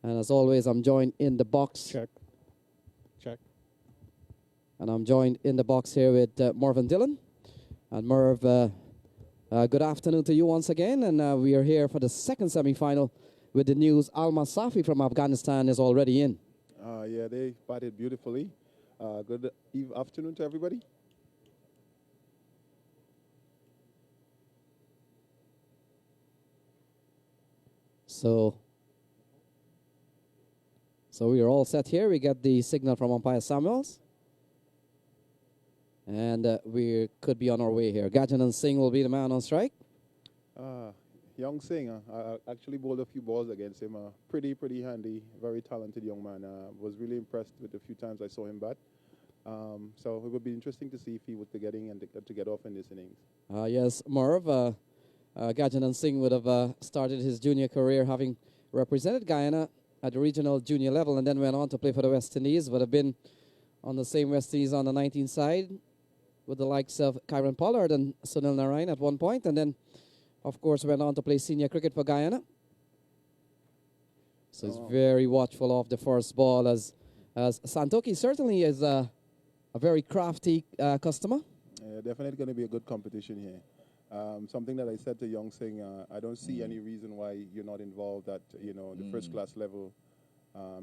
And as always, I'm joined in the box. Check. Check. And I'm joined in the box here with Marvin Dillon. And Merv, good afternoon to you once again. And we are here for the second semi-final with the news Alma Safi from Afghanistan is already in. Yeah, they batted beautifully. Good afternoon to everybody. So we are all set here. We get the signal from umpire Samuels. And we could be on our way here. Gajanan Singh will be the man on strike. Young Singh, I actually bowled a few balls against him. Pretty handy, very talented young man. Was really impressed with the few times I saw him bat. So it would be interesting to see if he was to get in and to get off in this innings. Yes, Merv, Gajanan Singh would have started his junior career having represented Guyana at the regional junior level and then went on to play for the West Indies. Would have been on the same West Indies on the 19th side with the likes of Kyron Pollard and Sunil Narayan at one point, and then, of course, went on to play senior cricket for Guyana. So he's very watchful of the first ball, as Santoki certainly is a very crafty customer. Yeah, definitely going to be a good competition here. Something that I said to Young Singh, I don't see any reason why you're not involved at the first class level.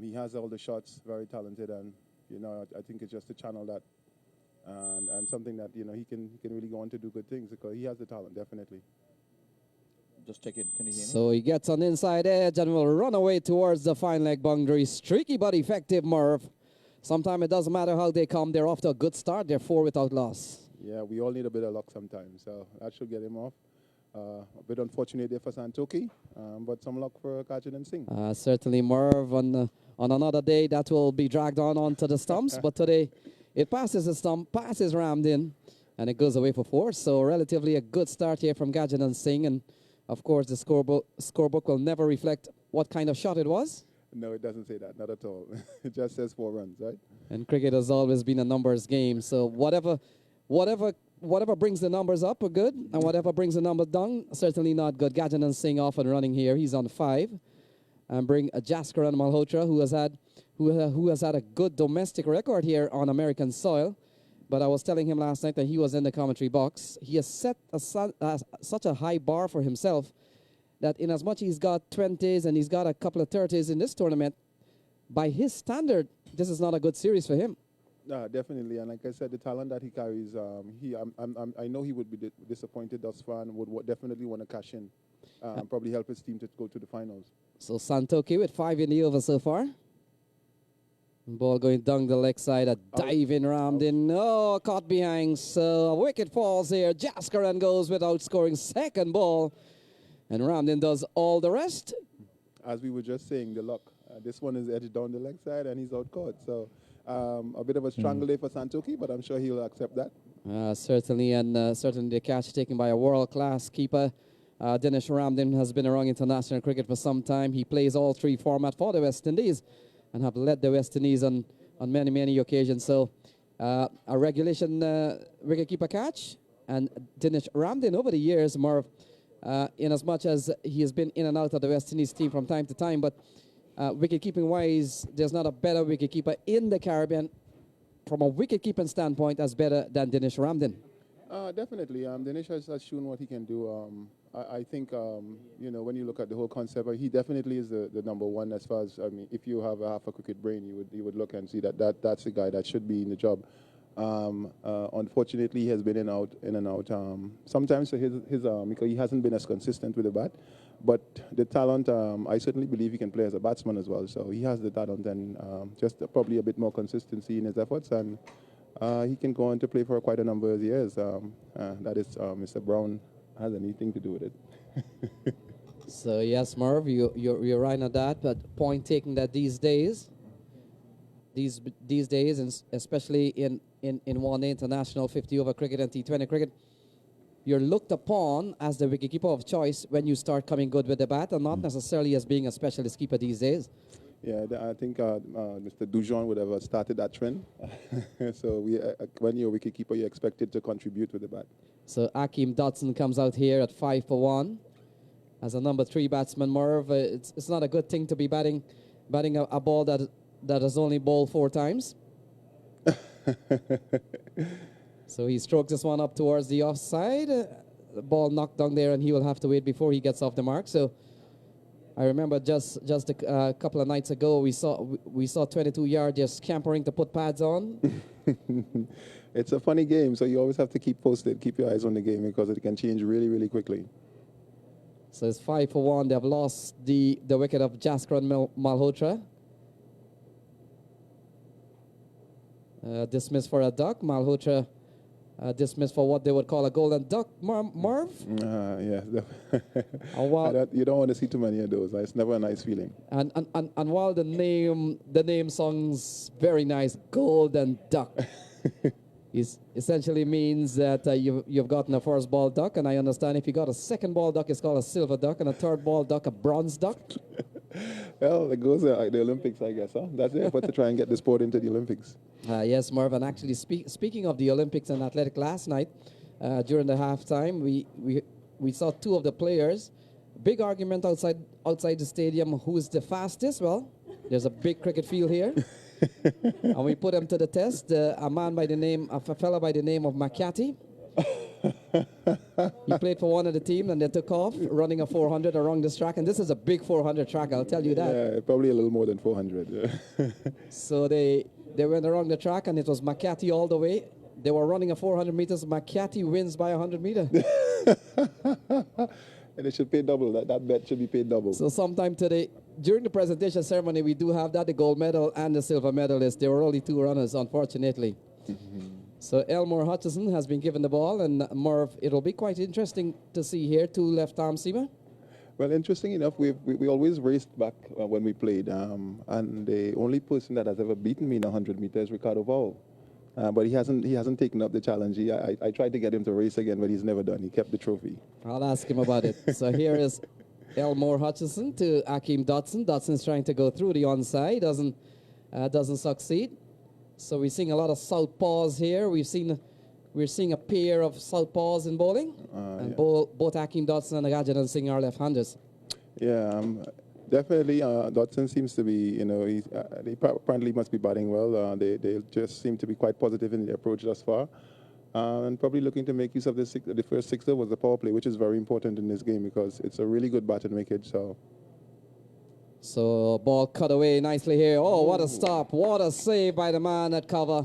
He has all the shots, very talented, and I think it's just to channel that. And something that he can really go on to do good things because he has the talent, definitely. Just check in. Can you hear me? So he gets on the inside edge and will run away towards the fine leg boundary. Streaky but effective, Merv. Sometimes it doesn't matter how they come. They're off to a good start. They're 4 without loss. Yeah, we all need a bit of luck sometimes. So that should get him off. A bit unfortunate there for Santoki, but some luck for Gajanan Singh. Certainly, Merv, on another day, that will be dragged onto the stumps. But today, it passes the stump, passes Ramdin, and it goes away for 4. So relatively a good start here from Gajanan Singh. And, of course, the scorebook will never reflect what kind of shot it was. No, it doesn't say that, not at all. It just says 4 runs, right? And cricket has always been a numbers game. So whatever brings the numbers up are good, and whatever brings the numbers down, certainly not good. Gajanan Singh off and running here. He's on 5. And bring Jaskaran Malhotra, who has had a good domestic record here on American soil. But I was telling him last night that he was in the commentary box. He has set such a high bar for himself that in as much he's got 20s and he's got a couple of 30s in this tournament, by his standard, this is not a good series for him. Definitely, and like I said, the talent that he carries, I know he would be disappointed thus far and would definitely want to cash in, probably help his team to go to the finals. So Santoki with 5 in the over so far. Ball going down the leg side, a dive in Ramdin. Oh, caught behind. So a wicket falls here. Jaskaran goes without scoring. Second ball. And Ramdin does all the rest. As we were just saying, the luck. This one is edged down the leg side and he's out caught. So a bit of a strangle day for Santoki, but I'm sure he'll accept that. Certainly, and certainly the catch taken by a world-class keeper. Dinesh Ramdin has been around international cricket for some time. He plays all 3 formats for the West Indies and have led the West Indies on many occasions. So a regulation wicketkeeper catch. And Dinesh Ramdin over the years, more in as much as he has been in and out of the West Indies team from time to time, but wicket-keeping-wise, there's not a better wicket-keeper in the Caribbean from a wicket-keeping standpoint as better than Dinesh Ramdin. Definitely. Dinesh has shown what he can do. I think, when you look at the whole concept, he definitely is the number one as far as, if you have a half a cricket brain, you would look and see that's the guy that should be in the job. Unfortunately, he has been in and out. Sometimes because he hasn't been as consistent with the bat. But the talent, I certainly believe he can play as a batsman as well. So he has the talent and just probably a bit more consistency in his efforts. And he can go on to play for quite a number of years. That is, Mr. Brown has anything to do with it. So, yes, Merv, you're right on that. But point taken that these days, and especially in one-day international 50-over cricket and T20 cricket, you're looked upon as the wicketkeeper of choice when you start coming good with the bat and not necessarily as being a specialist keeper these days. Yeah, I think Mr. Dujon would have started that trend. So when you're a wicketkeeper, you're expected to contribute with the bat. So Akeem Dotson comes out here at 5 for 1. As a number 3 batsman, Merv, it's not a good thing to be batting batting a ball that has only bowled 4 times. So he strokes this one up towards the offside. The ball knocked down there, and he will have to wait before he gets off the mark. So I remember just a couple of nights ago, we saw 22 yards just scampering to put pads on. It's a funny game, so you always have to keep posted, keep your eyes on the game because it can change really, really quickly. So it's 5 for 1. They have lost the wicket of Jaskaran Malhotra. Dismissed for a duck. Malhotra dismissed for what they would call a golden duck. Marv? Yeah. While, You don't want to see too many of those. It's never a nice feeling. and while the name sounds very nice, golden duck, essentially means that you've gotten a first ball duck, and I understand if you got a second ball duck, it's called a silver duck, and a third ball duck, a bronze duck. Well, it goes like the Olympics, I guess. Huh? That's the effort to try and get the sport into the Olympics. Yes, Marvin. Actually, speaking of the Olympics and athletic last night, during the halftime, we saw 2 of the players. Big argument outside the stadium. Who is the fastest? Well, there's a big cricket field here, and we put them to the test. A fella by the name of McCarthy. He played for one of the team, and they took off running a 400 around this track, and this is a big 400 track. I'll tell you that. Yeah, probably a little more than 400. Yeah. So they went around the track, and it was McCarthy all the way. They were running a 400 meters. McCarthy wins by 100 meters. And it should pay double. That bet should be paid double. So sometime today, during the presentation ceremony, we do have that, the gold medal and the silver medalist. There were only 2 runners, unfortunately. So Elmore Hutchison has been given the ball, and Merv, it'll be quite interesting to see here 2 left-arm seamer. Well, interesting enough, we always raced back when we played, and the only person that has ever beaten me in 100 meters is Ricardo Vowell. But he hasn't taken up the challenge. I tried to get him to race again, but he's never done. He kept the trophy. I'll ask him about it. So here is Elmore Hutchison to Akeem Dotson. Dotson's trying to go through the onside, doesn't succeed. So we're seeing a lot of southpaws here. We're seeing a pair of southpaws in bowling, and yeah. both Akeem Dotson and Rajanan Singh are left-handers. Yeah, definitely. Dotson seems to be, they apparently must be batting well. They just seem to be quite positive in their approach thus far, and probably looking to make use of the first sixer was the power play, which is very important in this game because it's a really good bat and wicket. So ball cut away nicely here. Oh, what a stop. What a save by the man at cover.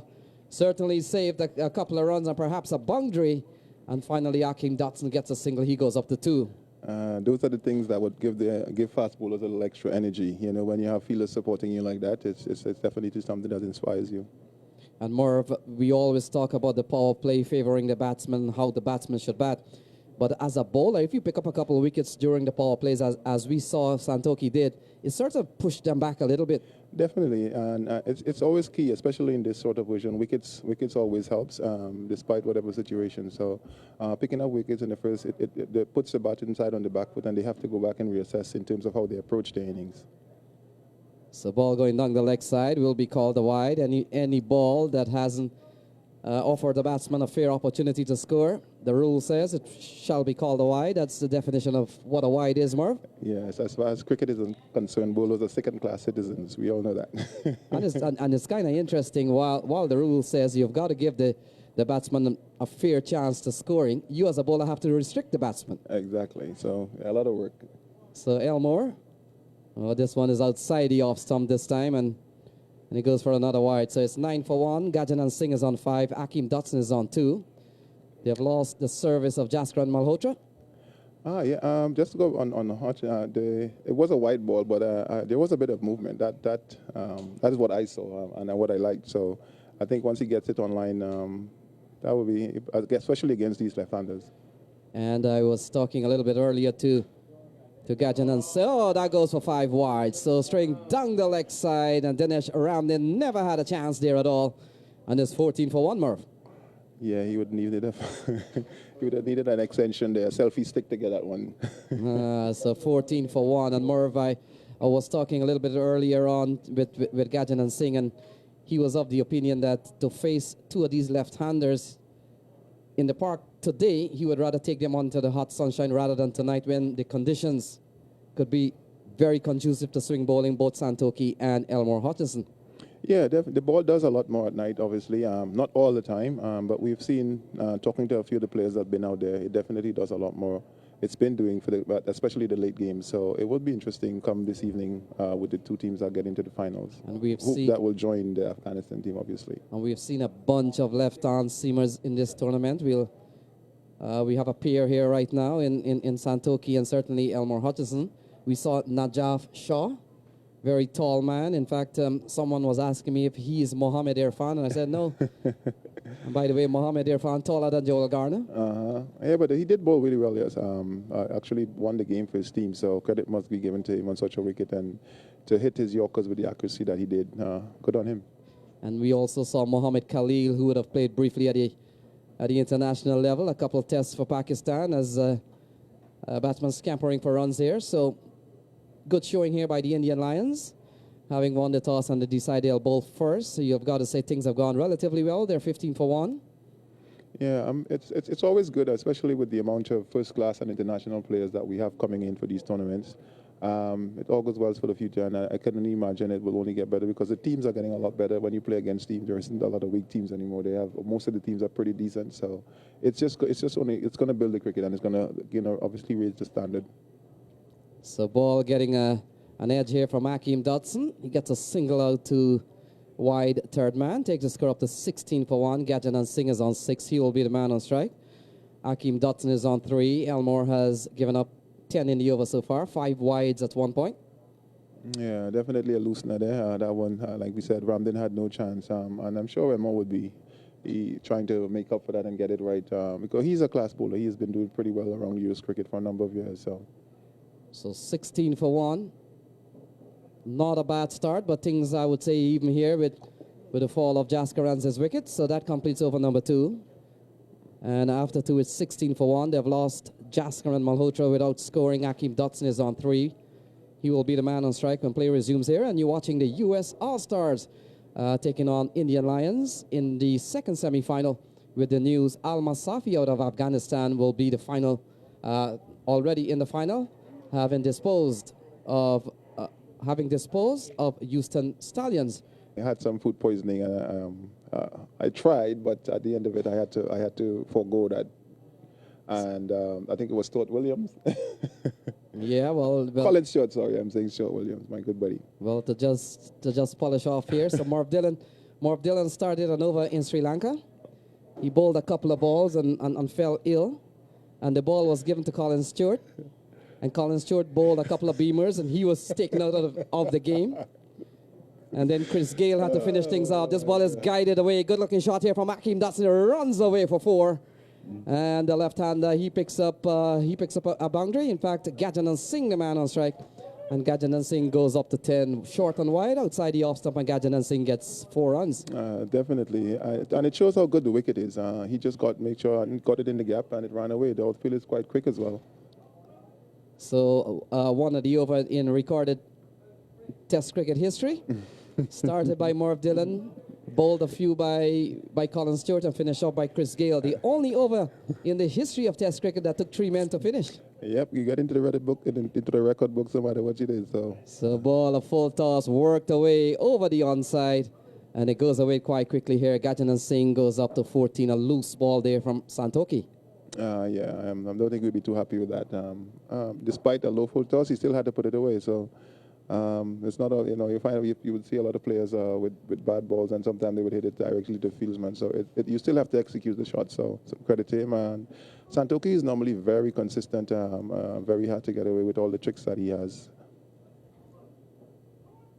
Certainly saved a couple of runs and perhaps a boundary. And finally, Akeem Dotson gets a single. He goes up to 2. Those are the things that would give fast bowlers a little extra energy. When you have fielders supporting you like that, it's definitely something that inspires you. And more, we always talk about the power play favoring the batsman, how the batsman should bat. But as a bowler, if you pick up a couple of wickets during the power plays, as we saw Santoki did, it sort of pushed them back a little bit. Definitely, and it's always key, especially in this sort of version. Wickets always helps, despite whatever situation. So picking up wickets in the first, it puts the bat inside on the back foot, and they have to go back and reassess in terms of how they approach the innings. So ball going down the leg side will be called a wide. Any ball that hasn't offered the batsman a fair opportunity to score, the rule says it shall be called a wide. That's the definition of what a wide is, Marv. Yes, as far as cricket is concerned, bowlers are second-class citizens. We all know that. and it's kind of interesting. While the rule says you've got to give the batsman a fair chance to scoring, you as a bowler have to restrict the batsman. Exactly. So a lot of work. So Elmore, this one is outside the off stump this time, and he goes for another wide. So it's 9 for 1. Gajanan Singh is on 5. Akeem Dotson is on 2. They have lost the service of Jaskaran Malhotra. Yeah. Just to go on Hutch, it was a wide ball, but there was a bit of movement. That is what I saw and what I liked. So I think once he gets it online, that would be, especially against these left-handers. And I was talking a little bit earlier to Gajanan. So that goes for 5 wide. So straight down the leg side, and Dinesh Ramdin never had a chance there at all. And it's 14 for 1, Murph. Yeah, he would need it. He would have needed an extension there, a selfie stick to get that one. So 14 for 1. And Murph, I was talking a little bit earlier on with Gajanan Singh, and he was of the opinion that to face 2 of these left-handers in the park today, he would rather take them onto the hot sunshine rather than tonight when the conditions could be very conducive to swing bowling, both Santoki and Elmore Hutchison. Yeah, the ball does a lot more at night, obviously. Not all the time, but we've seen, talking to a few of the players that have been out there, it definitely does a lot more. It's been doing but especially the late games. So it would be interesting come this evening with the two teams that get into the finals. And we've Hope seen that will join the Afghanistan team, obviously. And we've seen a bunch of left-arm seamers in this tournament. We have a pair here right now in Santoki and certainly Elmore Hutchison. We saw Najaf Shah, very tall man. In fact, someone was asking me if he is Mohamed Irfan, and I said no. And by the way, Mohamed Irfan taller than Joel Garner. Yeah, but he did bowl really well, yes. Actually won the game for his team, so credit must be given to him on such a wicket. And to hit his Yorkers with the accuracy that he did, good on him. And we also saw Mohamed Khalil, who would have played briefly at the international level, a couple of tests for Pakistan as batsman scampering for runs here. So good showing here by the Indian Lions, having won the toss and they decide they'll bowl first. So you've got to say things have gone relatively well. They're 15 for 1. Yeah, it's always good, especially with the amount of first-class and international players that we have coming in for these tournaments. It all goes well for the future, and I can only imagine it will only get better because the teams are getting a lot better. When you play against teams, there isn't a lot of weak teams anymore. Most of the teams are pretty decent, so it's going to build the cricket, and it's going to obviously raise the standard. So ball getting an edge here from Akeem Dotson. He gets a single out to wide third man, takes the score up to 16 for 1. Gajanan Singh is on 6. He will be the man on strike. Akeem Dotson is on 3. Elmore has given up 10 in the over so far, 5 wides at one point. Yeah, definitely a loosener there. That one, like we said, Ramden had no chance. And I'm sure Elmore would be trying to make up for that and get it right because he's a class bowler. He has been doing pretty well around US cricket for a number of years. So 16 for 1. Not a bad start, but things I would say even here with the fall of Jaskaran's wicket. So that completes over number 2. And after 2, it's 16 for 1. They've lost Jaskaran Malhotra without scoring. Akeem Dotson is on 3. He will be the man on strike when play resumes here. And you're watching the U.S. All-Stars taking on Indian Lions in the second semi-final with the news Alma Safi out of Afghanistan will be the final, already in the final, having disposed of Houston Stallions. I had some food poisoning. I tried, but at the end of it, I had to forego that. And I think it was Stuart Williams. Yeah, well, Colin Stewart, sorry, I'm saying Stuart Williams, my good buddy. Well, to just polish off here, so Marv Dillon started an over in Sri Lanka. He bowled a couple of balls and fell ill, and the ball was given to Colin Stewart, and Colin Stewart bowled a couple of beamers, and he was taken out of the game. And then Chris Gale had to finish things off. This ball is guided away. Good-looking shot here from Akeem Dotson. Runs away for 4. And the left-hander, he picks up a boundary. In fact, Gajanan Singh, the man on strike. And Gajanan Singh goes up to 10, short and wide, outside the off-stump, and Gajanan Singh gets 4 runs. Definitely. And it shows how good the wicket is. He just got it in the gap, and it ran away. The outfield is quite quick as well. So one of the over in recorded Test cricket history. Started by Marv Dillon, bowled a few by Colin Stewart, and finished off by Chris Gale. The only over in the history of Test cricket that took 3 men to finish. Yep, you get into the record book no matter what you did. So ball, a full toss, worked away over the onside, and it goes away quite quickly here. Gajanan Singh goes up to 14, a loose ball there from Santoki. Yeah, I don't think we'd be too happy with that. Despite a low full toss, he still had to put it away. So it's not all, you would see a lot of players with bad balls, and sometimes they would hit it directly to fieldsman. So you still have to execute the shot. So some credit to him. And Santoki is normally very consistent, very hard to get away with all the tricks that he has.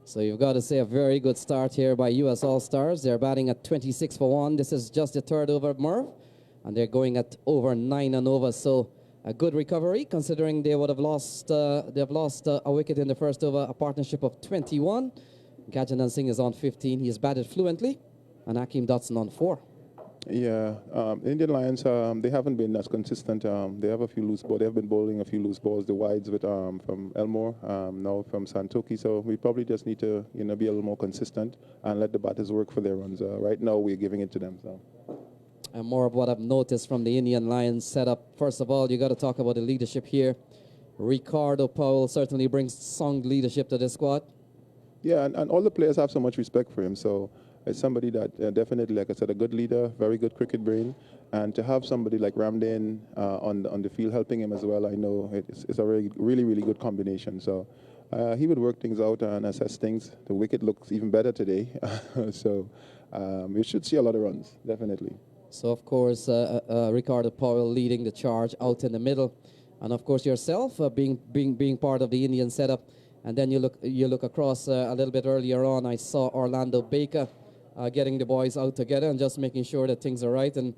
So you've got to say a very good start here by U.S. All-Stars. They're batting at 26 for 1. This is just the third over of Merv, and they're going at over 9 and over. So a good recovery, considering they would have lost. They've lost a wicket in the first over, a partnership of 21. Gajanan Singh is on 15. He has batted fluently, and Akeem Dotson on 4. Yeah, Indian Lions, they haven't been as consistent. They have a few loose balls. They have been bowling a few loose balls. The wides with from Elmore, now from Santoki. So we probably just need to be a little more consistent and let the batters work for their runs. Right now, we're giving it to them. So. And more of what I've noticed from the Indian Lions setup. First of all, you got to talk about the leadership here Ricardo Powell certainly brings strong leadership to the squad. Yeah, and all the players have so much respect for him. So it's somebody that definitely, like I said, a good leader, very good cricket brain. And to have somebody like Ramdane on the field helping him as well, I know it's a really, really good combination. So he would work things out and assess things. The wicket looks even better today. So we should see a lot of runs, definitely. So, of course, Ricardo Powell leading the charge out in the middle. And, of course, yourself being part of the Indian setup. And then you look across a little bit earlier on. I saw Orlando Baker getting the boys out together and just making sure that things are right. And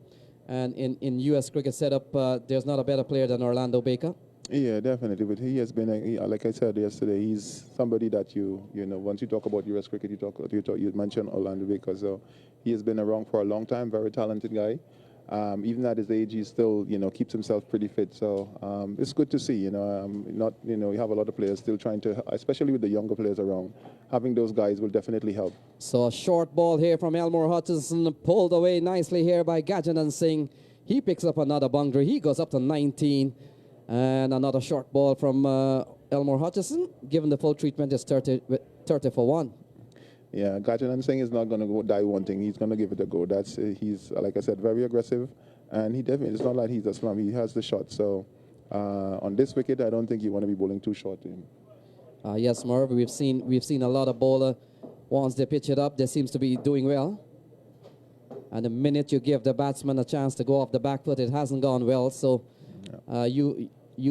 in U.S. cricket setup, there's not a better player than Orlando Baker. Yeah, definitely. But he has been, like I said yesterday, he's somebody that you know. Once you talk about U.S. cricket, you mention Orlando Baker. So he has been around for a long time. Very talented guy. Even at his age, he still, keeps himself pretty fit. So it's good to see. You have a lot of players still trying to, especially with the younger players around. Having those guys will definitely help. So a short ball here from Elmore Hutchinson, pulled away nicely here by Gajanan Singh. He picks up another boundary. He goes up to 19. And another short ball from Elmore Hutchinson. Given the full treatment, is 30 for 1. Yeah, Gajanan Singh is not going to go die one thing. He's going to give it a go. He's, like I said, very aggressive. And he definitely, it's not like he's a slum. He has the shot. So on this wicket, I don't think you want to be bowling too short to him. Yes, Merv, we've seen a lot of bowler. Once they pitch it up, they seems to be doing well. And the minute you give the batsman a chance to go off the back foot, it hasn't gone well. So you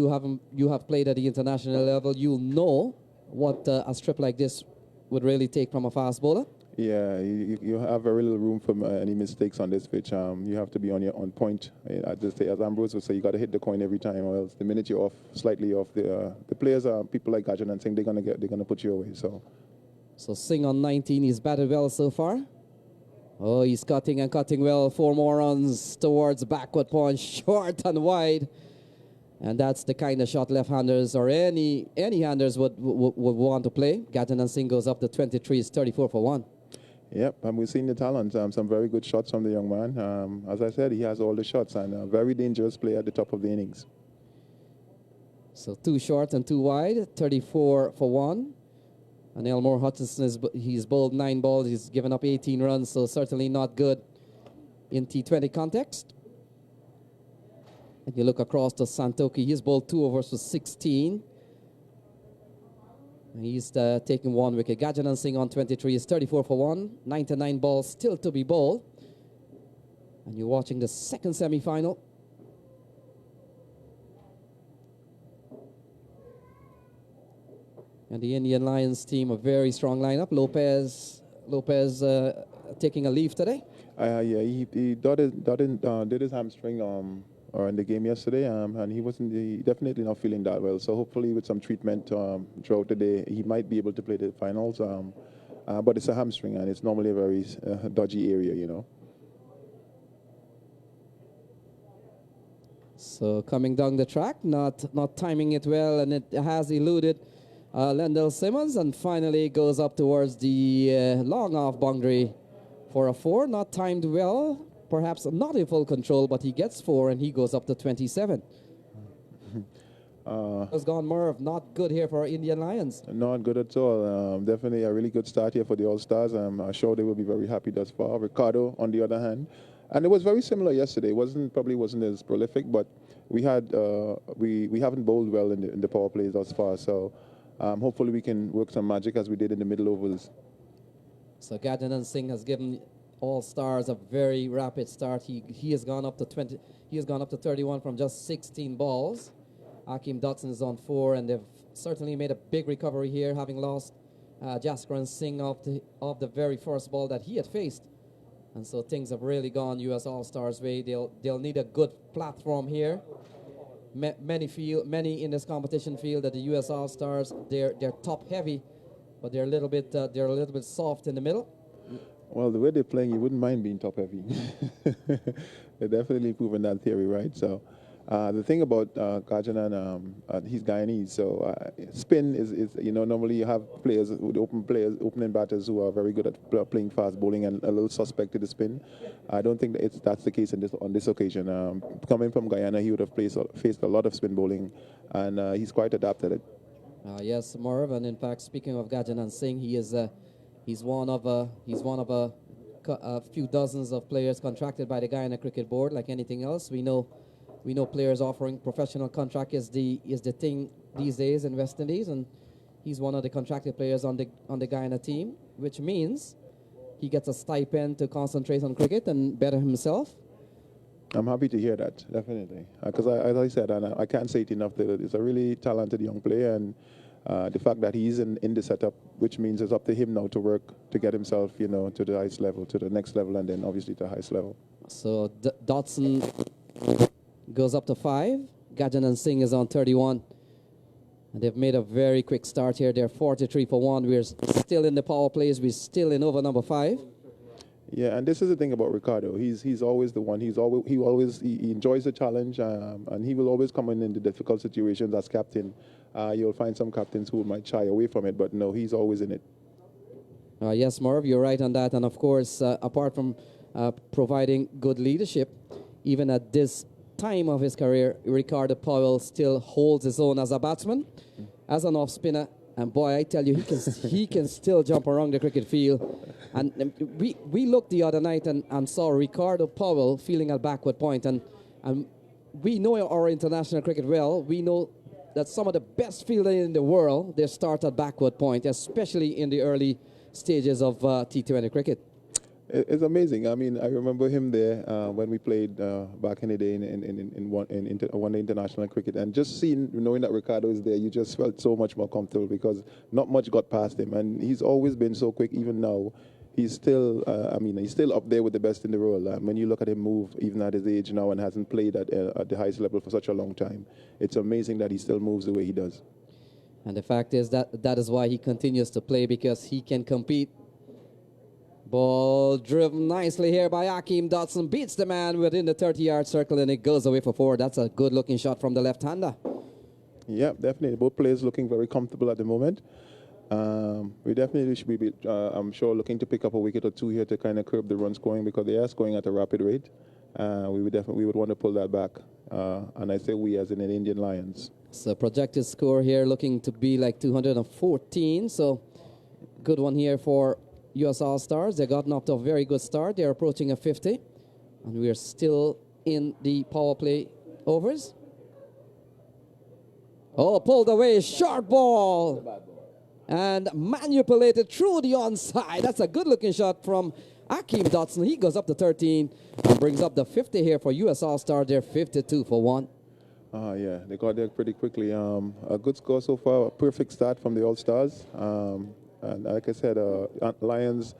have played at the international level. You know what a strip like this would really take from a fast bowler. Yeah, you have very little room for any mistakes on this pitch. You have to be on point. As Ambrose would say, you got to hit the coin every time, or else the minute you're off, slightly off, the players are people like Gajanan Singh. They're gonna put you away. So Singh on 19, he's batted well so far. Oh, he's cutting well. 4 more runs towards backward punch, short and wide. And that's the kind of shot left-handers or any handers would want to play. Gajanan Singh goes up to 23, is 34 for 1. Yep, and we've seen the talent. Some very good shots from the young man. As I said, he has all the shots and a very dangerous player at the top of the innings. So 2 short and 2 wide, 34 for 1. And Elmore Hutchinson, he's bowled 9 balls. He's given up 18 runs, so certainly not good in T20 context. And you look across to Santoki. He's bowled 2 overs for 16. And he's taking 1 wicket. Gajanan Singh on 23 is 34 for 1. 99 balls still to be bowled. And you're watching the second semi-final. And the Indian Lions team, a very strong lineup. Lopez taking a leave today. Yeah, he did his hamstring in the game yesterday, and he definitely not feeling that well. So hopefully with some treatment throughout the day, he might be able to play the finals. But it's a hamstring, and it's normally a very dodgy area, So coming down the track, not timing it well, and it has eluded Lendl Simmons, and finally goes up towards the long off boundary for a 4. Not timed well, perhaps not in full control, but he gets 4 and he goes up to 27. Has gone Merv, not good here for our Indian Lions. Not good at all. Definitely a really good start here for the All-Stars. I'm sure they will be very happy thus far. Ricardo, on the other hand, and it was very similar yesterday. Probably wasn't as prolific, but we haven't bowled well in the power plays thus far. So hopefully we can work some magic as we did in the middle overs. So Gajanan Singh has given All Stars a very rapid start. He has gone up to 20. He has gone up to 31 from just 16 balls. Akeem Dotson is on 4, and they've certainly made a big recovery here, having lost Jaskran Singh off the very first ball that he had faced. And so things have really gone U.S. All Stars' way. They'll need a good platform here. Many in this competition feel that the U.S. All Stars they're top heavy, but they're a little bit soft in the middle. Well, the way they're playing, you wouldn't mind being top heavy. They're definitely proving that theory, right? So The thing about Gajanan, he's Guyanese, so spin is normally you have opening batters who are very good at playing fast bowling and a little suspect to the spin. I don't think that's the case on this occasion. Coming from Guyana, he would have faced a lot of spin bowling, and he's quite adapted it. Yes, Merv, and in fact, speaking of Gajanan Singh, he's one of a few dozens of players contracted by the Guyana Cricket Board. Like anything else, we know players offering professional contract is the thing these days in West Indies, and he's one of the contracted players on the Guyana team, which means he gets a stipend to concentrate on cricket and better himself. I'm happy to hear that, definitely, because as I said, and I can't say it enough, that he's a really talented young player, and the fact that he's in the setup, which means it's up to him now to work to get himself, to the highest level, to the next level, and then obviously to the highest level. So Dotson goes up to 5. Gajanan Singh is on 31. And they've made a very quick start here. They're 43 for 1. We're still in the power plays. We're still in over number 5. Yeah, and this is the thing about Ricardo. He's always the one. He enjoys the challenge, and he will always come in the difficult situations as captain. You'll find some captains who might shy away from it, but no, he's always in it. Yes, Merv, you're right on that. And of course, apart from providing good leadership, even at this time of his career, Ricardo Powell still holds his own as a batsman, as an off spinner, and boy, I tell you, he can still jump around the cricket field. And we looked the other night and saw Ricardo Powell feeling a backward point, and we know our international cricket well. We know that some of the best fielders in the world, they start at backward point, especially in the early stages of T20 cricket. It's amazing. I mean, I remember him there when we played back in the day in one day international cricket, and just knowing that Ricardo is there, you just felt so much more comfortable because not much got past him, and he's always been so quick. Even now, he's still, he's still up there with the best in the world. When you look at him move, even at his age now, and hasn't played at the highest level for such a long time, it's amazing that he still moves the way he does. And the fact is that is why he continues to play, because he can compete. Ball driven nicely here by Akeem Dotson. Beats the man within the 30-yard circle, and it goes away for 4. That's a good-looking shot from the left-hander. Yeah, definitely. Both players looking very comfortable at the moment. We definitely should be, I'm sure, looking to pick up a wicket or two here to kind of curb the run scoring, because they are scoring at a rapid rate. We would want to pull that back. And I say we as in the Indian Lions. So projected score here looking to be like 214. So good one here for US All-Stars. They've gotten off to a very good start. They're approaching a 50. And we are still in the power play overs. Oh, pulled away, short ball. And manipulated through the onside. That's a good-looking shot from Akeem Dotson. He goes up to 13 and brings up the 50 here for US All-Star. They're 52 for 1. Yeah, they got there pretty quickly. A good score so far. A perfect start from the All-Stars. And like I said, Lions,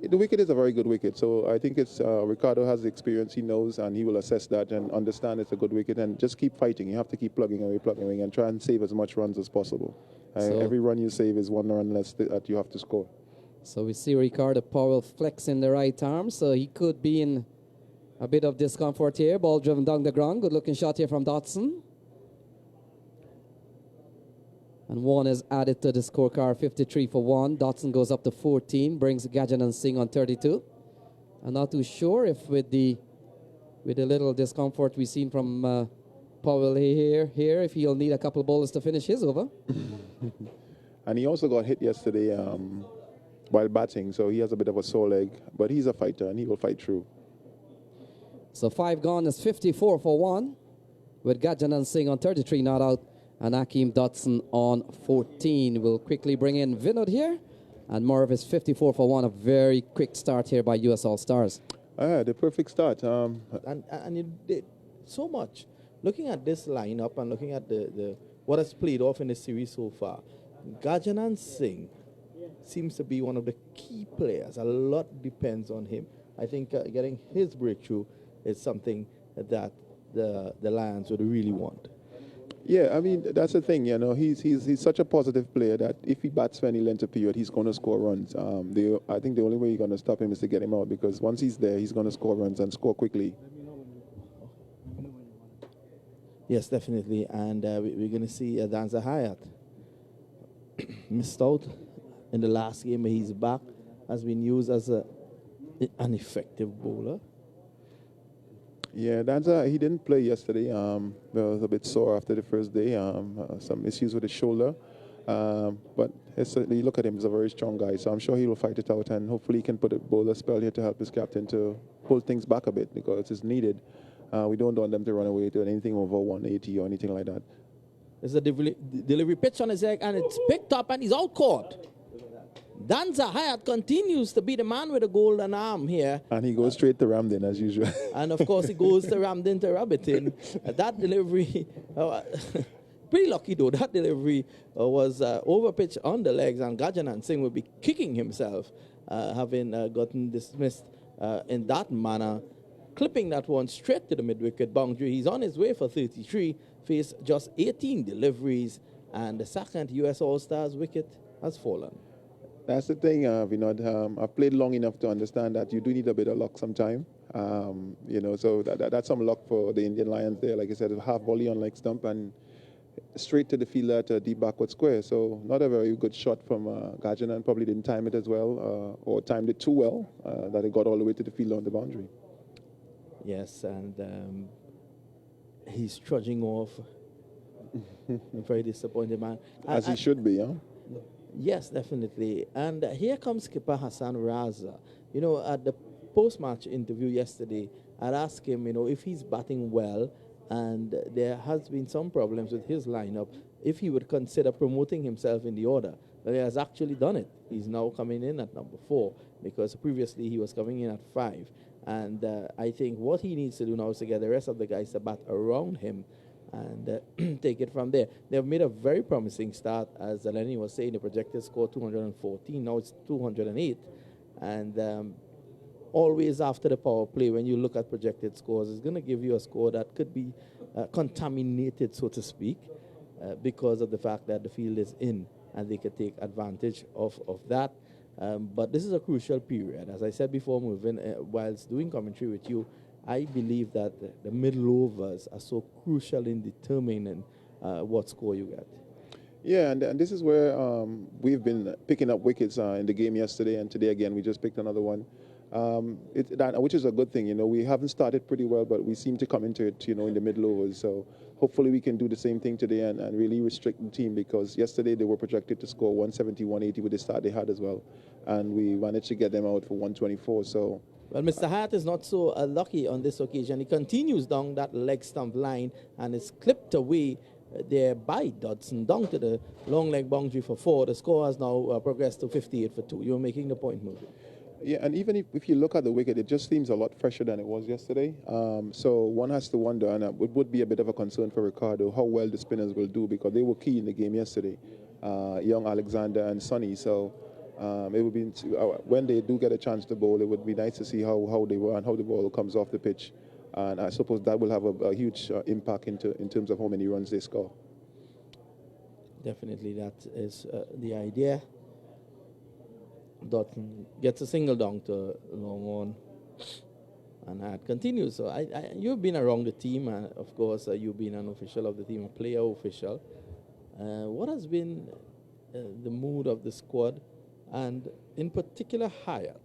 the wicket is a very good wicket. So I think it's Ricardo has the experience, he knows, and he will assess that and understand it's a good wicket and just keep fighting. You have to keep plugging away, and try and save as much runs as possible. So every run you save is one run less that you have to score. So we see Ricardo Powell flexing the right arm, so he could be in a bit of discomfort here. Ball driven down the ground. Good looking shot here from Dotson. And 1 is added to the scorecard, 53 for 1. Dotson goes up to 14, brings Gajanan Singh on 32. I'm not too sure if with the little discomfort we've seen from Powell here, if he'll need a couple of bowlers to finish his over. And he also got hit yesterday while batting, so he has a bit of a sore leg. But he's a fighter, and he will fight through. So 5 gone is 54 for 1, with Gajanan Singh on 33 not out. And Akeem Dotson on 14. We'll quickly bring in Vinod here. And Merv is 54 for 1. A very quick start here by US All-Stars. The perfect start. And it did so much. Looking at this lineup and looking at the what has played off in the series so far, Gajanan Singh seems to be one of the key players. A lot depends on him. I think getting his breakthrough is something that the Lions would really want. Yeah, I mean, that's the thing, he's such a positive player that if he bats for any length of period, he's going to score runs. I think the only way you're going to stop him is to get him out, because once he's there, he's going to score runs and score quickly. Yes, definitely. And we're going to see Danza Hyatt missed out in the last game, but he's back, has been used as an effective bowler. Yeah, he didn't play yesterday. He was a bit sore after the first day. Some issues with his shoulder. But you look at him, he's a very strong guy. So I'm sure he will fight it out, and hopefully he can put a bowler spell here to help his captain to pull things back a bit because it's needed. We don't want them to run away to anything over 180 or anything like that. There's a delivery pitch on his leg, and it's picked up, and he's out caught. Danza Hyatt continues to be the man with the golden arm here. And he goes straight to Ramden as usual. And of course, he goes to Ramden to rub it in. That delivery, pretty lucky though, that delivery was overpitched on the legs, and Gajanan Singh will be kicking himself, having gotten dismissed in that manner, clipping that one straight to the mid-wicket boundary. He's on his way for 33, faced just 18 deliveries, and the second US All-Stars wicket has fallen. That's the thing, Vinod. I've played long enough to understand that you do need a bit of luck sometime. So that's some luck for the Indian Lions there. Like I said, a half volley on leg stump and straight to the fielder at a deep backward square. So not a very good shot from Gajanan. Probably didn't time it as well or timed it too well that it got all the way to the fielder on the boundary. Yes, and he's trudging off. A very disappointed man. As he should be, huh? Yes, definitely. And here comes skipper Hassan Raza. At the post-match interview yesterday, I'd asked him, if he's batting well and there has been some problems with his lineup, if he would consider promoting himself in the order. Well, he has actually done it. He's now coming in at number 4 because previously he was coming in at 5. And I think what he needs to do now is to get the rest of the guys to bat around him and take it from there. They've made a very promising start. As Lenny was saying, the projected score 214. Now it's 208. And always after the power play, when you look at projected scores, it's going to give you a score that could be contaminated, so to speak, because of the fact that the field is in and they could take advantage of that. But this is a crucial period. As I said before, moving whilst doing commentary with you, I believe that the middle overs are so crucial in determining what score you get. Yeah, and this is where we've been picking up wickets in the game yesterday, and today again we just picked another one, which is a good thing. We haven't started pretty well, but we seem to come into it, in the middle overs. So hopefully we can do the same thing today and really restrict the team, because yesterday they were projected to score 170, 180 with the start they had as well, and we managed to get them out for 124. So. Well, Mr. Hyatt is not so lucky on this occasion. He continues down that leg stump line and is clipped away there by Dodson down to the long leg boundary for 4. The score has now progressed to 58 for 2. You're making the point, Movie. Yeah, and even if you look at the wicket, it just seems a lot fresher than it was yesterday. So one has to wonder, and it would be a bit of a concern for Ricardo, how well the spinners will do, because they were key in the game yesterday, young Alexander and Sonny. So it would be when they do get a chance to bowl, it would be nice to see how they were and how the ball comes off the pitch, and I suppose that will have a huge impact in terms of how many runs they score. Definitely, that is the idea. Dotton gets a single down to long on, and that continues. So you've been around the team, and of course you've been an official of the team, a player official. What has been the mood of the squad, and in particular Hyatt,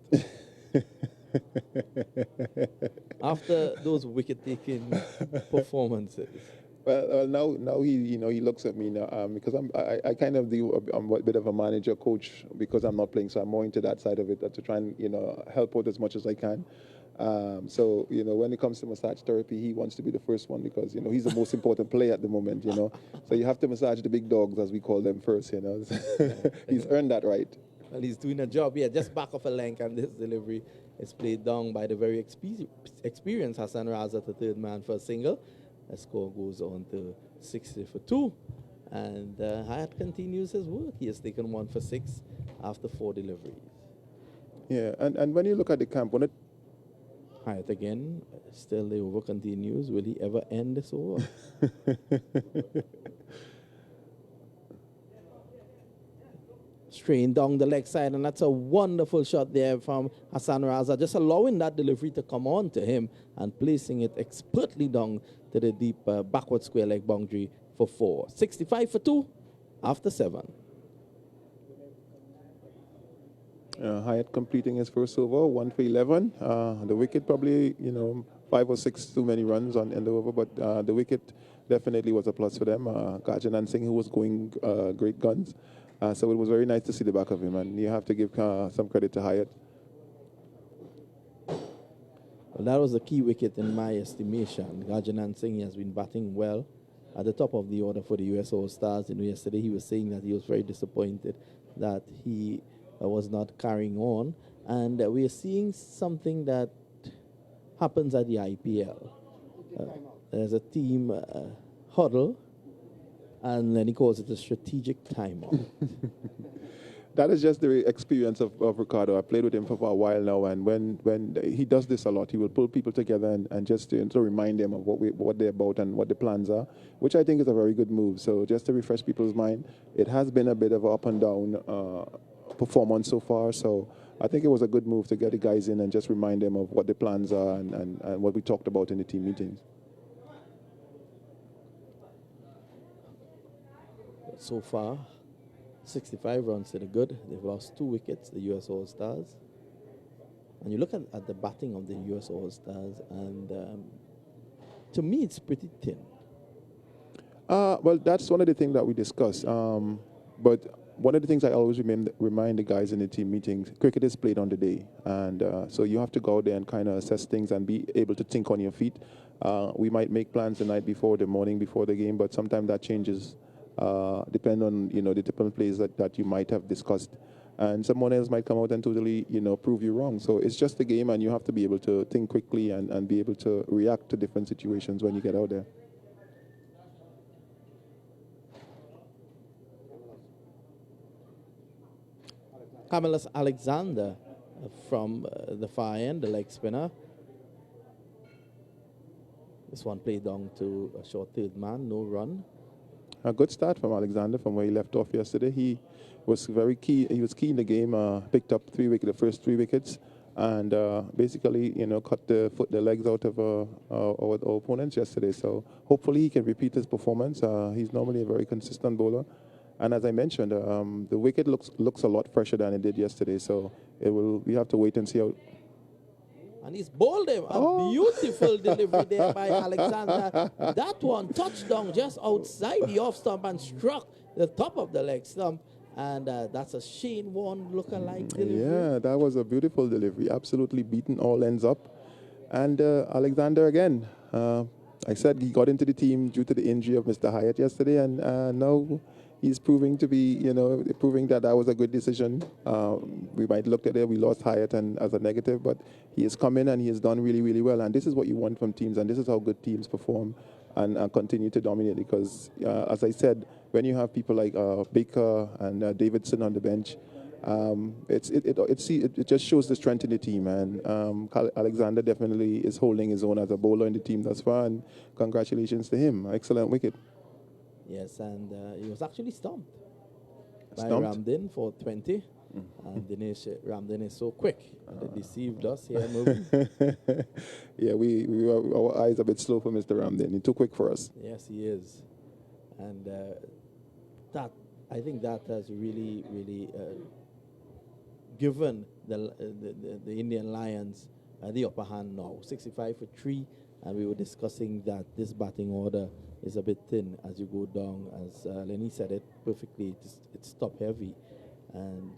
after those wicket-taking performances? Well, now he looks at me now because I kind of I'm a bit of a manager coach because I'm not playing, so I'm more into that side of it to try and help out as much as I can. So when it comes to massage therapy, he wants to be the first one because he's the most important player at the moment. So you have to massage the big dogs, as we call them, first. He's earned that right. Well, he's doing a job here, just back of a length, and this delivery is played down by the very experienced Hassan Raza, the third man for a single. The score goes on to 60 for 2, and Hyatt continues his work. He has taken 1 for 6 after 4 deliveries. Yeah, and when you look at the camp, Hyatt again, still the over continues. Will he ever end this over? train down the leg side, and that's a wonderful shot there from Hassan Raza, just allowing that delivery to come on to him and placing it expertly down to the deep backward square leg boundary for 4. 65 for 2 after 7. Hyatt completing his first over, 1 for 11. The wicket probably, 5 or 6 too many runs on the over, but the wicket definitely was a plus for them. Gajanan Singh, who was going great guns. So it was very nice to see the back of him, and you have to give some credit to Hyatt. Well, that was the key wicket in my estimation. Gajanan Singh has been batting well at the top of the order for the US All-Stars. Yesterday he was saying that he was very disappointed that he was not carrying on. And we are seeing something that happens at the IPL. There's a team huddle, and then he calls it a strategic timeout. That is just the experience of Ricardo. I played with him for a while now, and when he does this a lot, he will pull people together and just to remind them of what they're about and what the plans are, which I think is a very good move. So just to refresh people's mind, it has been a bit of an up and down performance so far. So I think it was a good move to get the guys in and just remind them of what the plans are and what we talked about in the team meetings. So far, 65 runs to the good. They've lost 2 wickets, the US All-Stars. And you look at the batting of the US All-Stars, and to me, it's pretty thin. Well, that's one of the things that we discuss. But one of the things I always remind the guys in the team meetings, cricket is played on the day. And so you have to go out there and kind of assess things and be able to think on your feet. We might make plans the night before, the morning before the game, but sometimes that changes depending on, the different plays that you might have discussed. And someone else might come out and totally, prove you wrong. So it's just a game, and you have to be able to think quickly and be able to react to different situations when you get out there. Camillus Alexander from the far end, the leg spinner. This one played down to a short third man, no run. A good start from Alexander from where he left off yesterday. He was very key. He was key in the game. Picked up the first 3 wickets, and basically, cut the legs out of our opponents yesterday. So hopefully he can repeat his performance. He's normally a very consistent bowler. And as I mentioned, the wicket looks a lot fresher than it did yesterday. So we have to wait and see how. And he's bowled him. A beautiful delivery there by Alexander. That one touched down just outside the off stump and struck the top of the leg stump. And that's a Shane Warne lookalike delivery. Yeah, that was a beautiful delivery. Absolutely beaten all ends up. And Alexander again. I said he got into the team due to the injury of Mr. Hyatt yesterday, and now he's proving to be, proving that was a good decision. We might look at it, we lost Hyatt and as a negative, but he has come in and he has done really, really well. And this is what you want from teams, and this is how good teams perform and continue to dominate. Because, as I said, when you have people like Baker and Davidson on the bench, it just shows the strength in the team. And Alexander definitely is holding his own as a bowler in the team thus far, and congratulations to him. Excellent wicket. Yes, and he was actually stumped by Ramdin for 20. And Ramdin is so quick. They deceived us here moving. Yeah, our eyes a bit slow for Mr. Ramdin. He's too quick for us. Yes, he is. And I think that has really, really given the Indian Lions the upper hand now. 65 for 3, and we were discussing that this batting order is a bit thin as you go down. As Lenny said it perfectly, it's top heavy. And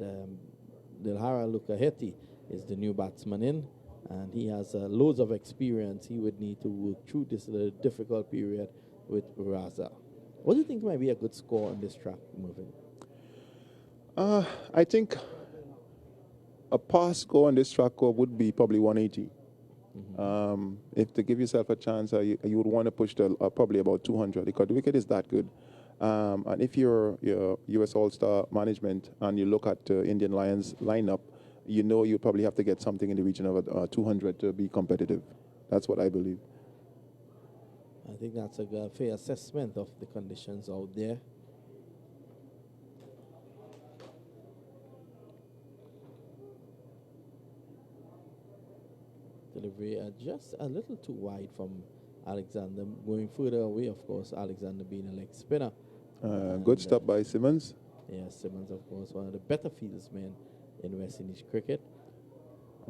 Dilhara Lukaheti is the new batsman in, and he has loads of experience. He would need to work through this difficult period with Raza. What do you think might be a good score on this track moving? I think a pass score on this track would be probably 180. If to give yourself a chance, you would want to push probably about 200, because the wicket is that good. And if you're US All-Star management and you look at Indian Lions lineup, you probably have to get something in the region of 200 to be competitive. That's what I believe. I think that's a fair assessment of the conditions out there. delivery just a little too wide from Alexander. Going further away, of course, Alexander being a leg spinner. Good stop by Simmons. Yeah, Simmons, of course, one of the better fieldsmen in West Indies cricket.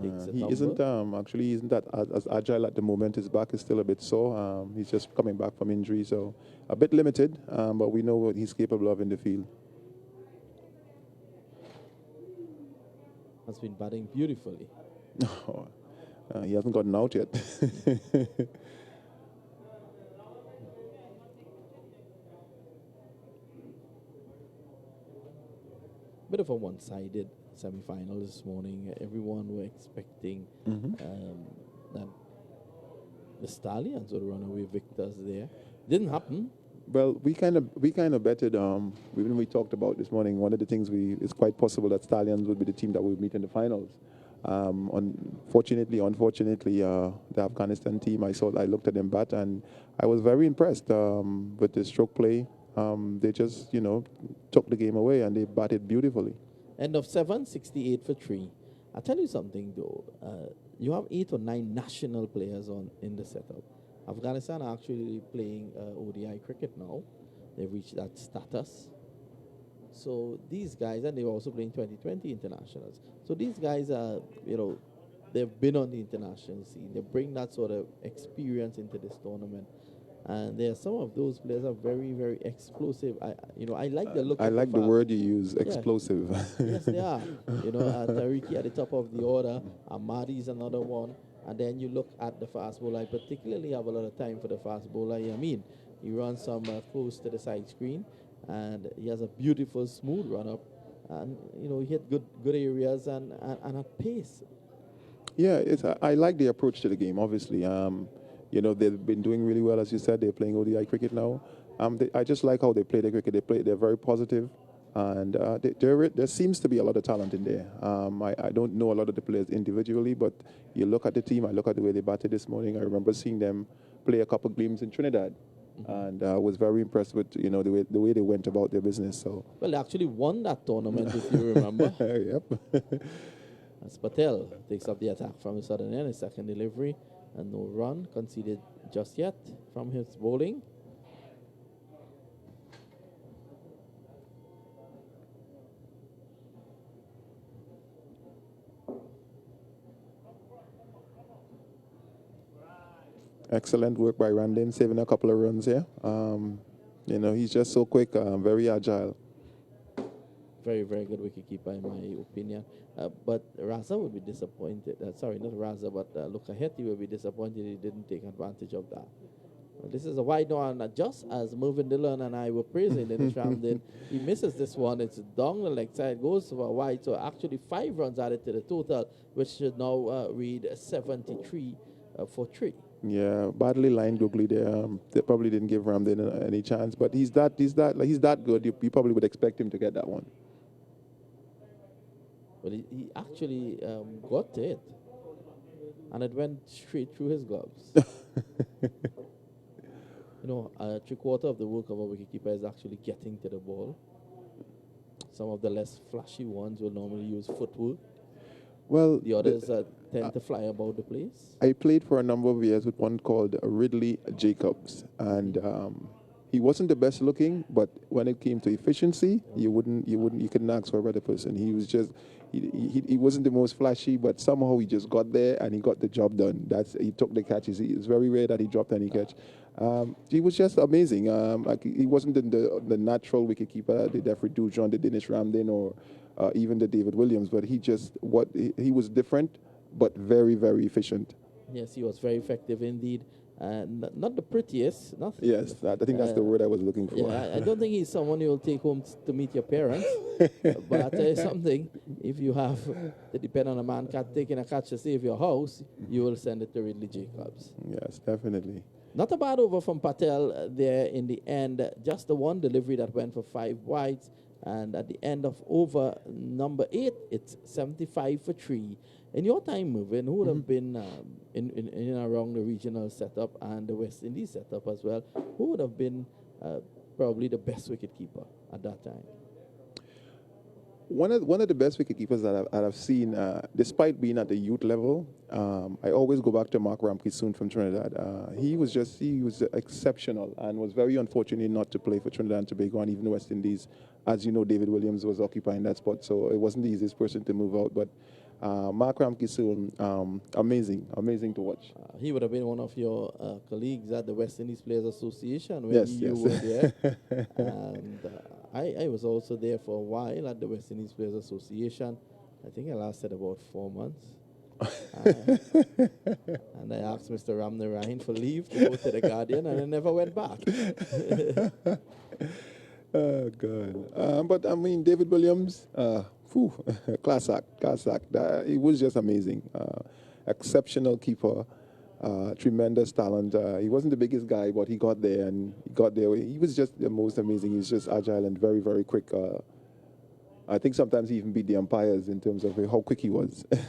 Takes a He tumble. isn't actually he isn't that as agile at the moment. His back is still a bit sore. He's just coming back from injury, so a bit limited. But we know what he's capable of in the field. Has been batting beautifully. He hasn't gotten out yet. Bit of a one-sided semi-final this morning. Everyone were expecting that the Stallions would run away victors there. Didn't happen. Well, we kind of betted. When we talked about this morning, one of the things it's quite possible that Stallions would be the team that would meet in the finals. Unfortunately, the Afghanistan team, I looked at them bat, and I was very impressed with the stroke play. They just, took the game away, and they batted beautifully. End of 7, 68 for 3. I'll tell you something, though. You have 8 or 9 national players in the setup. Afghanistan are actually playing ODI cricket now. They've reached that status. So these guys, and they're also playing 2020 internationals. So these guys are, they've been on the international scene. They bring that sort of experience into this tournament. And there are some of those players are very, very explosive. I like the look. I like the word you use, explosive. Yes, they are. Tariki at the top of the order. Ahmadi's another one. And then you look at the fast bowler. I particularly have a lot of time for the fast bowler. He runs some close to the side screen, and he has a beautiful smooth run up. And he hit good areas and at pace. Yeah, I like the approach to the game. Obviously, they've been doing really well, as you said. They're playing ODI cricket now. I just like how they play the cricket. They're very positive, and there seems to be a lot of talent in there. I don't know a lot of the players individually, but you look at the team. I look at the way they batted this morning. I remember seeing them play a couple games in Trinidad, and was very impressed with the way they went about their business. So Well, they actually won that tournament, if you remember. yep. As Patel takes up the attack from the southern end, his second delivery, and no run conceded just yet from his bowling. Excellent work by Randin, saving a couple of runs here. He's just so quick, very agile. Very, very good wicketkeeper in my opinion. But Raza would be disappointed. Sorry, not Raza, but Lukaheti will be disappointed he didn't take advantage of that. This is a wide one, just as Mervyn Dillon and I were praising Dennis Ramden. He misses this one. It's down the leg side, goes for a wide. So actually 5 runs added to the total, which should now read 73 for 3. Yeah, badly lined Googley there. They probably didn't give Ramden any chance, but he's that good. You probably would expect him to get that one. But he actually got it, and it went straight through his gloves. 3/4 of the work of a wicketkeeper is actually getting to the ball. Some of the less flashy ones will normally use footwork. Well, The others tend to fly about the place. I played for a number of years with one called Ridley Jacobs, and he wasn't the best looking, but when it came to efficiency, you couldn't ask for a better person. He was just he wasn't the most flashy, but somehow he just got there and he got the job done. He took the catches. It's very rare that he dropped any catch. He was just amazing. He wasn't the natural wicketkeeper, the Jeffrey Dujon, the Dennis Ramden, or even the David Williams, but he was different, but very, very efficient. Yes, he was very effective indeed. Not the prettiest. Yes, I think that's the word I was looking for. Yeah, I don't think he's someone you'll take home to meet your parents. But I'll tell you something, if you have to depend on a man taking a catch to save your house, you will send it to Ridley Jacobs. Yes, definitely. Not a bad over from Patel there in the end. Just the one delivery that went for 5 wides. And at the end of over number 8, it's 75 for 3. In your time, Mervyn, who would have been in and around the regional setup and the West Indies setup as well, who would have been probably the best wicketkeeper at that time? One of the best wicketkeepers that I've seen, despite being at the youth level, I always go back to Mark Ramkissoon from Trinidad. He was exceptional and was very unfortunate not to play for Trinidad and Tobago and even the West Indies. As you know, David Williams was occupying that spot, so it wasn't the easiest person to move out. But Mark Ramkissoon, amazing to watch. He would have been one of your colleagues at the West Indies Players Association when Yes, you yes. were there. And I was also there for a while at the West Indies Players Association. I think I lasted about 4 months. And I asked Mr. Ramnarayan for leave to go to the Guardian, and I never went back. Oh, God. But, I mean, David Williams, class act. He was just amazing. Exceptional keeper, tremendous talent. He wasn't the biggest guy, but he got there, and he was just the most amazing. He's just agile and very, very quick. I think sometimes he even beat the umpires in terms of how quick he was. Yes,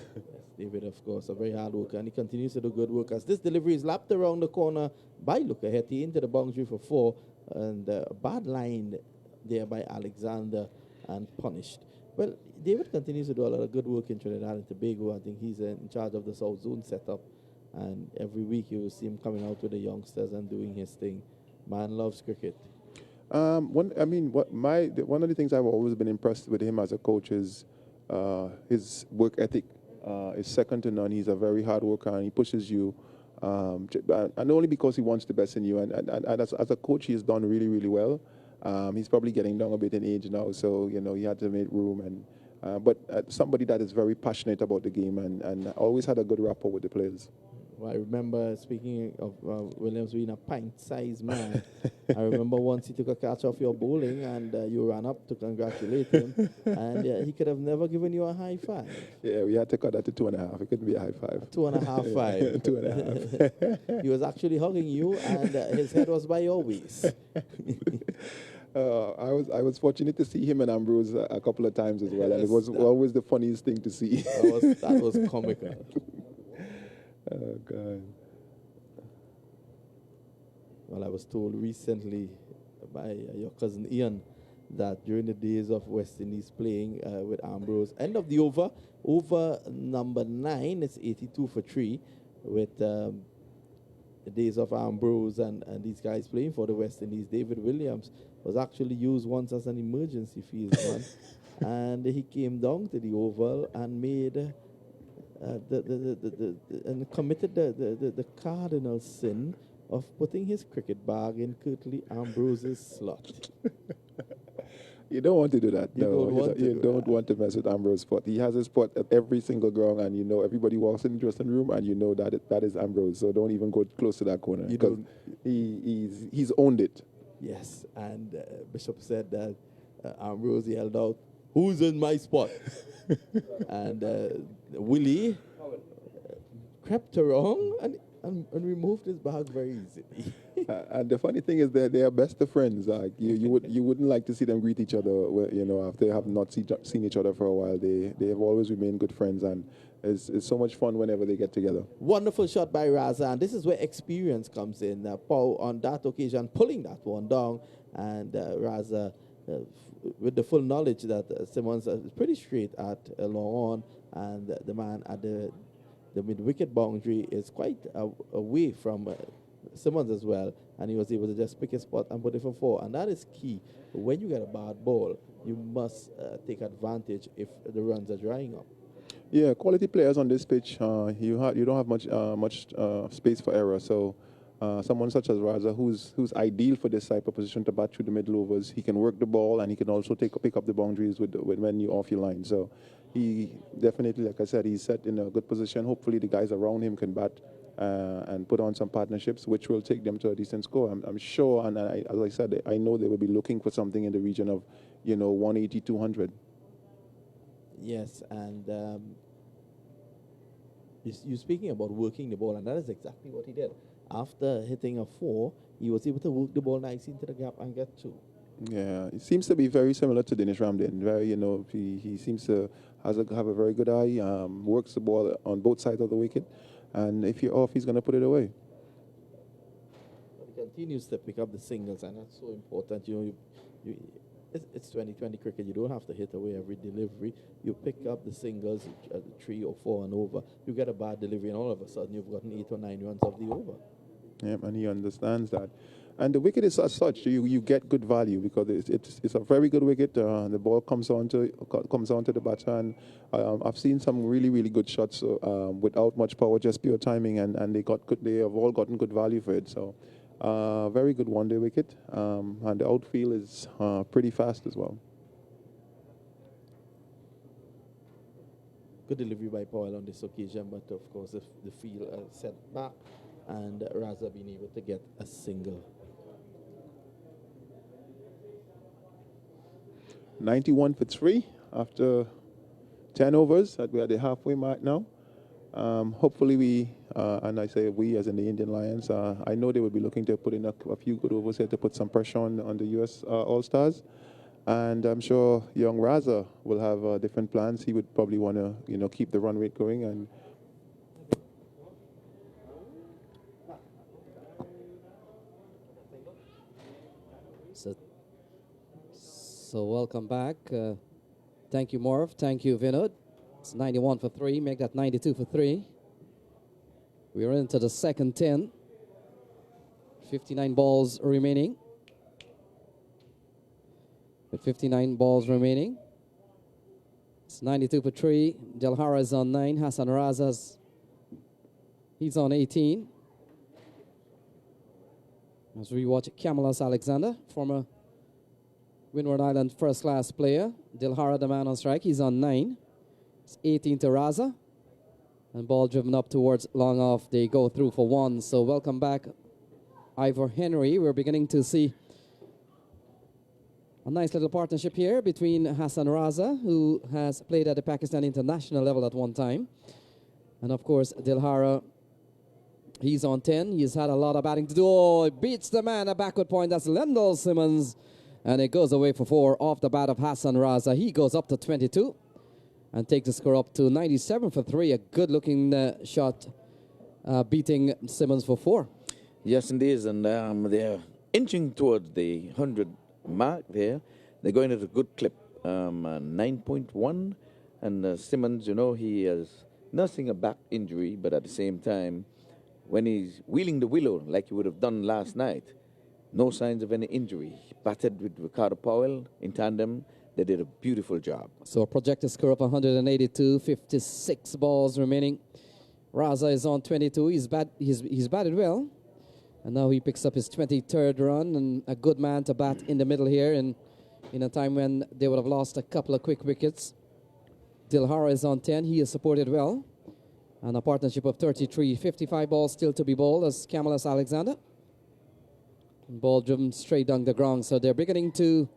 David, of course, a very hard worker, and he continues to do good work as this delivery is lapped around the corner by Luca Hetty into the boundary for 4, and a bad line there by Alexander and punished. Well, David continues to do a lot of good work in Trinidad and Tobago. I think he's in charge of the South Zone setup, and every week you will see him coming out with the youngsters and doing his thing. Man loves cricket. One of the things I've always been impressed with him as a coach is his work ethic. Is second to none. He's a very hard worker, and he pushes you, and only because he wants the best in you. And as a coach, he has done really, really well. He's probably getting down a bit in age now, so he had to make room. But somebody that is very passionate about the game and always had a good rapport with the players. Well, I remember, speaking of Williams being a pint-sized man, I remember once he took a catch off your bowling and you ran up to congratulate him, and he could have never given you a high five. Yeah, we had to cut that to 2.5. It couldn't be a high five. 2.5 5. 2.5. He was actually hugging you, and his head was by your waist. I was fortunate to see him and Ambrose a couple of times as well, and it was always the funniest thing to see. That was comical. Oh, God. Well, I was told recently by your cousin Ian that during the days of West Indies playing with Ambrose, end of the over number 9, it's 82 for 3, with the days of Ambrose and these guys playing for the West Indies. David Williams was actually used once as an emergency fieldsman, and he came down to the Oval and made and committed the cardinal sin of putting his cricket bag in Curtly Ambrose's slot. You don't want to do that. You don't want to mess with Ambrose's spot. He has a spot at every single ground, and everybody walks in the dressing room, and that is Ambrose. So don't even go close to that corner because he's owned it. Yes, and Bishop said that Ambrose yelled out, "Who's in my spot?" And Willie crept around and removed his bag very easily. And the funny thing is that they are best of friends. Like you wouldn't like to see them greet each other. After they have not seen each other for a while, they have always remained good friends, and it's so much fun whenever they get together. Wonderful shot by Raza, and this is where experience comes in. Paul on that occasion pulling that one down, and Raza with the full knowledge that Simmons is pretty straight at long on, and the man at the mid-wicket boundary is quite away from Simmons as well, and he was able to just pick his spot and put it for 4, and that is key. When you get a bad ball, you must take advantage if the runs are drying up. Yeah, quality players on this pitch. You don't have much space for error. So someone such as Raza, who's ideal for this type of position to bat through the middle overs, he can work the ball and he can also pick up the boundaries when you're off your line. So he definitely, like I said, he's set in a good position. Hopefully the guys around him can bat and put on some partnerships, which will take them to a decent score. I'm sure, and as I said, I know they will be looking for something in the region of 180, 200. Yes, and you're speaking about working the ball, and that is exactly what he did. After hitting a 4, he was able to work the ball nicely into the gap and get 2. Yeah, it seems to be very similar to Dinesh Ramdin. Very, he seems to have a very good eye. Works the ball on both sides of the wicket, and if you're off, he's going to put it away. But he continues to pick up the singles, and that's so important. It's 2020 cricket. You don't have to hit away every delivery. You pick up the singles at 3 or 4 and over. You get a bad delivery, and all of a sudden you've gotten 8 or 9 runs of the over. Yeah, and he understands that. And the wicket is as such, you get good value because it's a very good wicket. The ball comes onto the batter, and I've seen some really good shots without much power, just pure timing, and they have all gotten good value for it. So very good one-day wicket, and the outfield is pretty fast as well. Good delivery by Powell on this occasion, but of course the field set back, and Raza being able to get a single. 91 for 3 after 10 overs. We're at the halfway mark now. Hopefully we, and I say we as in the Indian Lions, I know they will be looking to put in a few good overs here to put some pressure on the US All-Stars. And I'm sure young Raza will have different plans. He would probably want to, keep the run rate going. And So welcome back. Thank you, Marv. Thank you, Vinod. It's 91 for 3. Make that 92 for 3. We're into the second 10. 59 balls remaining. With 59 balls remaining. It's 92 for 3. Delhara is on 9. Hassan Raza's, he's on 18. As we watch Camelus Alexander, former Windward Island first-class player. Dilhara, the man on strike, he's on 9. It's 18 to Raza. And ball driven up towards long off. They go through for 1. So welcome back, Ivor Henry. We're beginning to see a nice little partnership here between Hassan Raza, who has played at the Pakistan international level at one time. And of course, Dilhara, he's on 10. He's had a lot of batting to do. Oh, it beats the man at backward point. That's Lendl Simmons. And it goes away for 4 off the bat of Hassan Raza. He goes up to 22 and takes the score up to 97 for 3. A good-looking shot beating Simmons for 4. Yes, indeed. And they're inching towards the 100 mark there. They're going at a good clip, 9.1. And Simmons, he is nursing a back injury, but at the same time, when he's wheeling the willow like he would have done last night, no signs of any injury. He batted with Ricardo Powell in tandem. They did a beautiful job. So a projected score of 182, 56 balls remaining. Raza is on 22. He's batted well. And now he picks up his 23rd run, and a good man to bat in the middle here in a time when they would have lost a couple of quick wickets. Dilhara is on 10. He is supported well. And a partnership of 33, 55 balls still to be bowled as Camelus Alexander. Ball driven straight down the ground. So they're beginning to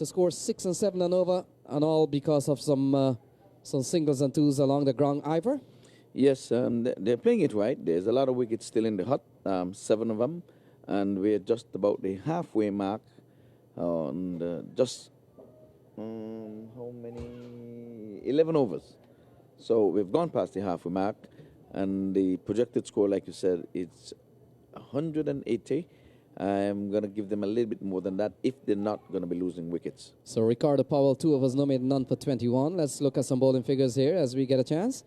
score 6 and 7 and over, and all because of some singles and twos along the ground. Ivor? Yes, they're playing it right. There's a lot of wickets still in the hut, 7 of them, and we're just about the halfway mark. And just how many? 11 overs. So we've gone past the halfway mark, and the projected score, like you said, it's 180. I'm going to give them a little bit more than that if they're not going to be losing wickets. So Ricardo Powell, 2 overs, no made, none for 21. Let's look at some bowling figures here as we get a chance.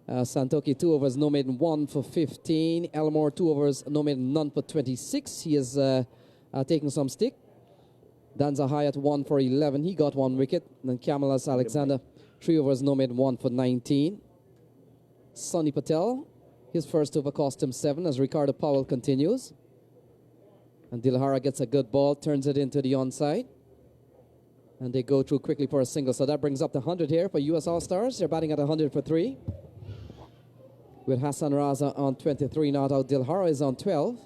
Santoki, 2 overs, no made, 1 for 15. Elmore, 2 overs, no made, none for 26. He is taking some stick. Danza Hyatt, 1 for 11. He got 1 wicket. And then Camelus Alexander, 3 overs, no made, 1 for 19. Sonny Patel, his first over cost him 7 as Ricardo Powell continues. And Dilhara gets a good ball, turns it into the onside. And they go through quickly for a single. So that brings up the 100 here for US All-Stars. They're batting at 100 for 3. With Hassan Raza on 23 not out. Dilhara is on 12.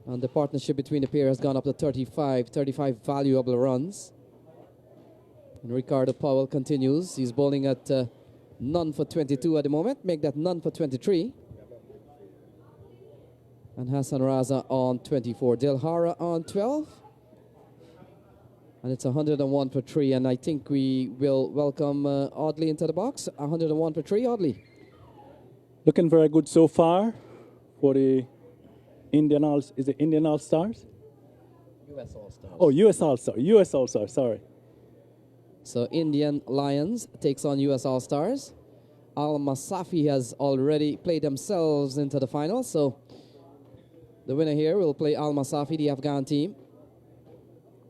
And the partnership between the pair has gone up to 35 valuable runs. And Ricardo Powell continues. He's bowling at none for 22 at the moment. Make that none for 23. And Hassan Raza on 24. Dilhara on 12. And it's 101 for 3. And I think we will welcome Audley into the box. 101 for 3, Audley. Looking very good so far for the Indian All-Stars. US All-Stars. Oh, US All-Star. US All-Star, sorry. So Indian Lions takes on US All-Stars. Al Masafi has already played themselves into the final, so the winner here will play Al Masafi, the Afghan team.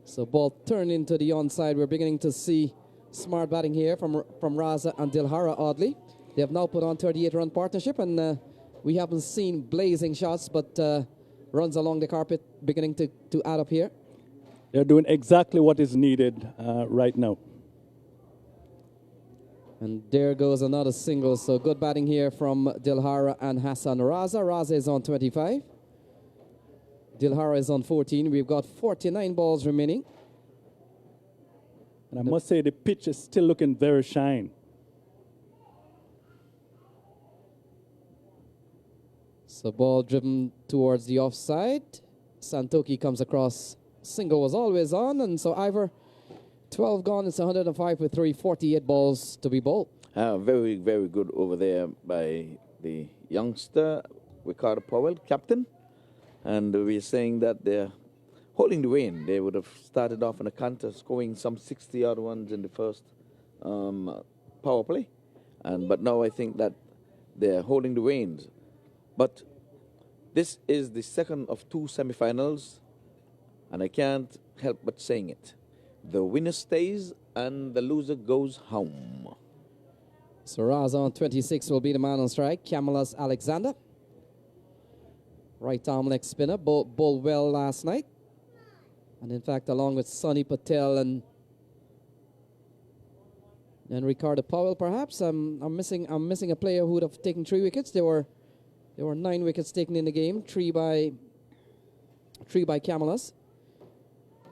So ball turned into the onside. We're beginning to see smart batting here from Raza and Dilhara, oddly. They have now put on 38-run partnership, and we haven't seen blazing shots, but runs along the carpet beginning to add up here. They're doing exactly what is needed right now. And there goes another single. So good batting here from Dilhara and Hassan Raza. Raza is on 25. Dilhara is on 14. We've got 49 balls remaining. And I must say the pitch is still looking very shine. So ball driven towards the offside. Santoki comes across. Single was always on. And so Ivor, 12 gone. It's 105 with 348 balls to be bowled. Very, very good over there by the youngster, Ricardo Powell, captain. And we're saying that they're holding the rein. They would have started off in a canter, scoring some 60-odd runs in the first power play. But now I think that they're holding the reins. But this is the second of two semifinals, and I can't help but saying it. The winner stays and the loser goes home. So Raza on 26 will be the man on strike. Kamalas Alexander. Right arm leg spinner. Bowled well last night. And in fact, along with Sonny Patel and Ricardo Powell, perhaps. I'm missing a player who would have taken 3 wickets. There were 9 wickets taken in the game. 3 by Kamalas.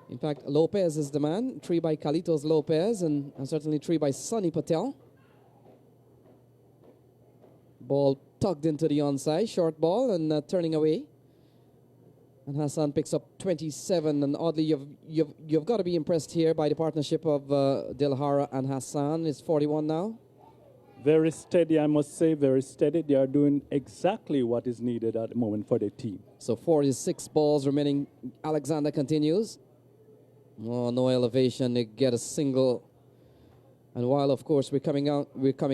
In fact, Lopez is the man. 3 by Carlitos Lopez, and certainly 3 by Sonny Patel. Ball tugged into the onside, short ball, and turning away. And Hassan picks up 27. And oddly, you've got to be impressed here by the partnership of Dilhara and Hassan. It's 41 now. Very steady, I must say, very steady. They are doing exactly what is needed at the moment for their team. So 46 balls remaining. Alexander continues. Oh, no elevation. They get a single. And while, of course, we're coming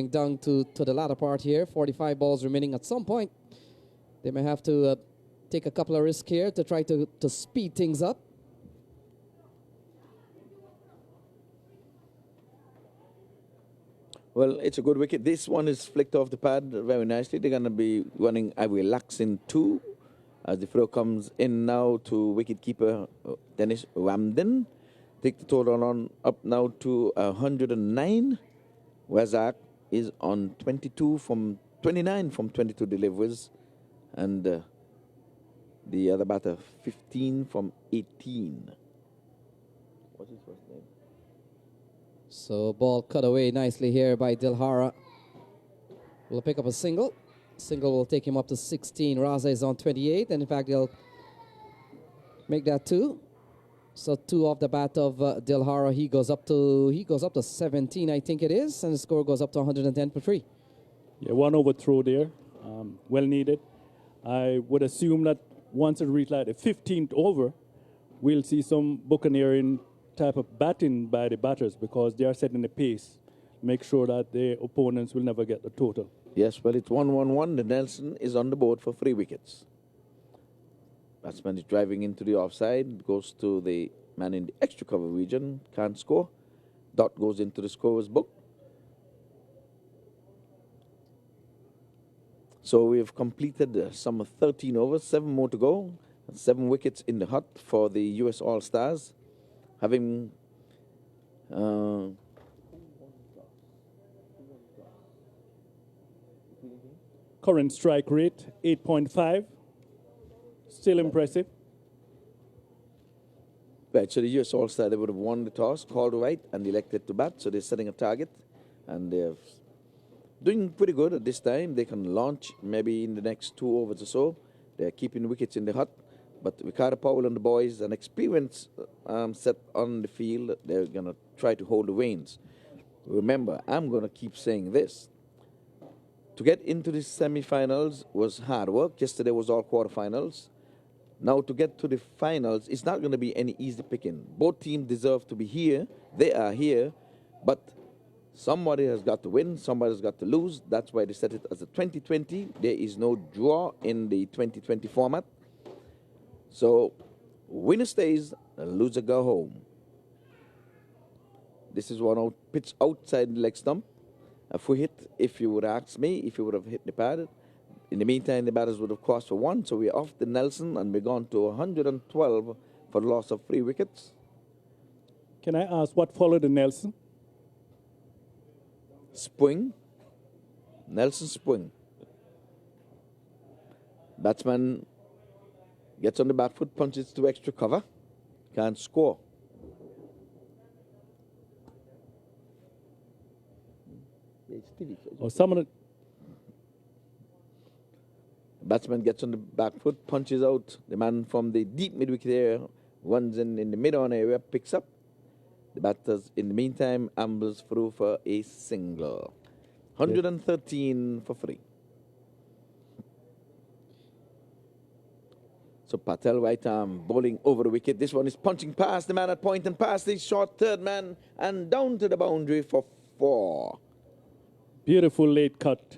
down to the latter part here, 45 balls remaining. At some point, they may have to take a couple of risks here to try to speed things up. Well, it's a good wicket. This one is flicked off the pad very nicely. They're going to be running a relaxing 2 as the throw comes in now to wicketkeeper Dennis Ramden. Take the total on up now to 109. Razak is on 29 from 22 deliveries. And the other batter, 15 from 18. What's his first name? So ball cut away nicely here by Dilhara. Will pick up a single. Single will take him up to 16. Raza is on 28, and in fact they'll make that 2. So 2 off the bat of Dilhara. He goes up to 17, I think it is, and the score goes up to 110 for 3. Yeah, 1 overthrow there, well needed. I would assume that once it reaches like the 15th over, we'll see some buccaneering type of batting by the batters because they are setting the pace. Make sure that the opponents will never get the total. Yes, well, it's 1-1-1. The Nelson is on the board for 3 wickets. Batsman is driving into the offside, goes to the man in the extra cover region, can't score. Dot goes into the scorer's book. So we've completed some 13 overs, 7 more to go, 7 wickets in the hut for the US All-Stars, having Current strike rate, 8.5. Still impressive. Right, so the US All-Star, they would have won the toss, called right, and elected to bat, so they're setting a target, and they're doing pretty good at this time. They can launch maybe in the next 2 overs or so. They're keeping wickets in the hut, but Ricardo Powell and the boys, an experience set on the field, they're going to try to hold the reins. Remember, I'm going to keep saying this. To get into the semifinals was hard work. Yesterday was all quarterfinals. Now, to get to the finals, it's not going to be any easy picking. Both teams deserve to be here. They are here. But somebody has got to win. Somebody has got to lose. That's why they set it as a 2020. There is no draw in the 2020 format. So, winner stays, loser go home. This is one out pitch outside the leg stump. A free hit, if you would ask me, if you would have hit the pad. In the meantime, the batters would have crossed for one, so we're off the Nelson and we're gone to 112 for the loss of 3 wickets. Can I ask what followed the Nelson? Spring. Nelson Spring. Batsman gets on the back foot, punches to extra cover. Can't score. Or some of the Batsman gets on the back foot, punches out. The man from the deep mid-wicket area runs in the mid-on area, picks up. The batters, in the meantime, ambles through for a single. 113 for 3. So Patel, right arm, bowling over the wicket. This one is punching past the man at point and past the short third man and down to the boundary for 4. beautiful late cut.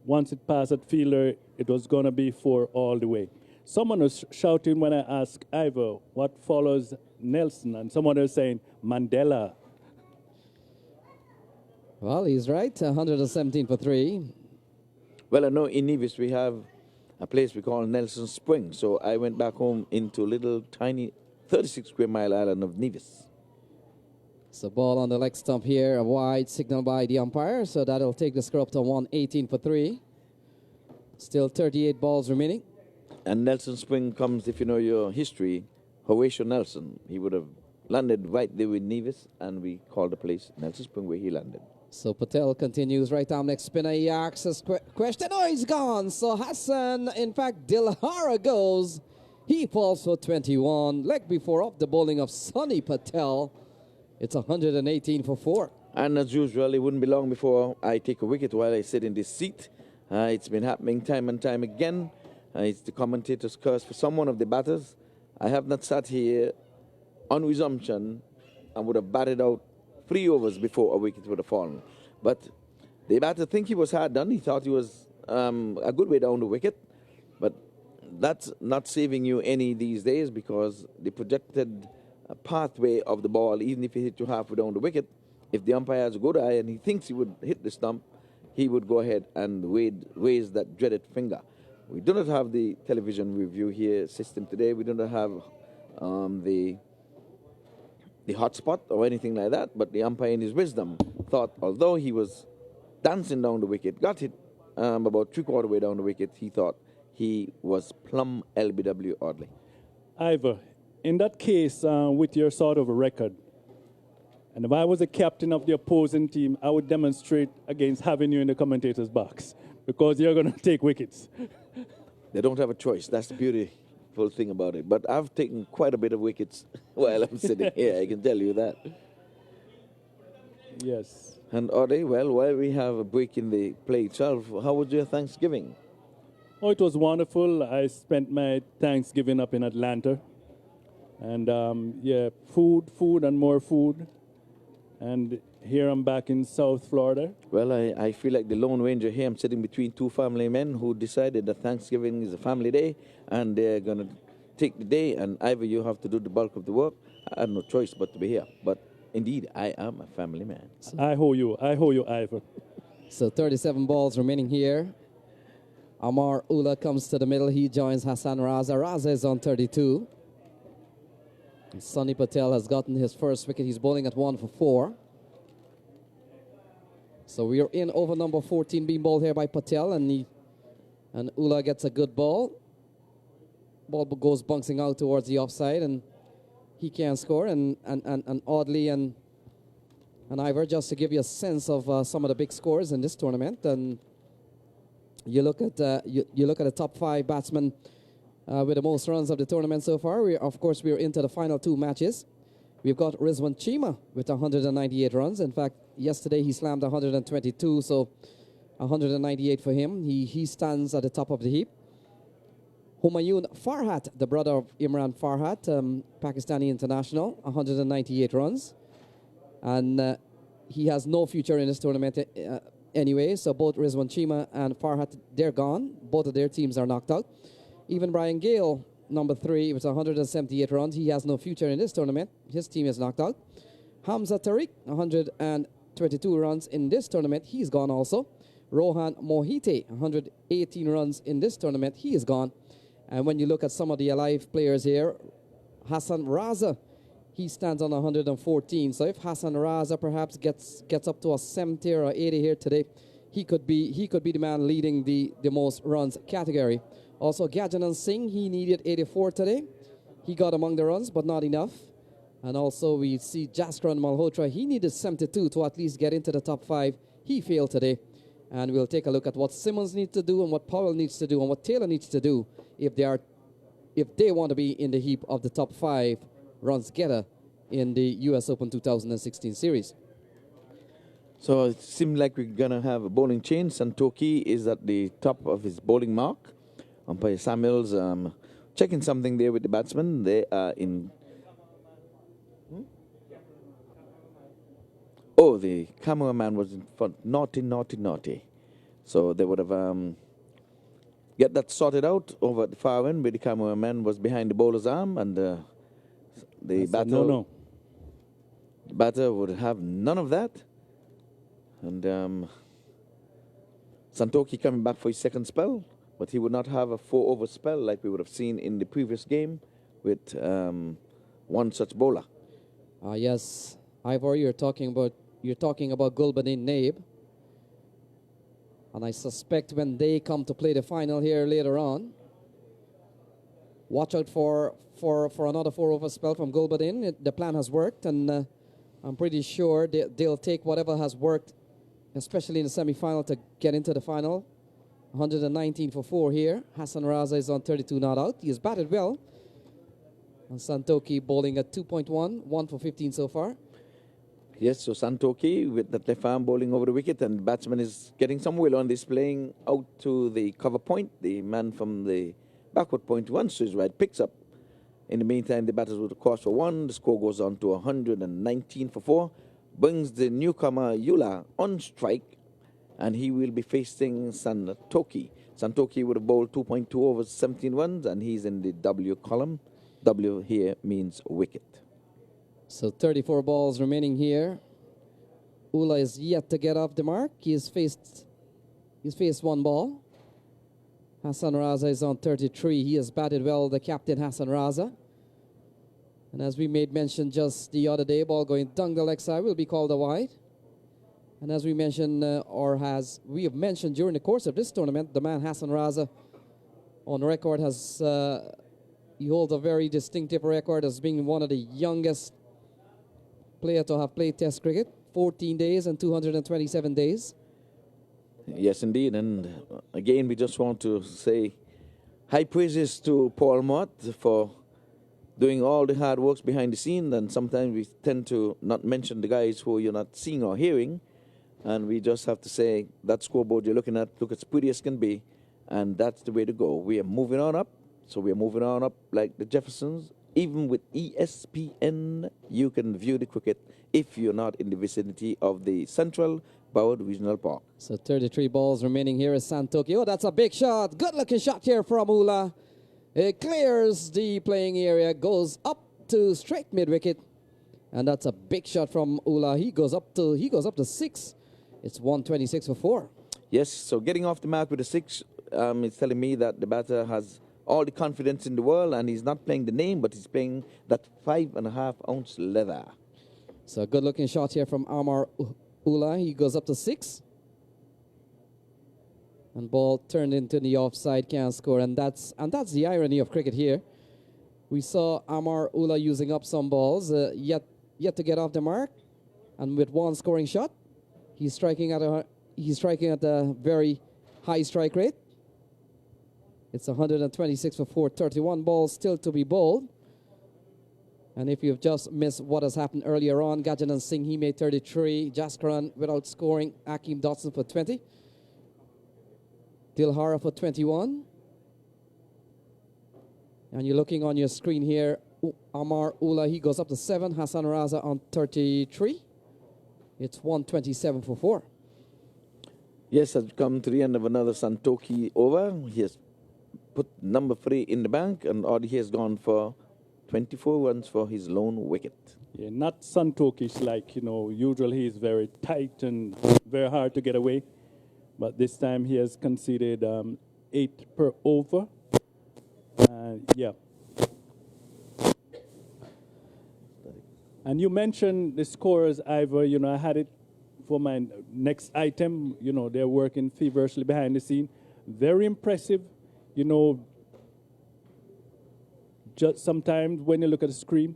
Once it passed that fielder, it was going to be 4 all the way. Someone was shouting when I asked Ivor what follows Nelson, and someone was saying Mandela. Well, he's right. 117 for 3. Well, I know in Nevis we have a place we call Nelson Spring, so I went back home into little tiny 36 square mile island of Nevis. So ball on the leg stump here, a wide signal by the umpire, so that'll take the score up to 118 for 3. Still 38 balls remaining. And Nelson Spring comes, if you know your history, Horatio Nelson. He would have landed right there with Nevis, and we called the place Nelson Spring where he landed. So Patel continues right arm next spinner. He asks his question. Oh, he's gone. So Hassan, in fact, Dilhara goes. He falls for 21. Leg before up the bowling of Sonny Patel. It's 118 for 4. And as usual, it wouldn't be long before I take a wicket while I sit in this seat. It's been happening time and time again. It's the commentator's curse for some one of the batters. I have not sat here on resumption and would have batted out 3 overs before a wicket would have fallen. But the batter think he was hard done. He thought he was a good way down the wicket. But that's not saving you any these days, because the projected pathway of the ball, even if he hit you halfway down the wicket, if the umpire has a good eye and he thinks he would hit the stump, he would go ahead and raise that dreaded finger. We do not have the television review here system today. We do not have the hotspot or anything like that, but the umpire in his wisdom thought, although he was dancing down the wicket, got hit about 3/4 way down the wicket, he thought he was plumb LBW oddly. Ivor, in that case, with your sort of a record, and if I was a captain of the opposing team, I would demonstrate against having you in the commentator's box, because you're going to take wickets. They don't have a choice. That's the beautiful thing about it. But I've taken quite a bit of wickets while I'm sitting here, I can tell you that. Yes. And Ode, well, while we have a break in the play itself, how was your Thanksgiving? Oh, it was wonderful. I spent my Thanksgiving up in Atlanta. And, yeah, food and more food. And here I'm back in South Florida. Well, I feel like the Lone Ranger here. I'm sitting between 2 family men who decided that Thanksgiving is a family day, and they're going to take the day, and either you have to do the bulk of the work. I had no choice but to be here. But indeed, I am a family man. I owe you, Ivor. So 37 balls remaining here. Amar Ullah comes to the middle. He joins Hassan Raza. Raza is on 32. And Sonny Patel has gotten his first wicket. He's bowling at 1 for 4. So we are in over number 14 being bowled here by Patel, and Ullah gets a good ball. Ball goes bouncing out towards the offside, and he can't score. And oddly, and Ivor, just to give you a sense of some of the big scores in this tournament, and you look at you look at the top 5 batsmen with the most runs of the tournament so far. Of course, we're into the final 2 matches. We've got Rizwan Chima with 198 runs. In fact, yesterday he slammed 122, so 198 for him. He stands at the top of the heap. Humayun Farhat, the brother of Imran Farhat, Pakistani international, 198 runs. And he has no future in this tournament anyway. So both Rizwan Chima and Farhat, they're gone. Both of their teams are knocked out. Even Brian Gale, number 3, with 178 runs. He has no future in this tournament. His team is knocked out. Hamza Tariq, 122 runs in this tournament. He's gone also. Rohan Mohite, 118 runs in this tournament. He is gone. And when you look at some of the alive players here, Hassan Raza, he stands on 114. So if Hassan Raza perhaps gets up to a 70 or 80 here today, he could be the man leading the most runs category. Also, Gajanan Singh, he needed 84 today. He got among the runs, but not enough. And also we see Jaskran Malhotra, he needed 72 to at least get into the top 5. He failed today. And we'll take a look at what Simmons needs to do and what Powell needs to do and what Taylor needs to do if they want to be in the heap of the top 5 runs getter in the U.S. Open 2016 series. So it seems like we're going to have a bowling change. Santoki is at the top of his bowling mark. Umpire Samuels checking something there with the batsmen. They are in... Oh, the cameraman was in front. Naughty, naughty, naughty. So they would have get that sorted out over at the far end where the cameraman was behind the bowler's arm and the batter... No. The batter would have none of that. And Santoki coming back for his second spell, but he would not have a 4-over spell like we would have seen in the previous game with one such bowler. Yes, Ivor, you're talking about Gulbadin Naib. And I suspect when they come to play the final here later on, watch out for another 4-over spell from Gulbadin. The plan has worked, and I'm pretty sure they'll take whatever has worked, especially in the semi-final, to get into the final. 119 for 4 here. Hassan Raza is on 32 not out. He has batted well. And Santoki bowling at 2.1, 1 for 15 so far. Yes, so Santoki with that left arm bowling over the wicket, and the batsman is getting some will on this, playing out to the cover point. The man from the backward point runs to his right, picks up. In the meantime, the batters would cross for 1. The score goes on to 119 for 4. Brings the newcomer Yula on strike, and he will be facing Santoki. Santoki would have bowled 2.2 overs, 17 runs, and he's in the W column. W here means wicket. So 34 balls remaining here. Ula is yet to get off the mark. He's faced 1 ball. Hassan Raza is on 33. He has batted well, the captain Hassan Raza. And as we made mention just the other day, ball going down the leg side will be called a wide. And as we mentioned, we have mentioned during the course of this tournament, the man Hassan Raza on record he holds a very distinctive record as being one of the youngest player to have played Test cricket, 14 days and 227 days. Yes, indeed. And again, we just want to say high praises to Paul Mott for doing all the hard works behind the scene. And sometimes we tend to not mention the guys who you're not seeing or hearing. And we just have to say that scoreboard you're looking at, look as pretty as can be. And that's the way to go. We are moving on up. So we are moving on up like the Jeffersons. Even with ESPN, you can view the cricket if you're not in the vicinity of the Central Broward Regional Park. So 33 balls remaining here is Santoki. Oh, that's a big shot. Good looking shot here from Ula. It clears the playing area, goes up to straight mid wicket. And that's a big shot from Ula. He goes up to 6. It's 126 for 4. Yes, so getting off the mark with a 6 is telling me that the batter has all the confidence in the world, and he's not playing the name, but he's playing that 5.5-ounce leather. So a good looking shot here from Amar Ula. He goes up to 6. And ball turned into the offside, can't score. And that's the irony of cricket here. We saw Amar Ula using up some balls, yet to get off the mark. And with one scoring shot, he's striking at a very high strike rate. It's 126 for 4, 31 balls still to be bowled. And if you've just missed what has happened earlier on, Gajanan Singh, he made 33. Jaskaran without scoring. Akeem Dotson for 20. Dilhara for 21. And you're looking on your screen here, Amar Ula, he goes up to 7, Hassan Raza on 33. It's 127 for 4. Yes, has come to the end of another Santoki over. He has put number 3 in the bank, and Audi has gone for 24 runs for his lone wicket. Yeah, not Santoki's like, usually he's very tight and very hard to get away. But this time he has conceded 8 per over. Yeah. And you mentioned the scores, Ivor. I had it for my next item. They're working feverishly behind the scene. Very impressive. Just sometimes when you look at the screen.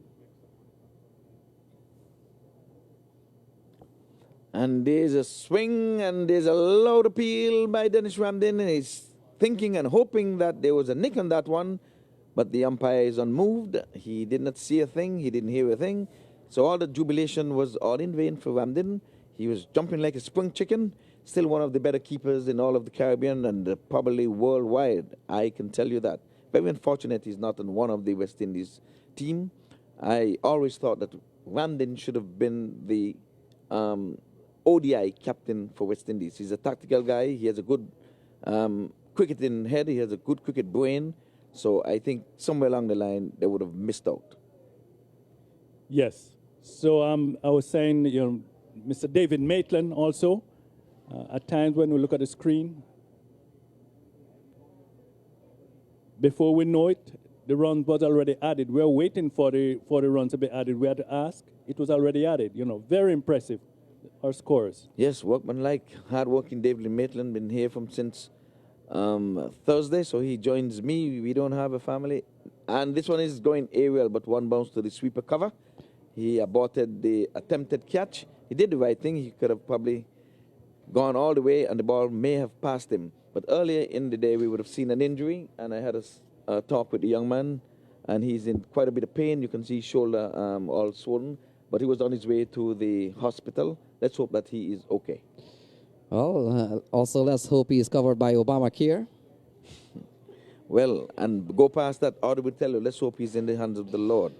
And there's a swing and there's a loud appeal by Dennis Ramdin, and he's thinking and hoping that there was a nick on that one, but the umpire is unmoved. He did not see a thing, he didn't hear a thing. So all the jubilation was all in vain for Ramdin. He was jumping like a spring chicken, still one of the better keepers in all of the Caribbean and probably worldwide. I can tell you that. Very unfortunate he's not in one of the West Indies team. I always thought that Ramdin should have been the ODI captain for West Indies. He's a tactical guy. He has a good cricketing head. He has a good cricket brain. So I think somewhere along the line they would have missed out. Yes. So I was saying, Mr. David Maitland also, at times when we look at the screen, before we know it, the run was already added. We were waiting for the run to be added. We had to ask. It was already added. Very impressive, our scores. Yes, workmanlike, hard-working David Maitland, been here since Thursday, so he joins me. We don't have a family. And this one is going aerial, but one bounce to the sweeper cover. He aborted the attempted catch. He did the right thing. He could have probably gone all the way, and the ball may have passed him. But earlier in the day, we would have seen an injury, and I had a talk with the young man, and he's in quite a bit of pain. You can see his shoulder all swollen, but he was on his way to the hospital. Let's hope that he is okay. Well, also let's hope he is covered by Obamacare. Well, and go past that, Audi will tell you, let's hope he's in the hands of the Lord.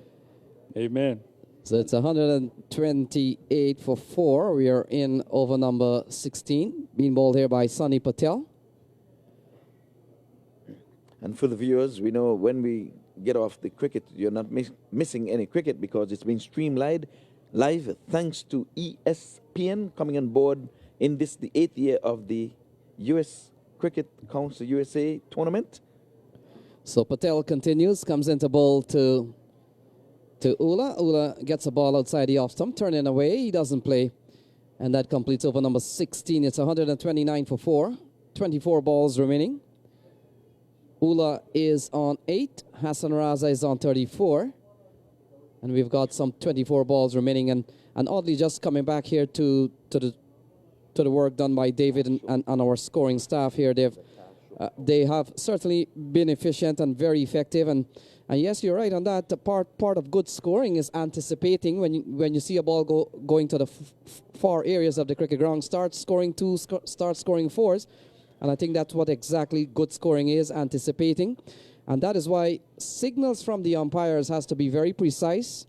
Amen. So it's 128 for 4. We are in over number 16, being bowled here by Sunny Patel. And for the viewers, we know when we get off the cricket, you're not missing any cricket because it's been streamed live thanks to ESPN coming on board in the 8th year of the U.S. Cricket Council USA tournament. So Patel continues, comes into bowl to Ula. Ula gets a ball outside the off stump, turning away. He doesn't play. And that completes over number 16. It's 129 for 4. 24 balls remaining. Ula is on 8. Hassan Raza is on 34. And we've got some 24 balls remaining. And oddly, just coming back here to the work done by David and our scoring staff here, they have certainly been efficient and very effective. And yes, you're right on that. The part of good scoring is anticipating when you see a ball going to the far areas of the cricket ground, start scoring 2s, start scoring 4s. And I think that's what exactly good scoring is, anticipating. And that is why signals from the umpires has to be very precise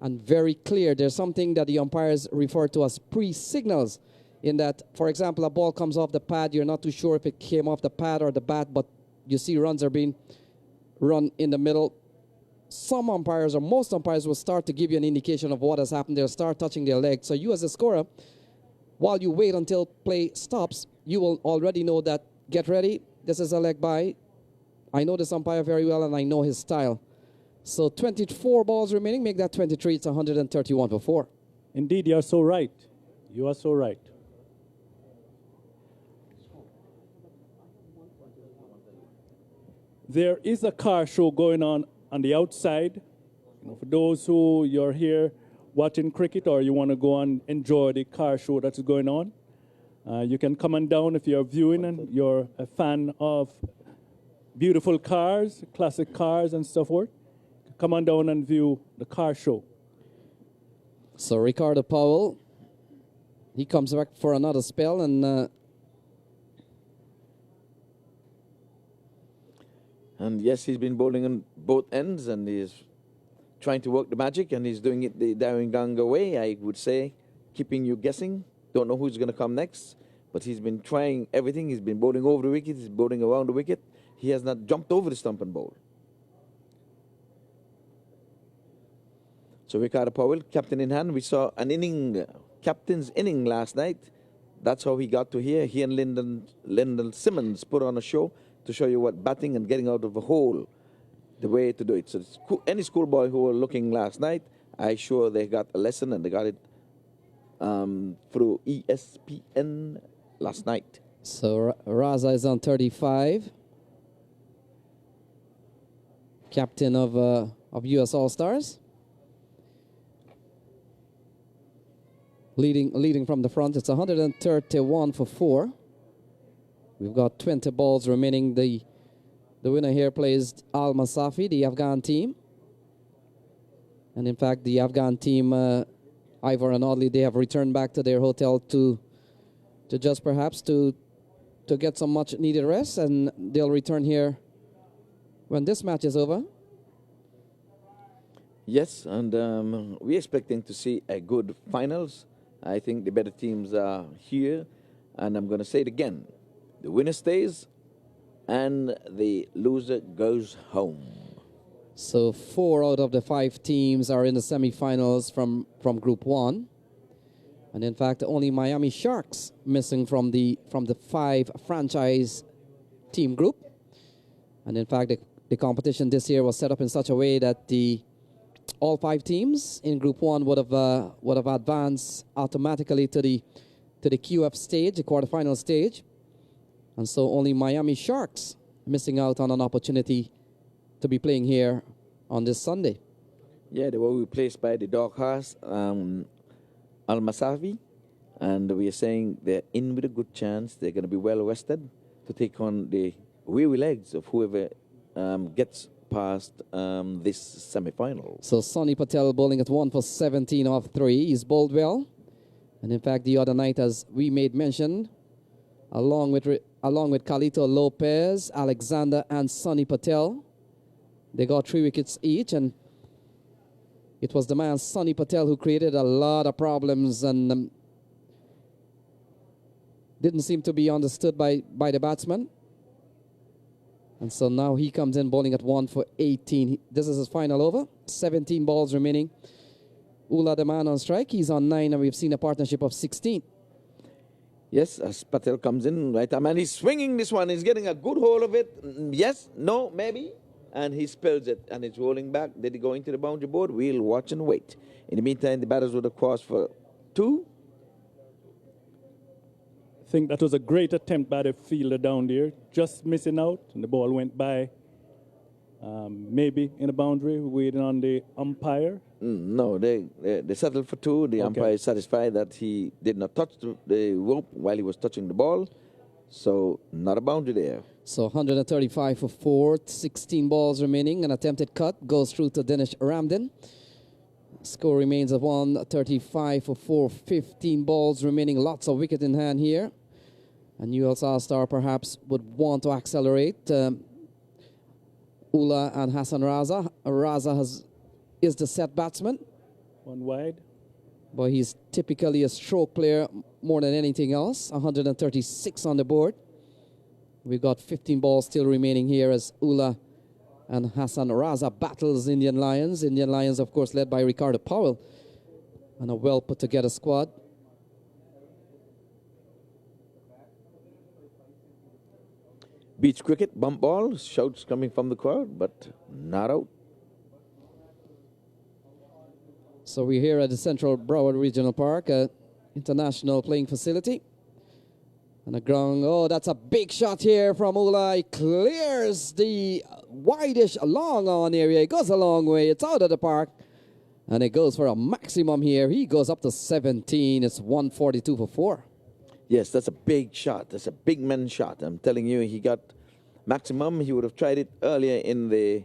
and very clear. There's something that the umpires refer to as pre-signals, in that, for example, a ball comes off the pad. You're not too sure if it came off the pad or the bat, but you see runs are being run in the middle. Some umpires, or most umpires, will start to give you an indication of what has happened. They'll start touching their leg. So you as a scorer, while you wait until play stops, you will already know that, get ready, this is a leg by. I know this umpire very well, and I know his style. So 24 balls remaining, make that 23. It's 131 for 4. Indeed, you are so right. You are so right. There is a car show going on the outside. For those who you're here watching cricket or you want to go and enjoy the car show that's going on, you can come on down if you're viewing and you're a fan of beautiful cars, classic cars and so forth. Come on down and view the car show. So Ricardo Powell, he comes back for another spell, and And yes, he's been bowling on both ends, and he's trying to work the magic, and he's doing it the Darren Ganga way, I would say, keeping you guessing. Don't know who's going to come next, but he's been trying everything. He's been bowling over the wicket, he's bowling around the wicket. He has not jumped over the stump and bowled. So Ricardo Powell, captain in hand. We saw an captain's inning last night. That's how he got to here. He and Lyndon Simmons put on a show to show you what batting and getting out of a hole, the way to do it. So any schoolboy who were looking last night, I'm sure they got a lesson, and they got it through ESPN last night. So Raza is on 35. Captain of U.S. All-Stars. Leading from the front, it's 131 for 4. We've got 20 balls remaining. The winner here plays Al Masafi, the Afghan team. And in fact, the Afghan team, Ivor and Audley, they have returned back to their hotel to just perhaps to get some much needed rest, and they'll return here when this match is over. Yes, and we're expecting to see a good finals. I think the better teams are here, and I'm going to say it again. The winner stays, and the loser goes home. So 4 out of the 5 teams are in the semifinals from Group 1. And in fact, only Miami Sharks missing from the 5 franchise team group. And in fact, the competition this year was set up in such a way that all 5 teams in Group 1 would have advanced automatically to the QF stage, the quarterfinal stage. And so only Miami Sharks missing out on an opportunity to be playing here on this Sunday. Yeah, they were replaced by the Dark Horse, Al Masafi, and we are saying they're in with a good chance. They're going to be well rested to take on the weary legs of whoever gets past this semi-final. So Sonny Patel bowling at 1 for 17 off 3. He's bowled well. And in fact, the other night, as we made mention, along with Carlito Lopez, Alexander, and Sonny Patel, they got 3 wickets each. And it was the man Sonny Patel who created a lot of problems and didn't seem to be understood by the batsman. And so now he comes in bowling at 1 for 18. This is his final over. 17 balls remaining. Ula, the man on strike, he's on 9, and we've seen a partnership of 16. Yes, as Patel comes in, right, and he's swinging this one. He's getting a good hold of it. Yes, no, maybe. And he spills it, and it's rolling back. Did he go into the boundary board? We'll watch and wait. In the meantime, the batters would have crossed for 2. I think that was a great attempt by the fielder down there, just missing out, and the ball went by, maybe in the boundary, waiting on the umpire. No, they settled for 2. The umpire is satisfied that he did not touch the rope while he was touching the ball, so not a boundary there. So 135 for 4, 16 balls remaining. An attempted cut goes through to Dinesh Ramden. Score remains at 135 for 4, 15 balls remaining. Lots of wicket in hand here. And US All-Star perhaps would want to accelerate. Ula and Hassan Raza. Raza is the set batsman. 1 wide. But he's typically a stroke player more than anything else. 136 on the board. We've got 15 balls still remaining here as Ula and Hassan Raza battles Indian Lions. Indian Lions, of course, led by Ricardo Powell. And a well put together squad. Beach cricket, bump ball, shouts coming from the crowd, but not out. So we're here at the Central Broward Regional Park, international playing facility. And a ground, oh, that's a big shot here from Ula. He clears the wideish long on area. It goes a long way. It's out of the park. And it goes for a maximum here. He goes up to 17. It's 142 for 4. Yes, that's a big shot. That's a big man shot. I'm telling you, he got maximum. He would have tried it earlier in the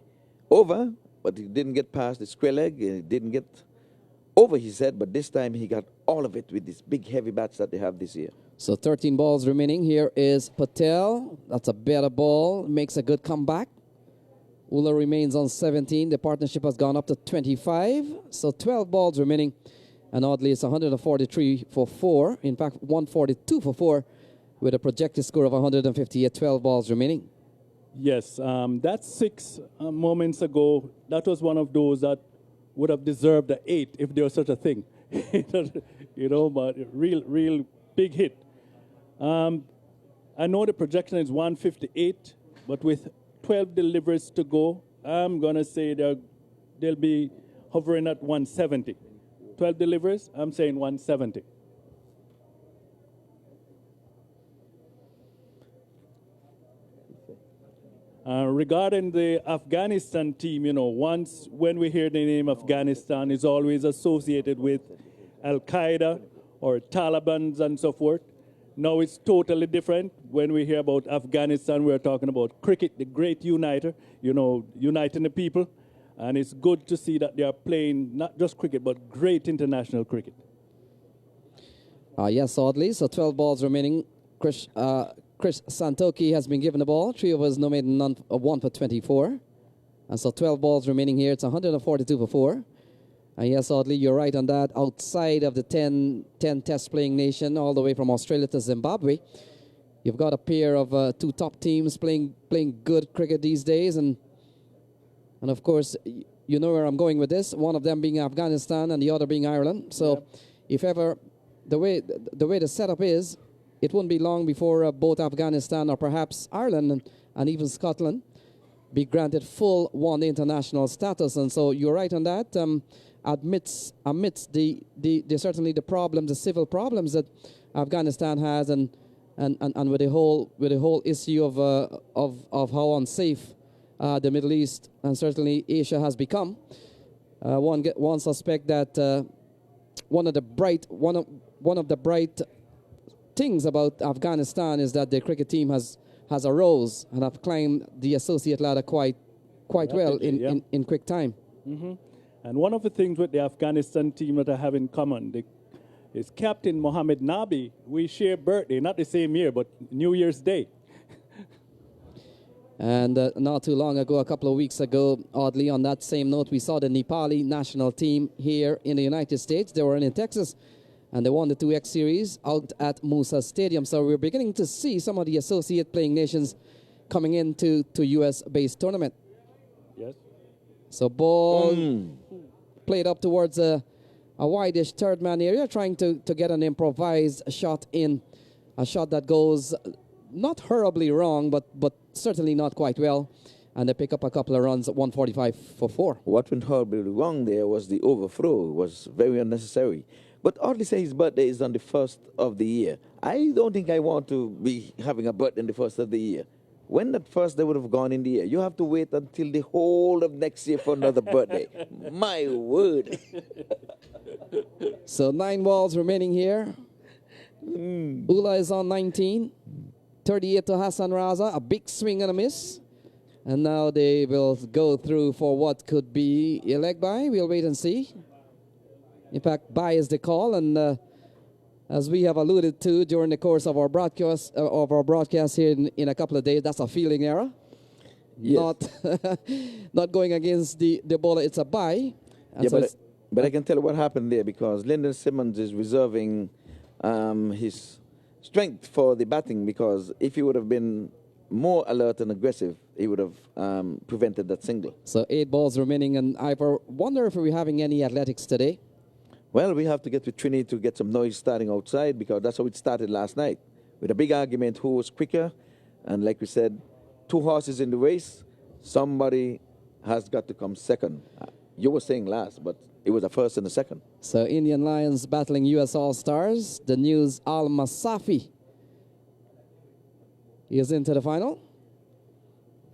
over, but he didn't get past the square leg. He didn't get over his head, but this time he got all of it with these big heavy bats that they have this year. So 13 balls remaining. Here is Patel. That's a better ball. Makes a good comeback. Ula remains on 17. The partnership has gone up to 25. So 12 balls remaining. And oddly, it's 143 for 4. In fact, 142 for 4 with a projected score of 158, 12 balls remaining. Yes, that 6 moments ago, that was one of those that would have deserved an 8 if there was such a thing. You know, but real big hit. I know the projection is 158, but with 12 deliveries to go, I'm going to say they'll be hovering at 170. 12 deliveries, I'm saying 170. Regarding the Afghanistan team, you know, when we hear the name Afghanistan, it's always associated with Al-Qaeda or Taliban and so forth. Now it's totally different. When we hear about Afghanistan, we're talking about cricket, the great uniter, you know, uniting the people. And it's good to see that they are playing not just cricket, but great international cricket. Yes, oddly. So 12 balls remaining. Chris Santoki has been given the ball. 3 overs, no made, none, 1 for 24. And so 12 balls remaining here. It's 142 for 4. And yes, oddly, you're right on that. Outside of the 10 test playing nation, all the way from Australia to Zimbabwe, you've got a pair of 2 top teams playing good cricket these days. And of course, you know where I'm going with this. One of them being Afghanistan and the other being Ireland. So if ever the way the setup is, it won't be long before both Afghanistan or perhaps Ireland and even Scotland be granted full one international status. And so you're right on that. Amidst the certainly the problems, the civil problems that Afghanistan has, and with the whole issue of how unsafe the Middle East and certainly Asia has become, one suspect that one of the bright things about Afghanistan is that the cricket team has arose and have climbed the associate ladder quite well in quick time. Mm-hmm. And one of the things with the Afghanistan team that I have in common is Captain Mohammed Nabi. We share birthday, not the same year, but New Year's Day. And not too long ago, a couple of weeks ago, oddly, on that same note, we saw the Nepali national team here in the United States. They were in Texas, and they won the 2X series out at Musa Stadium. So we're beginning to see some of the associate playing nations coming into U.S.-based tournament. Yes. So ball played up towards a wide-ish third man area, trying to get an improvised shot in, a shot that goes not horribly wrong, but certainly not quite well. And they pick up a couple of runs at 145 for 4. What went horribly wrong there was the overthrow. It was very unnecessary. But oddly say his birthday is on the 1st of the year. I don't think I want to be having a birthday on the 1st of the year. When that first day would have gone in the year, you have to wait until the whole of next year for another birthday. My word. So 9 balls remaining here. Ula is on 19. 38 to Hassan Raza. A big swing and a miss. And now they will go through for what could be a leg bye. We'll wait and see. In fact, bye is the call. And as we have alluded to during the course of our broadcast here in a couple of days, that's a fielding error. Yes. Not going against the bowler. It's a bye. Yeah, so but I can tell you what happened there, because Lyndon Simmons is reserving his strength for the batting, because if he would have been more alert and aggressive, he would have prevented that single. So 8 balls remaining, and I wonder if we're having any athletics today. Well, we have to get with Trini to get some noise starting outside, because that's how it started last night, with a big argument who was quicker. And like we said, 2 horses in the race, somebody has got to come second. You were saying last, but it was a first and a second. So Indian Lions battling U.S. All-Stars. The news, Al Masafi is into the final.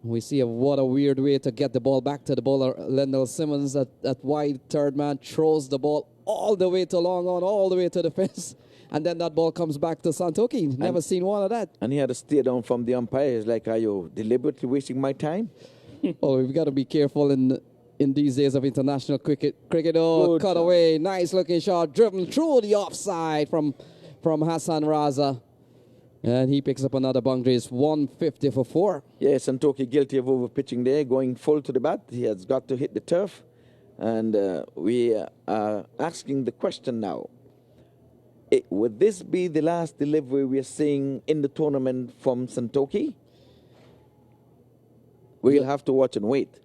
We see what a weird way to get the ball back to the bowler. Lyndon Simmons, that wide third man, throws the ball all the way to long on, all the way to the fence. And then that ball comes back to Santoki. Never seen one of that. And he had a stare down from the umpires, like, are you deliberately wasting my time? Oh, we've got to be careful in these days of international cricket. Oh, cut away. Nice looking shot. Driven through the offside from Hassan Raza. And he picks up another boundary. It's 150 for 4. Yes, Santoki guilty of overpitching there, going full to the bat. He has got to hit the turf. And we are asking the question now. Would this be the last delivery we are seeing in the tournament from Santoki? We'll have to watch and wait.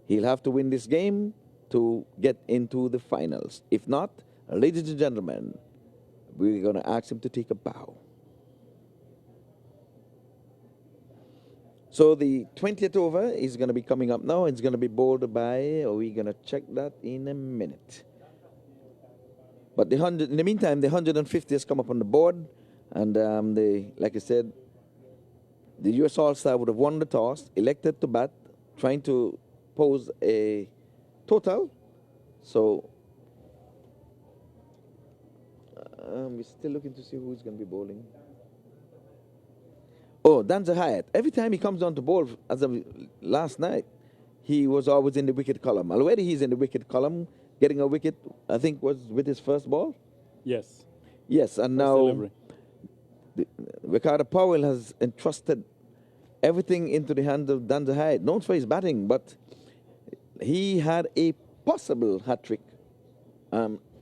He'll have to win this game to get into the finals. If not, ladies and gentlemen, we're going to ask him to take a bow. So the 20th over is going to be coming up now. It's going to be bowled by, we're going to check that in a minute. But in the meantime, the 150 has come up on the board. And like I said, the U.S. All-Star would have won the toss, elected to bat, trying to pose a total. So we're still looking to see who's going to be bowling. Oh, Danza Hyatt. Every time he comes on to bowl, as of last night, he was always in the wicket column. Already he's in the wicket column, getting a wicket, I think was with his first ball. Yes. Yes, and now Ricardo Powell has entrusted everything into the hands of Danza Hyatt, known for his batting, but he had a possible hat-trick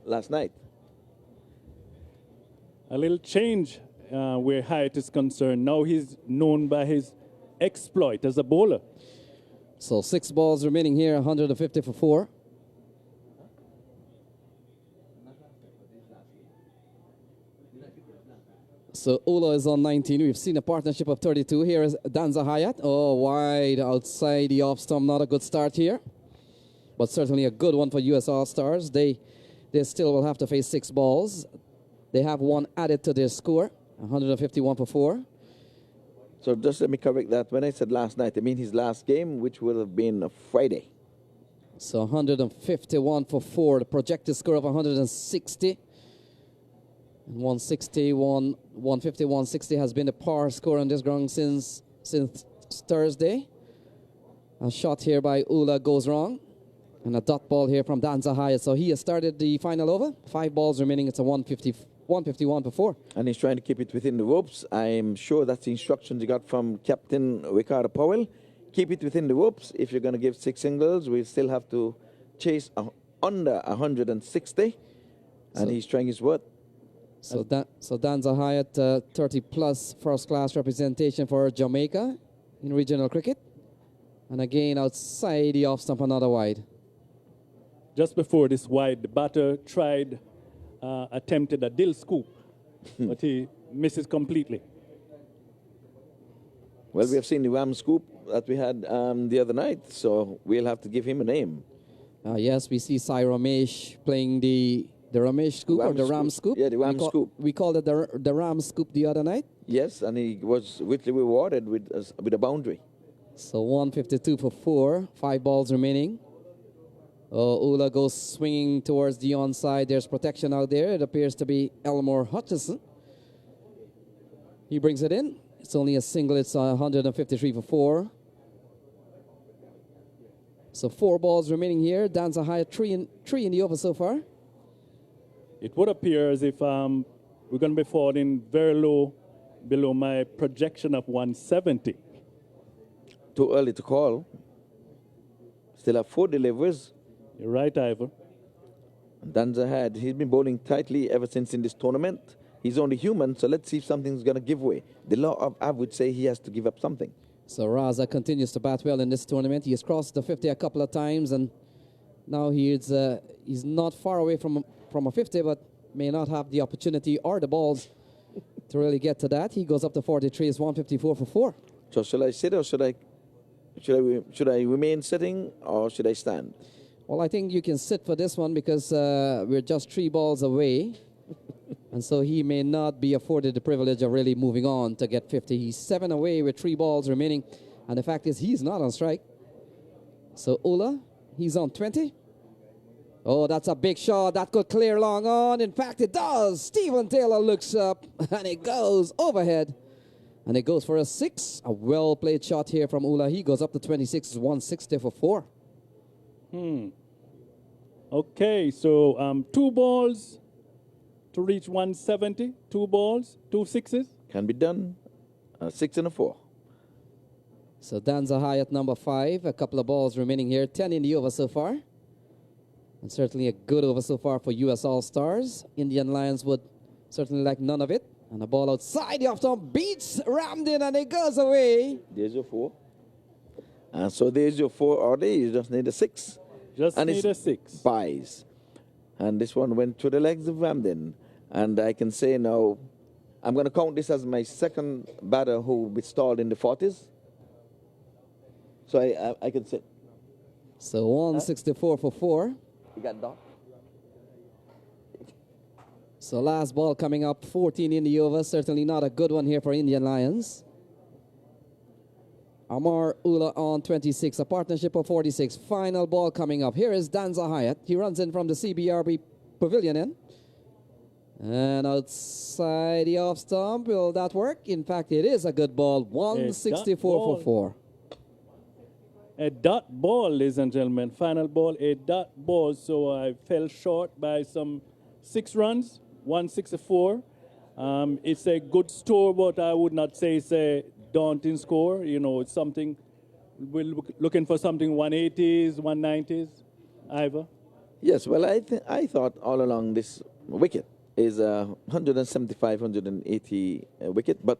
last night. A little change where Hyatt is concerned. Now he's known by his exploit as a bowler. So 6 balls remaining here, 150 for 4. So Ula is on 19. We've seen a partnership of 32. Here is Danza Hyatt. Oh, wide outside the off stump. Not a good start here, but certainly a good one for U.S. All-Stars. They still will have to face 6 balls. They have 1 added to their score, 151 for 4. So just let me correct that. When I said last night, I mean his last game, which would have been a Friday. So 151 for 4. The projected score of 160. 150, 160 has been the par score on this ground since Thursday. A shot here by Ula goes wrong. And a dot ball here from Danza Hyatt. So he has started the final over. 5 balls remaining. It's a 151 for 4. And he's trying to keep it within the ropes. I'm sure that's the instructions he got from Captain Ricardo Powell. Keep it within the ropes. If you're going to give 6 singles, we still have to chase under 160. And he's trying his work. So Danza Hyatt, 30-plus first-class representation for Jamaica in regional cricket. And again, outside the off-stump, another wide. Just before this wide, the batter attempted a dill scoop, but he misses completely. Well, we have seen the Ram scoop that we had the other night, so we'll have to give him a name. Yes, we see Sai Ramesh playing the Ramesh scoop or the Ram scoop. Yeah, the Ram scoop. We called it the Ram scoop the other night. Yes, and he was richly rewarded with a boundary. So 152 for 4, 5 balls remaining. Ula goes swinging towards the onside. There's protection out there. It appears to be Elmore Hutchison. He brings it in. It's only a single. It's 153 for 4. So 4 balls remaining here. Danza Hyatt, 3 in the over so far. It would appear as if we're going to be falling very low below my projection of 170. Too early to call. Still have 4 deliveries. You're right, Ivor. Danza he's been bowling tightly ever since in this tournament. He's only human, so let's see if something's going to give way. The law of Av would say he has to give up something. So Raza continues to bat well in this tournament. He has crossed the 50 a couple of times, and now he's not far away from a 50, but may not have the opportunity or the balls to really get to that. He goes up to 43. It's 154 for 4. So shall I sit or should I remain sitting or should I stand? Well, I think you can sit for this one because we're just 3 balls away. And so he may not be afforded the privilege of really moving on to get 50. He's 7 away with 3 balls remaining. And the fact is he's not on strike. So Ula, he's on 20. Oh, that's a big shot. That could clear long on. In fact, it does. Stephen Taylor looks up and it goes overhead. And it goes for a 6. A well-played shot here from Ula. He goes up to 26. It's 160 for 4. Okay, so 2 balls to reach 170. 2 balls, 2 sixes. can be done. 6 and a 4. So Danza High at number 5. A couple of balls remaining here. 10 in the over so far. And certainly a good over so far for U.S. All-Stars. Indian Lions would certainly like none of it. And a ball outside the off-stump beats Ramdin and it goes away. There's your 4. And so there's your 4 order. You just need a 6. Just and need a 6. Buys. And this one went to the legs of Ramdin. And I can say now, I'm going to count this as my second batter who will be stalled in the 40s. So I can say. So 164 for 4. You got that? So last ball coming up, 14 in the over. Certainly not a good one here for Indian Lions. Amar Ula on 26, a partnership of 46. Final ball coming up. Here is Danza Hyatt. He runs in from the CBRB Pavilion end. And outside the off stump, will that work? In fact, it is a good ball. 164 for 4. A dot ball, ladies and gentlemen. Final ball, a dot ball. So I fell short by some 6 runs, 164. It's a good score, but I would not say it's a daunting score. You know, it's something, we're looking for something 180s, 190s. Ivor? Yes, well, I thought all along this wicket is 175, 180 wicket, but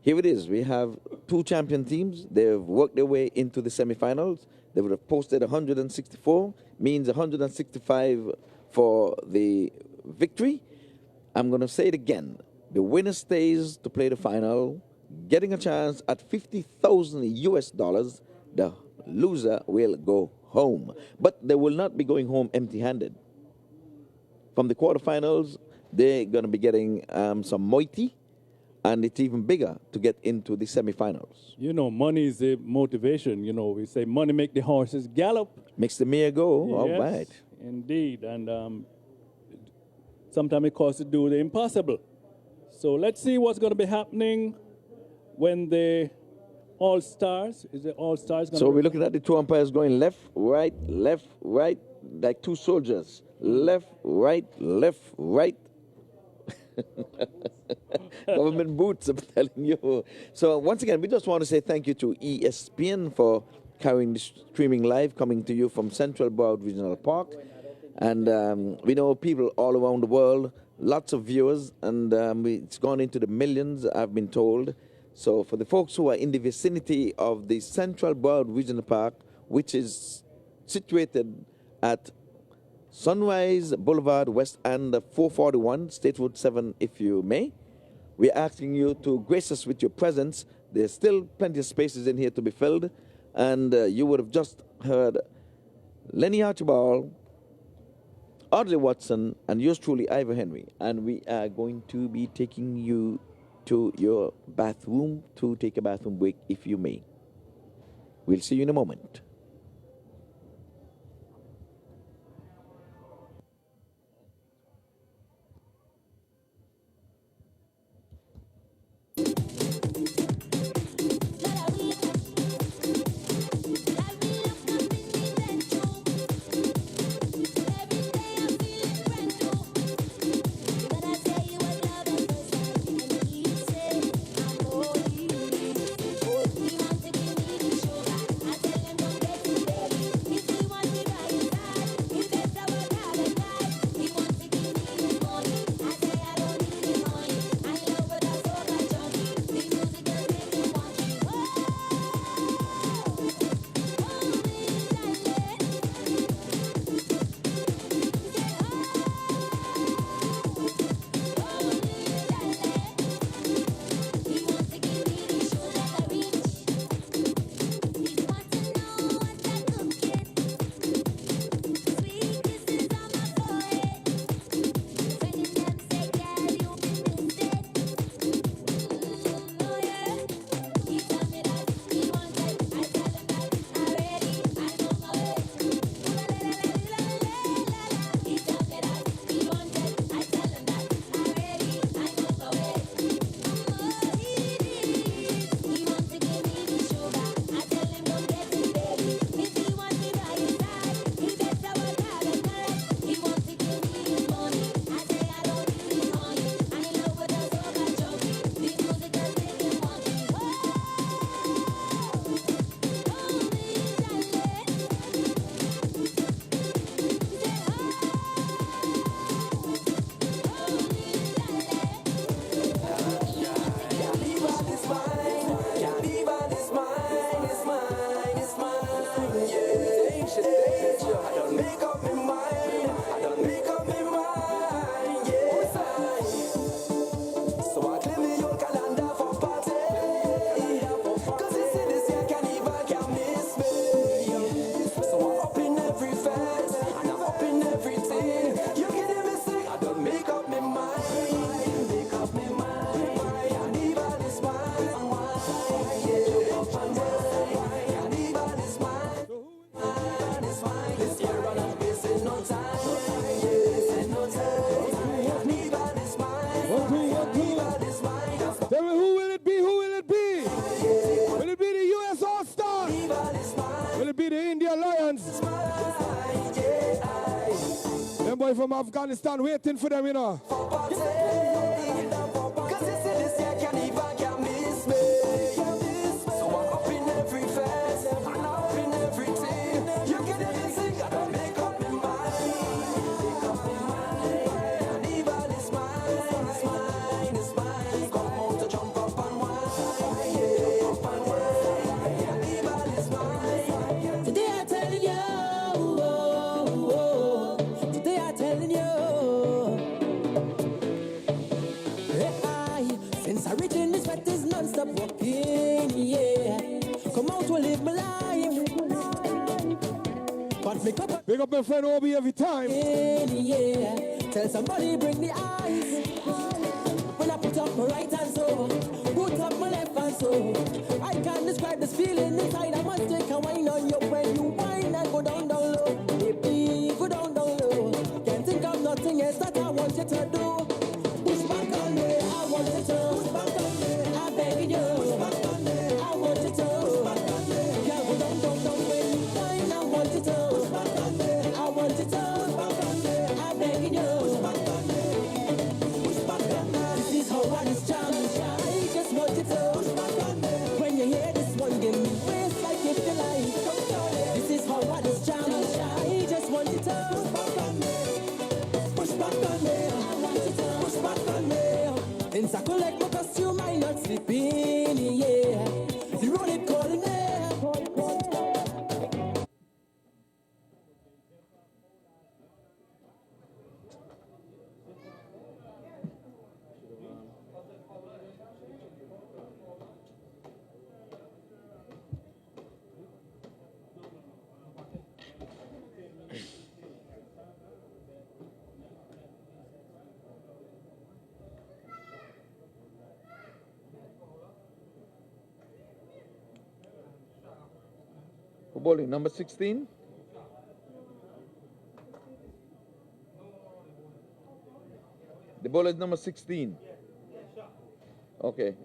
here it is. We have 2 champion teams. They've worked their way into the semifinals. They would have posted 164, means 165 for the victory. I'm going to say it again. The winner stays to play the final, getting a chance at $50,000. The loser will go home. But they will not be going home empty-handed. From the quarterfinals, they're going to be getting some moiety, and it's even bigger to get into the semifinals. You know, money is a motivation. You know, we say money make the horses gallop. Makes the mare go. Yes, All right. Indeed. And sometimes it costs to do the impossible. So let's see what's going to be happening when the All-Stars, is the All-Stars going to So we're looking at the 2 umpires going left, right, like 2 soldiers. Left, right, left, right. Government boots, I'm telling you. So once again, we just want to say thank you to ESPN for carrying the streaming live, coming to you from Central Broward Regional Park. And we know people all around the world, lots of viewers, and it's gone into the millions, I've been told. So for the folks who are in the vicinity of the Central Broward Regional Park, which is situated at Sunrise Boulevard, West End, 441, State Road 7, if you may. We're asking you to grace us with your presence. There's still plenty of spaces in here to be filled. And you would have just heard Lenny Archibald, Audley Watson, and yours truly, Ivor Henry. And we are going to be taking you to your bathroom to take a bathroom break, if you may. We'll see you in a moment. I tell them don't boy from Afghanistan waiting for them, you know. Today I'm telling you, today I'm telling you, since I reached in this sweat is non-stop walking, yeah. Come out to live my life, but make up, Big up my friend Obi every time. yeah. Tell somebody bring the eyes. When I put up my right hand so, put up my left hand so, I can't describe this feeling inside. I must take a wine on you when you whine and go down, down low. Baby, go down, down low. Can't think of nothing else that I want you to do. Push back on me, I want you to. Push back on me, I beg you. Push back on me, I want you to. Push back on me, can't go down, down, down when you whine. I want you to. Push back on me, I want you to. Push back on me, I beg you. Push back on me, push back on me. This is how I is jam. I just want you to. Push back on me. When you hear this one, give me waist like if you like. This is how I is jam. I just want you to. Push back on me. Push back on me. I want you to. Push back on me. In circle like my costume, I not sleeping, yeah. The road it calling me. For bowling, number 16. The bowler is number 16. Okay.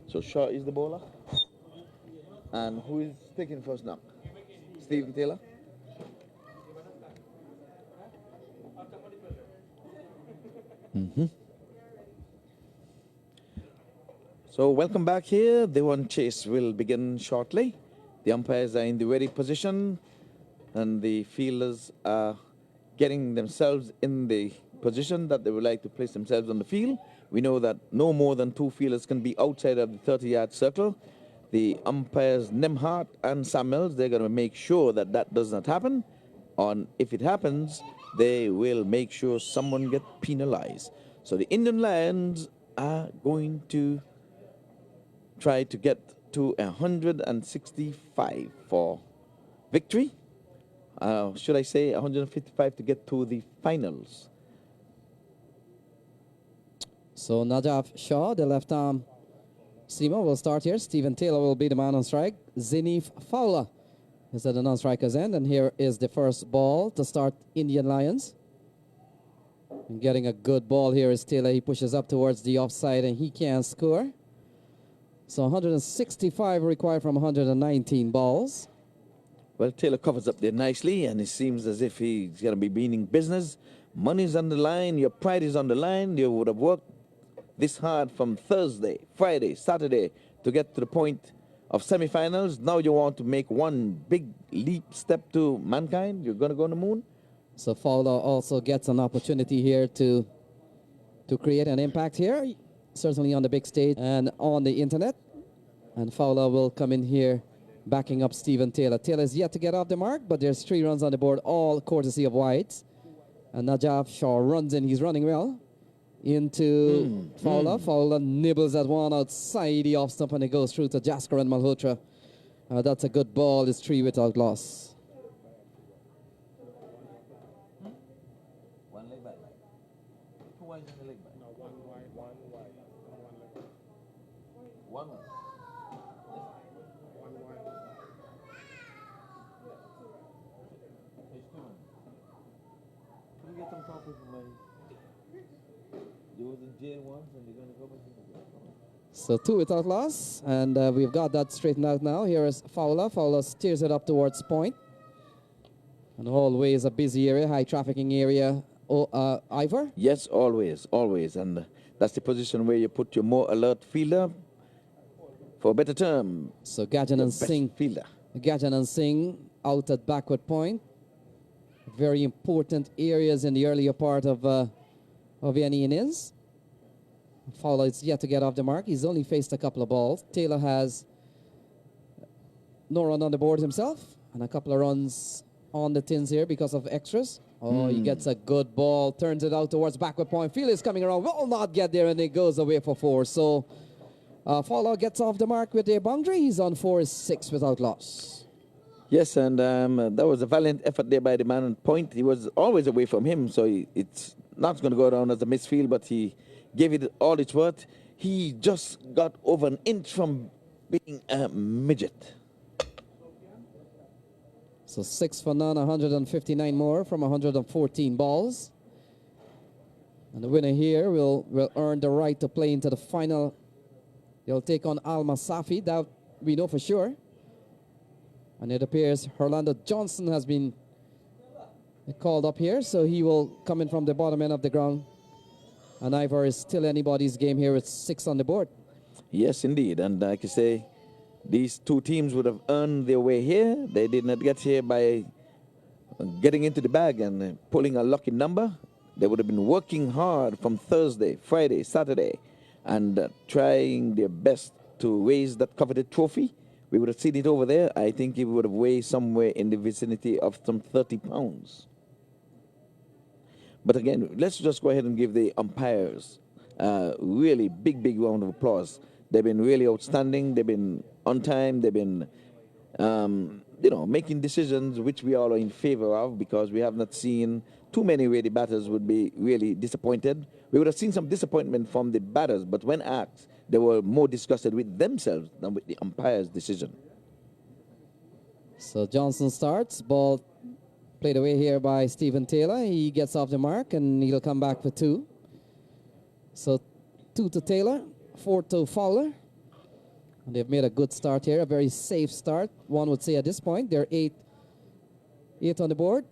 So Shaw is the bowler. And who is taking first knock? Stephen Taylor? So welcome back here. The one chase will begin shortly. The umpires are in the ready position and the fielders are getting themselves in the position that they would like to place themselves on the field. We know that no more than 2 fielders can be outside of the 30-yard circle. The umpires Nemhart and Samuels, they're going to make sure that that does not happen. And if it happens, they will make sure someone gets penalized. So the Indian Lions are going to try to get to 165 for victory. Should I say 155 to get to the finals? So Najaf Shaw, the left arm seamer, will start here. Stephen Taylor will be the man on strike. Zenith Fowler is at the non-striker's end. And here is the first ball to start Indian Lions. And getting a good ball here is Taylor. He pushes up towards the offside and he can score. So 165 required from 119 balls. Well, Taylor covers up there nicely, and it seems as if he's going to be meaning business. Money's on the line, your pride is on the line. You would have worked this hard from Thursday, Friday, Saturday to get to the point of semifinals. Now you want to make one big leap step to mankind. You're going to go on the moon. So Fowler also gets an opportunity here to create an impact here, certainly on the big stage and on the internet. And Fowler will come in here backing up Stephen Taylor. Taylor's yet to get off the mark, but there's 3 runs on the board, all courtesy of Whites. And Najaf Shaw runs in. He's running well into Fowler. Fowler nibbles at one outside the off stump, and it goes through to Jaskaran Malhotra. That's a good ball. It's 3 without loss. One leg back. 2 wides in the leg back. No, one wide, one wide, one leg. One. One wide. Can you get some coffee for my So 2 without loss, and we've got that straightened out now. Here is Fowler. Fowler steers it up towards point. And always a busy area, high trafficking area. Ivor? Yes, always, always. And that's the position where you put your more alert fielder for a better term. So Gajanan Singh. Fielder. Gajanan Singh out at backward point. Very important areas in the earlier part of any innings. Fowler is yet to get off the mark. He's only faced a couple of balls. Taylor has no run on the board himself, and a couple of runs on the tins here because of extras. Oh, he gets a good ball, turns it out towards backward point. Field is coming around, will not get there, and it goes away for 4. So Fowler gets off the mark with a boundary. He's on 4-6 without loss. Yes, and that was a valiant effort there by the man on point. He was always away from him, so it's not going to go down as a misfield, but he gave it all it's worth. He just got over an inch from being a midget. So 6 for none, 159 more from 114 balls. And the winner here will earn the right to play into the final. He'll take on Al Masafi, that we know for sure. And it appears Orlando Johnson has been called up here, so he will come in from the bottom end of the ground. And Ivor is still anybody's game here with 6 on the board. Yes, indeed. And like you say, these two teams would have earned their way here. They did not get here by getting into the bag and pulling a lucky number. They would have been working hard from Thursday, Friday, Saturday, and trying their best to raise that coveted trophy. We would have seen it over there. I think it would have weighed somewhere in the vicinity of some 30 pounds. But again, let's just go ahead and give the umpires a really big round of applause. They've been really outstanding. They've been on time. They've been, making decisions which we all are in favor of, because we have not seen too many where the batters would be really disappointed. We would have seen some disappointment from the batters, but when asked, they were more disgusted with themselves than with the umpire's decision. So Johnson starts, ball played away here by Stephen Taylor. He gets off the mark and he'll come back for 2. So 2 to Taylor, 4 to Fowler. And they've made a good start here, a very safe start, one would say at this point. They're 8 on the board,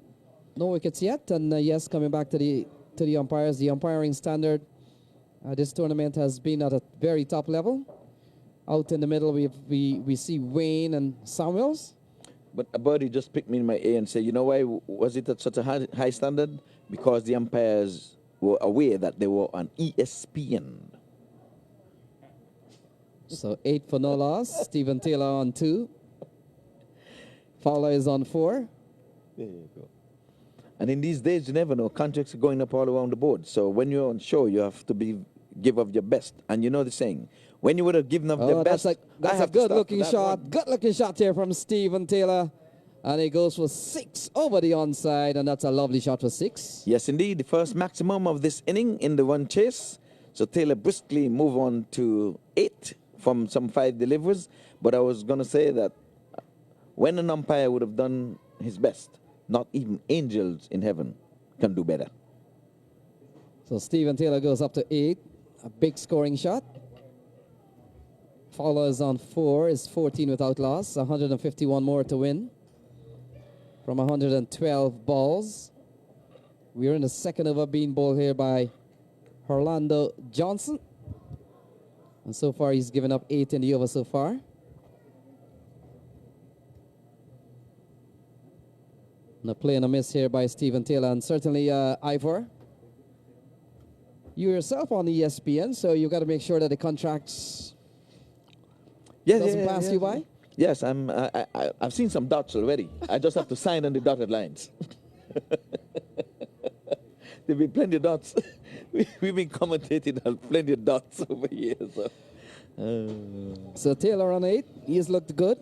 no wickets yet. And yes, coming back to the umpires, the umpiring standard this tournament has been at a very top level. Out in the middle, we see Wayne and Samuels. But a birdie just picked me in my ear and said, you know why was it at such a high standard? Because the umpires were aware that they were on ESPN. So 8 for no loss. Stephen Taylor on 2. Fowler is on 4. There you go. And in these days, you never know. Contracts are going up all around the board. So when you're on show, you have to give of your best. And you know the saying, when you would have given of the best, that's a good-looking shot. Good-looking shot here from Stephen Taylor. And he goes for 6 over the onside, and that's a lovely shot for 6. Yes, indeed. The first maximum of this inning in the run chase. So Taylor briskly move on to 8 from some 5 deliveries. But I was going to say that when an umpire would have done his best, not even angels in heaven can do better. So Stephen Taylor goes up to 8. A big scoring shot. Fowler is on 4, is 14 without loss. 151 more to win from 112 balls. We're in the second over being bowled here by Orlando Johnson. And so far he's given up 8 in the over so far. And a play and a miss here by Stephen Taylor. And certainly Ivor, you yourself on ESPN, so you got to make sure that the contracts doesn't pass you by. Yes, I've seen some dots already. I just have to sign on the dotted lines. There've been plenty of dots. We've been commentating on plenty of dots over here. So Taylor on 8. He's looked good.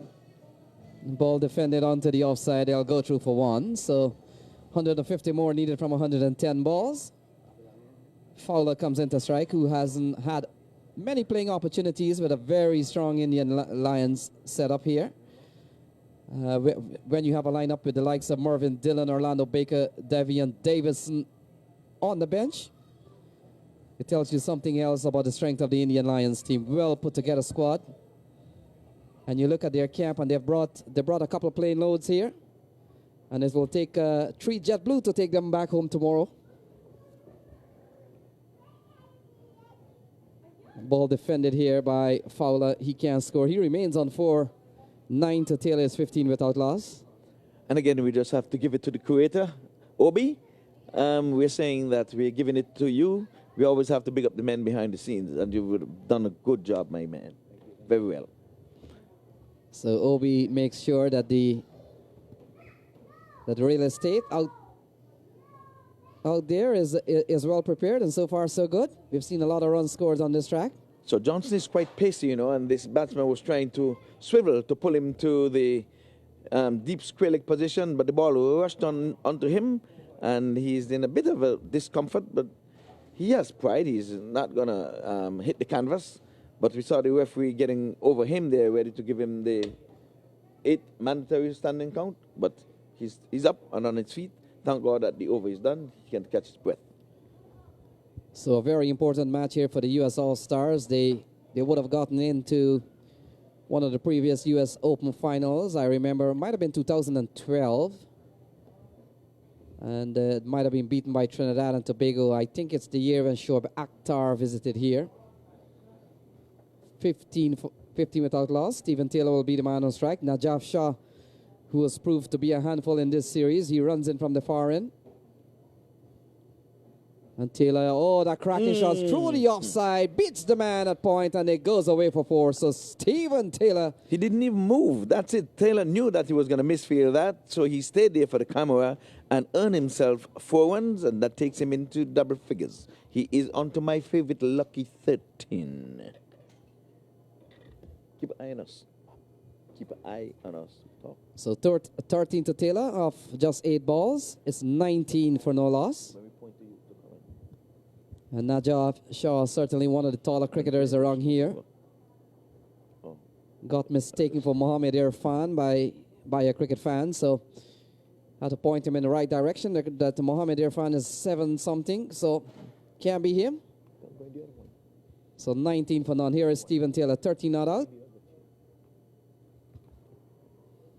Ball defended onto the offside. They'll go through for 1. So 150 more needed from 110 balls. Fowler comes into strike, who hasn't had many playing opportunities with a very strong Indian Lions setup here. When you have a lineup with the likes of Mervyn Dillon, Orlando Baker, Devian Davison on the bench, It tells you something else about the strength of the Indian Lions team. Well put together squad. And you look at their camp, and they brought a couple of plane loads here. And it will take 3 JetBlue to take them back home tomorrow. Ball defended here by Fowler. He can't score. He remains on 4. 9 to Taylor is 15 without loss. And again, we just have to give it to the creator, Obi. We're saying that we're giving it to you. We always have to pick up the men behind the scenes, and you've done a good job, my man. Very well. So Obi makes sure that the real estate out there is well prepared, and so far so good. We've seen a lot of runs scored on this track. So Johnson is quite pacey, and this batsman was trying to swivel to pull him to the deep square leg position, but the ball rushed onto him, and he's in a bit of a discomfort, but he has pride. He's not going to hit the canvas, but we saw the referee getting over him there, ready to give him the 8 mandatory standing count, but he's up and on his feet. Thank God that the over is done. He can catch his breath. So a very important match here for the U.S. All-Stars. They would have gotten into one of the previous U.S. Open finals. I remember it might have been 2012. And it might have been beaten by Trinidad and Tobago. I think it's the year when Shoaib Akhtar visited here. 15 without loss. Stephen Taylor will be the man on strike. Najaf Shah, who has proved to be a handful in this series. He runs in from the far end. And Taylor, that cracking shot through the offside, beats the man at point, and it goes away for 4. So Stephen Taylor. He didn't even move. That's it. Taylor knew that he was going to misfield that, so he stayed there for the camera and earned himself 4 runs, and that takes him into double figures. He is onto my favorite lucky 13. Keep an eye on us. Keep an eye on us. Talk. So 13 to Taylor of just 8 balls. It's 19 for no loss. And Najaf Shah, certainly one of the taller cricketers around here. Got mistaken for Mohamed Irfan by a cricket fan, so had to point him in the right direction. That Mohamed Irfan is 7-something, so can't be him. So 19 for none. Here is Stephen Taylor, 13 not out.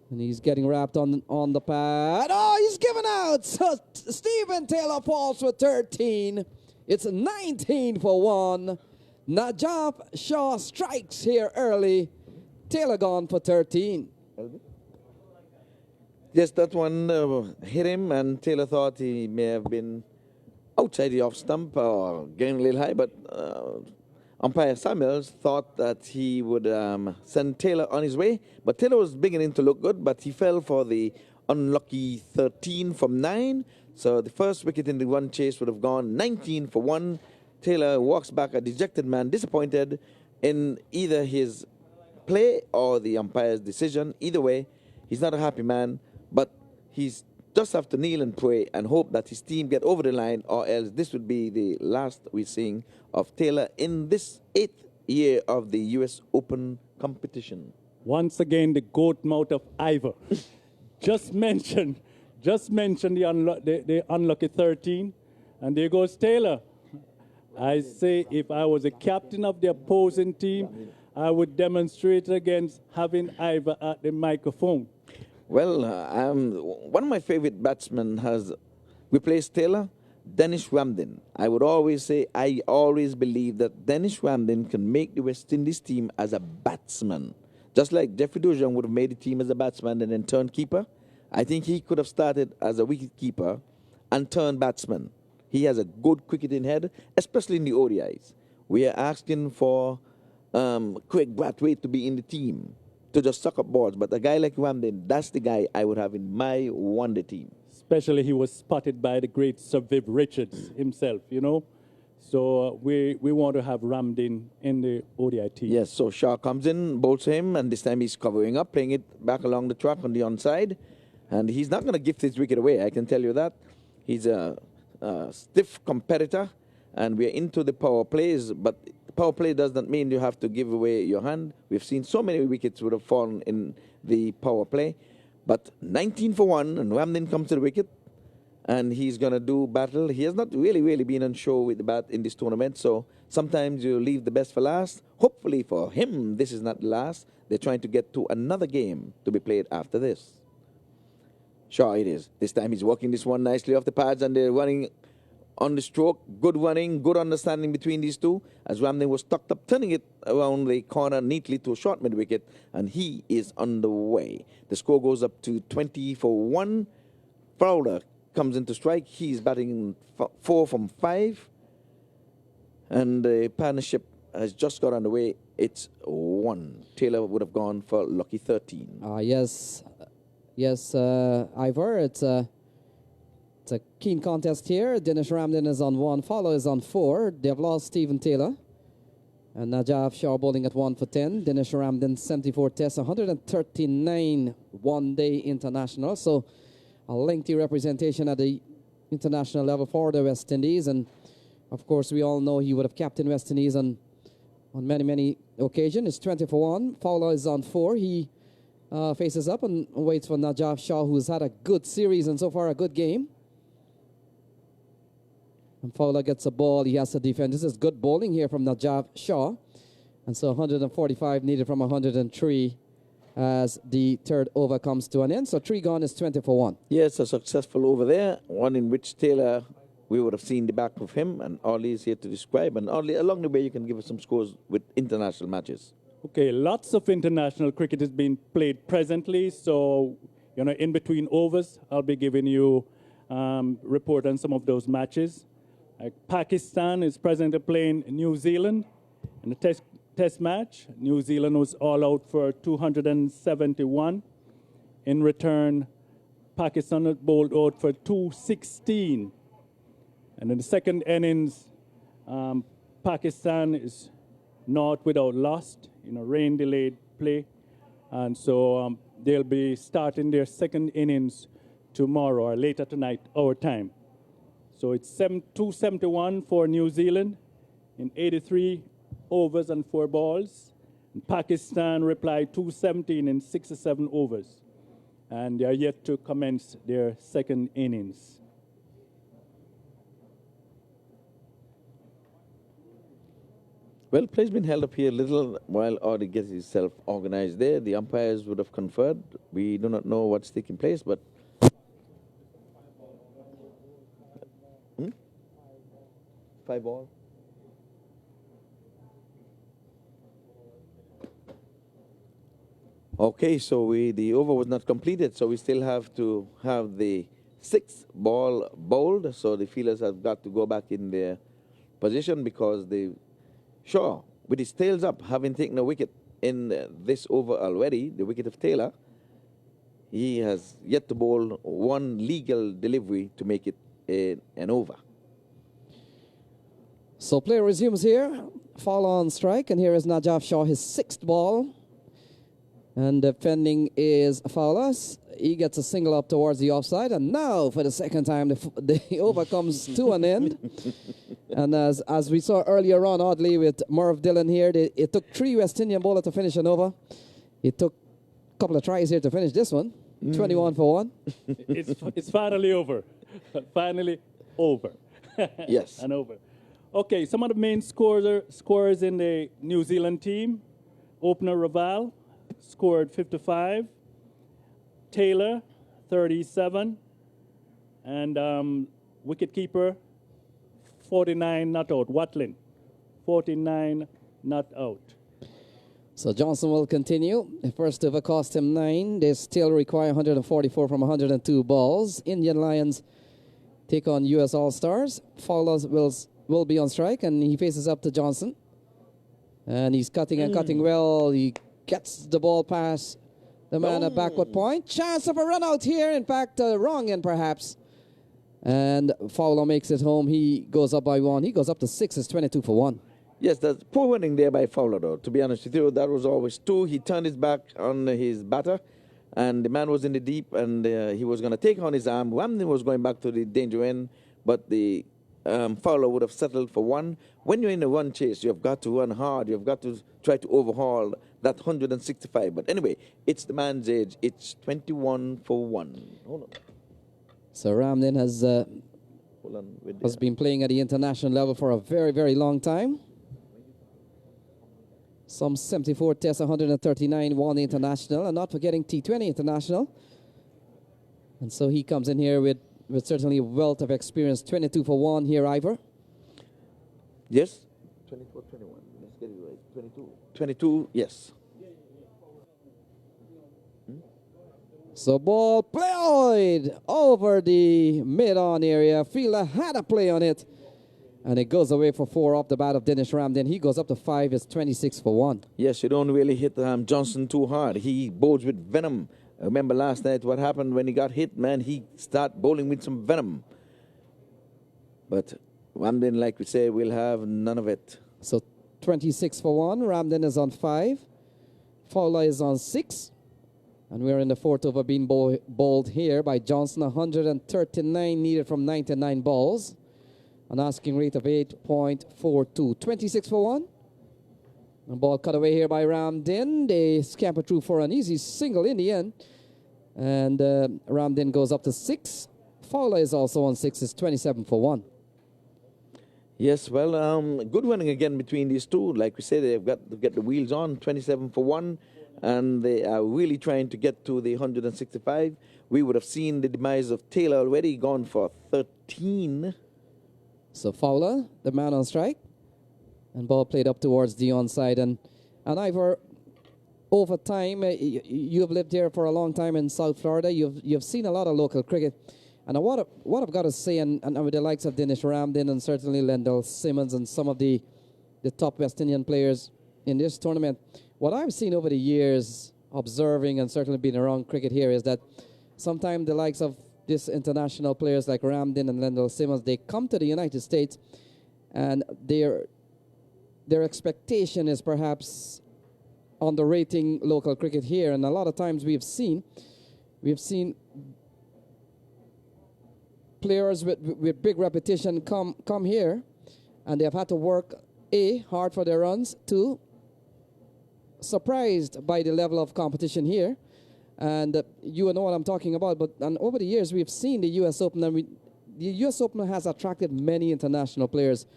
And he's getting wrapped on the pad. Oh, he's given out. So Stephen Taylor falls for 13. It's 19 for 1. Najaf Shah strikes here early. Taylor gone for 13. Yes, that one hit him, and Taylor thought he may have been outside the off stump or getting a little high, but umpire Samuels thought that he would send Taylor on his way. But Taylor was beginning to look good, but he fell for the unlucky 13 from 9. So the first wicket in the run chase would have gone 19 for 1. Taylor walks back a dejected man, disappointed in either his play or the umpire's decision. Either way, he's not a happy man, but he's just have to kneel and pray and hope that his team get over the line, or else this would be the last we're seeing of Taylor in this 8th year of the U.S. Open competition. Once again, the goat mouth of Ivor. Just mention the unlucky 13, and there goes Taylor. I say if I was a captain of the opposing team, I would demonstrate against having Ivor at the microphone. Well, one of my favorite batsmen has replaced Taylor, Dennis Ramdin. I would always say, I always believe that Dennis Ramdin can make the West Indies team as a batsman. Just like Jeffrey Dujon would have made the team as a batsman and then turned keeper. I think he could have started as a wicket keeper and turned batsman. He has a good cricketing head, especially in the ODIs. We are asking for Craig Brathwaite to be in the team, to just suck up balls. But a guy like Ramdin, that's the guy I would have in my one-day team. Especially he was spotted by the great Sir Viv Richards himself, So we want to have Ramdin in the ODI team. Yes, so Shah comes in, bowls him, and this time he's covering up, playing it back along the track on the onside. And he's not going to gift his wicket away, I can tell you that. He's a stiff competitor, and we're into the power plays, but power play does not mean you have to give away your hand. We've seen so many wickets would have fallen in the power play. But 19 for 1, and Ramdin comes to the wicket, and he's going to do battle. He has not really been on show with the bat in this tournament, so sometimes you leave the best for last. Hopefully for him, this is not the last. They're trying to get to another game to be played after this. Sure, it is. This time he's working this one nicely off the pads, and they're running on the stroke. Good running, good understanding between these two, as Ramney was tucked up, turning it around the corner neatly to a short mid-wicket, and he is on the way. The score goes up to 20 for 1. Fowler comes into strike. He's batting 4 from 5. And the partnership has just got underway. It's 1. Taylor would have gone for lucky 13. Yes, Ivor, it's a keen contest here. Dinesh Ramdin is on 1, Fowler is on 4. They've lost Stephen Taylor. And Najaf Shah bowling at 1 for 10. Dinesh Ramdin, 74 tests, 139 one-day international. So a lengthy representation at the international level for the West Indies. And, of course, we all know he would have captained West Indies on many occasions. It's 20 for 1. Fowler is on 4. He faces up and waits for Najaf Shah, who's had a good series and so far a good game. And Fowler gets a ball. He has to defend. This is good bowling here from Najaf Shah. And so 145 needed from 103 as the third over comes to an end. So 3 gone is 20 for 1. Yes, a successful over there. One in which Taylor, we would have seen the back of him, and Ollie is here to describe. And Ollie, along the way, you can give us some scores with international matches. Okay, lots of international cricket is being played presently. So, in between overs, I'll be giving you report on some of those matches. Pakistan is presently playing New Zealand in a test match. New Zealand was all out for 271. In return, Pakistan bowled out for 216. And in the second innings, Pakistan is not without loss in a rain-delayed play. And so they'll be starting their second innings tomorrow or later tonight, our time. So it's 271 for New Zealand in 83 overs and 4 balls. And Pakistan replied 217 in 67 overs. And they are yet to commence their second innings. Well, play's been held up here a little while Audi gets himself organized there. The umpires would have conferred. We do not know what's taking place, but 5 ball. Okay, so the over was not completed, so we still have to have the 6th ball bowled. So the fielders have got to go back in their position because Shaw, with his tails up, having taken a wicket in this over already, the wicket of Taylor, he has yet to bowl one legal delivery to make it an over. So play resumes here. Fowler on strike, and here is Najaf Shah, his 6th ball. And defending is Fowler. He gets a single up towards the offside, and now for the second time the over comes to an end. And as we saw earlier on, oddly, with Merv Dillon here, it took 3 West Indian bowlers to finish an over. It took a couple of tries here to finish this one. 21 for 1. It's finally over. Finally over. Yes. And over. Okay, some of the main scorers in the New Zealand team. Opener Raval scored 55. Taylor, 37. And wicketkeeper, 49 not out. Watlin, 49 not out. So Johnson will continue. The first over cost him 9. They still require 144 from 102 balls. Indian Lions take on U.S. All-Stars. Fowler will be on strike, and he faces up to Johnson. And he's cutting and cutting well. He gets the ball past the man at backward point. Chance of a run out here. In fact, wrong end perhaps. And Fowler makes it home. He goes up by 1. He goes up to 6. It's 22 for 1. Yes, that's poor winning there by Fowler, though. To be honest with you, that was always 2. He turned his back on his batter, and the man was in the deep, and he was going to take on his arm. Ramney was going back to the danger end, but the Fowler would have settled for 1. When you're in a run chase, you've got to run hard. You've got to try to overhaul that 165. But anyway, it's the man's age. It's 21 for 1. Hold on. So Ramden has Hold on with has been playing at the international level for a very, very long time. Some 74 tests, 139 won international, and not forgetting T20 international. And so he comes in here with certainly a wealth of experience. 22 for 1 here, Ivor. Yes? 24, 21. Let's get it right. 22. 22, yes. So ball played over the mid-on area. Fielder had a play on it. And it goes away for 4 off the bat of Dennis Ramden. He goes up to 5. It's 26 for 1. Yes, you don't really hit Johnson too hard. He bowls with venom. I remember last night what happened when he got hit, man. He started bowling with some venom. But Ramden, like we say, will have none of it. So 26 for 1. Ramden is on 5. Fowler is on 6. And we're in the 4th over being bowled here by Johnson. 139 needed from 99 balls. An asking rate of 8.42. 26 for 1. The ball cut away here by Ramden. They scamper through for an easy single in the end. And Ramden goes up to 6. Fowler is also on 6. It's 27 for 1. Yes, well, good running again between these two. Like we said, they've got the wheels on, 27 for 1. And they are really trying to get to the 165. We would have seen the demise of Taylor already, gone for 13. So Fowler, the man on strike. And ball played up towards the onside. And Ivor, over time, you've lived here for a long time in South Florida. You've seen a lot of local cricket. And what I've got to say, and with the likes of Dennis Ramden and certainly Lendl Simmons and some of the top West Indian players in this tournament, what I've seen over the years, observing and certainly being around cricket here, is that sometimes the likes of these international players like Ramden and Lendl Simmons, they come to the United States and their expectation is perhaps underrating local cricket here. And a lot of times we've seen players with big reputation come here and they've had to work, A, hard for their runs, 2, surprised by the level of competition here. And you know what I'm talking about. And over the years, we've seen the U.S. Open, and the U.S. Open has attracted many international players.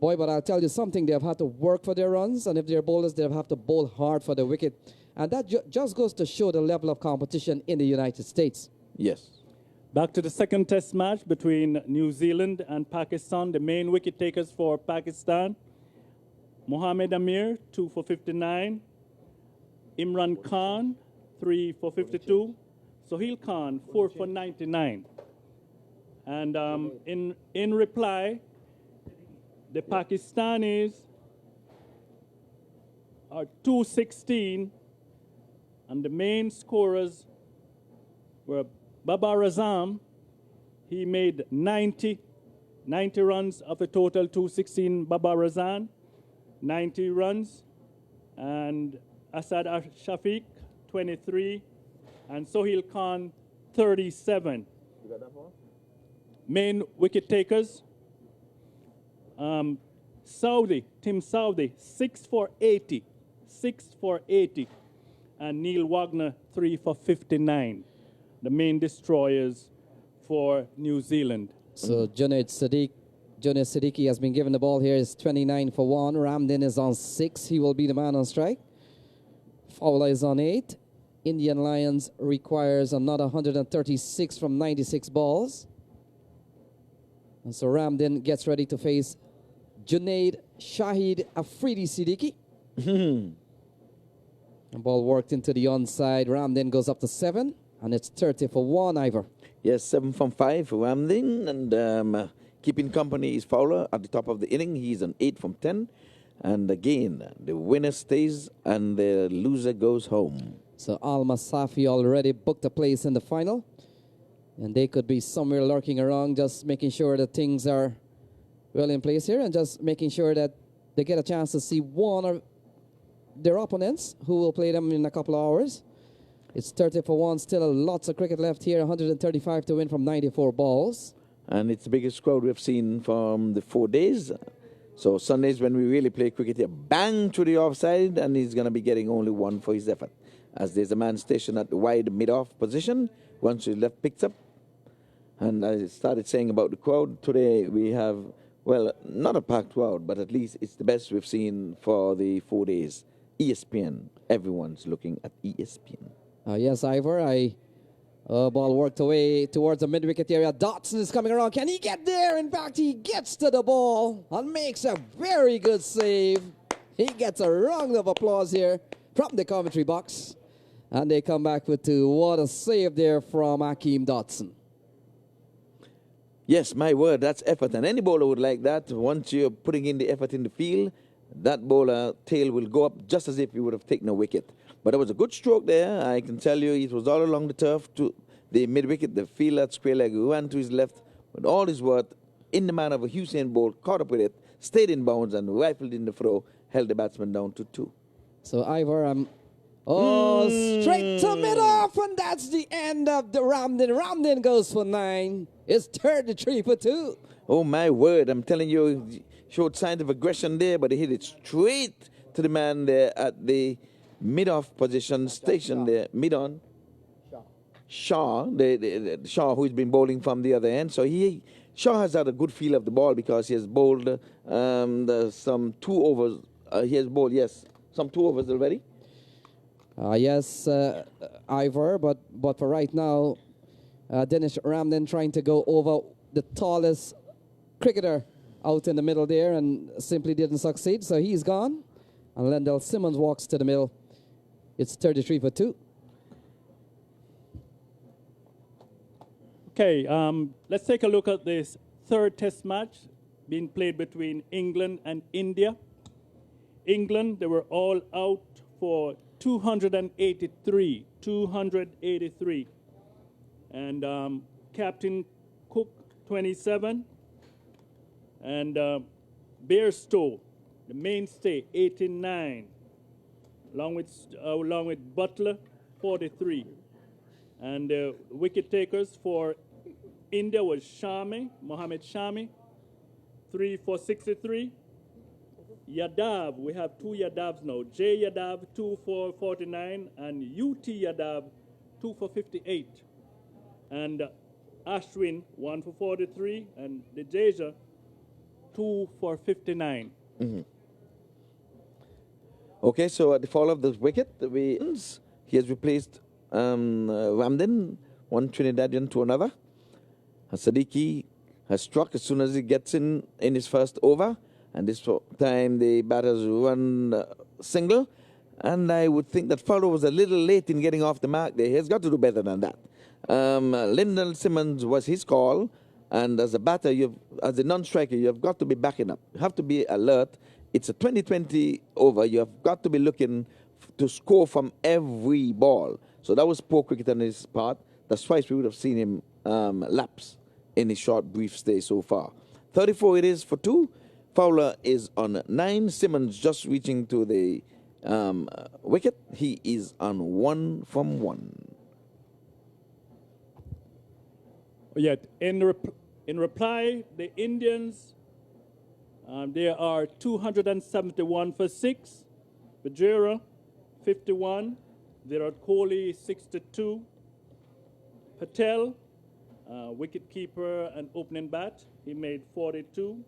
Boy, but I'll tell you something, they've had to work for their runs, and if they're bowlers, they'll have to bowl hard for the wicket. And that just goes to show the level of competition in the United States. Yes. Back to the second test match between New Zealand and Pakistan. The main wicket takers for Pakistan: Mohammad Amir, 2 for 59. Imran Khan, 3 for 52. Sohail Khan, 4 for 99. And in reply, the Pakistanis are 216, and the main scorers were Babar Azam. He made 90 runs of a total 216. Babar Azam, 90 runs, and Asad Shafiq, 23, and Sohail Khan, 37. You got that one? Main wicket takers: Tim Saudi, 6 for 80, and Neil Wagner, 3 for 59. The main destroyers for New Zealand. So Junaid Siddiqui has been given the ball here. Is 29 for 1. Ramden is on 6. He will be the man on strike. Fowler is on 8. Indian Lions requires another 136 from 96 balls. And so Ramden gets ready to face Junaid Shahid Afridi Siddiqui. The ball worked into the onside. Ramden goes up to 7, and it's 30 for 1, Ivor. Yes, 7 from 5 for Ramden, and keeping company is Fowler at the top of the inning. He's on 8 from 10. And again, the winner stays and the loser goes home. So Al Masafi already booked a place in the final. And they could be somewhere lurking around, just making sure that things are well in place here and just making sure that they get a chance to see one of their opponents who will play them in a couple of hours. It's 30 for 1, still lots of cricket left here, 135 to win from 94 balls. And it's the biggest crowd we've seen from the 4 days. So Sundays when we really play cricket here, bang to the offside, and he's going to be getting only 1 for his effort. As there's a man stationed at the wide mid-off position. Once his left picks up, And I started saying about the crowd today, we have, well, not a packed crowd, but at least it's the best we've seen for the 4 days. ESPN, everyone's looking at ESPN. Yes, Ivor, ball worked away towards the mid-wicket area. Dotson is coming around. Can he get there? In fact, he gets to the ball and makes a very good save. He gets a round of applause here from the commentary box. And they come back with two. What a save there from Hakeem Dotson. Yes, my word, that's effort. And any bowler would like that. Once you're putting in the effort in the field, that bowler tail will go up just as if he would have taken a wicket. But it was a good stroke there. I can tell you it was all along the turf to the mid-wicket. The fielder, square leg, ran to his left with all his worth in the man of a Usain Bolt, caught up with it, stayed in bounds and rifled in the throw, held the batsman down to 2. So Ivor, straight to mid-off, and that's the end of the Ramden. Ramden goes for 9. It's 33 for 2. Oh, my word, I'm telling you, showed signs of aggression there, but he hit it straight to the man there at the mid-off position, station there, mid-on. Shaw, Shaw, who's been bowling from the other end. So Shaw has had a good feel of the ball because he has bowled some 2 overs. He has bowled, some 2 overs already. Yes, Ivor, but for right now, Dinesh Ramden trying to go over the tallest cricketer out in the middle there and simply didn't succeed, so he's gone. And Lendl Simmons walks to the middle. It's 33 for 2. Okay, let's take a look at this third test match being played between England and India. England, they were all out for 283. And Captain Cook, 27. And Bairstow, the mainstay, 89. Along with Butler, 43. And wicket takers for India was Mohammad Shami, 3 for 63. Yadav, we have 2 Yadavs now. J Yadav, 2 for 49, and UT Yadav, 2 for 58. And Ashwin, 1 for 43, and Jadeja, 2 for 59. Mm-hmm. Okay, so at the fall of the wicket, he has replaced Ramden, one Trinidadian to another. Siddiqui has struck as soon as he gets in his first over. And this time the batters run single. And I would think that Fowler was a little late in getting off the mark there. He has got to do better than that. Lendl Simmons was his call. And as a batter, as a non-striker, you have got to be backing up. You have to be alert. It's a 20-20 over. You have got to be looking to score from every ball. So that was poor cricket on his part. That's twice we would have seen him lapse in his short, brief stay so far. 34 it is for 2. Fowler is on 9. Simmons just reaching to the wicket. He is on 1 from 1. Yet in reply, the Indians, there are 271 for 6. Vajera, 51. Virat Kohli, 62. Patel, wicket-keeper and opening bat, he made 42.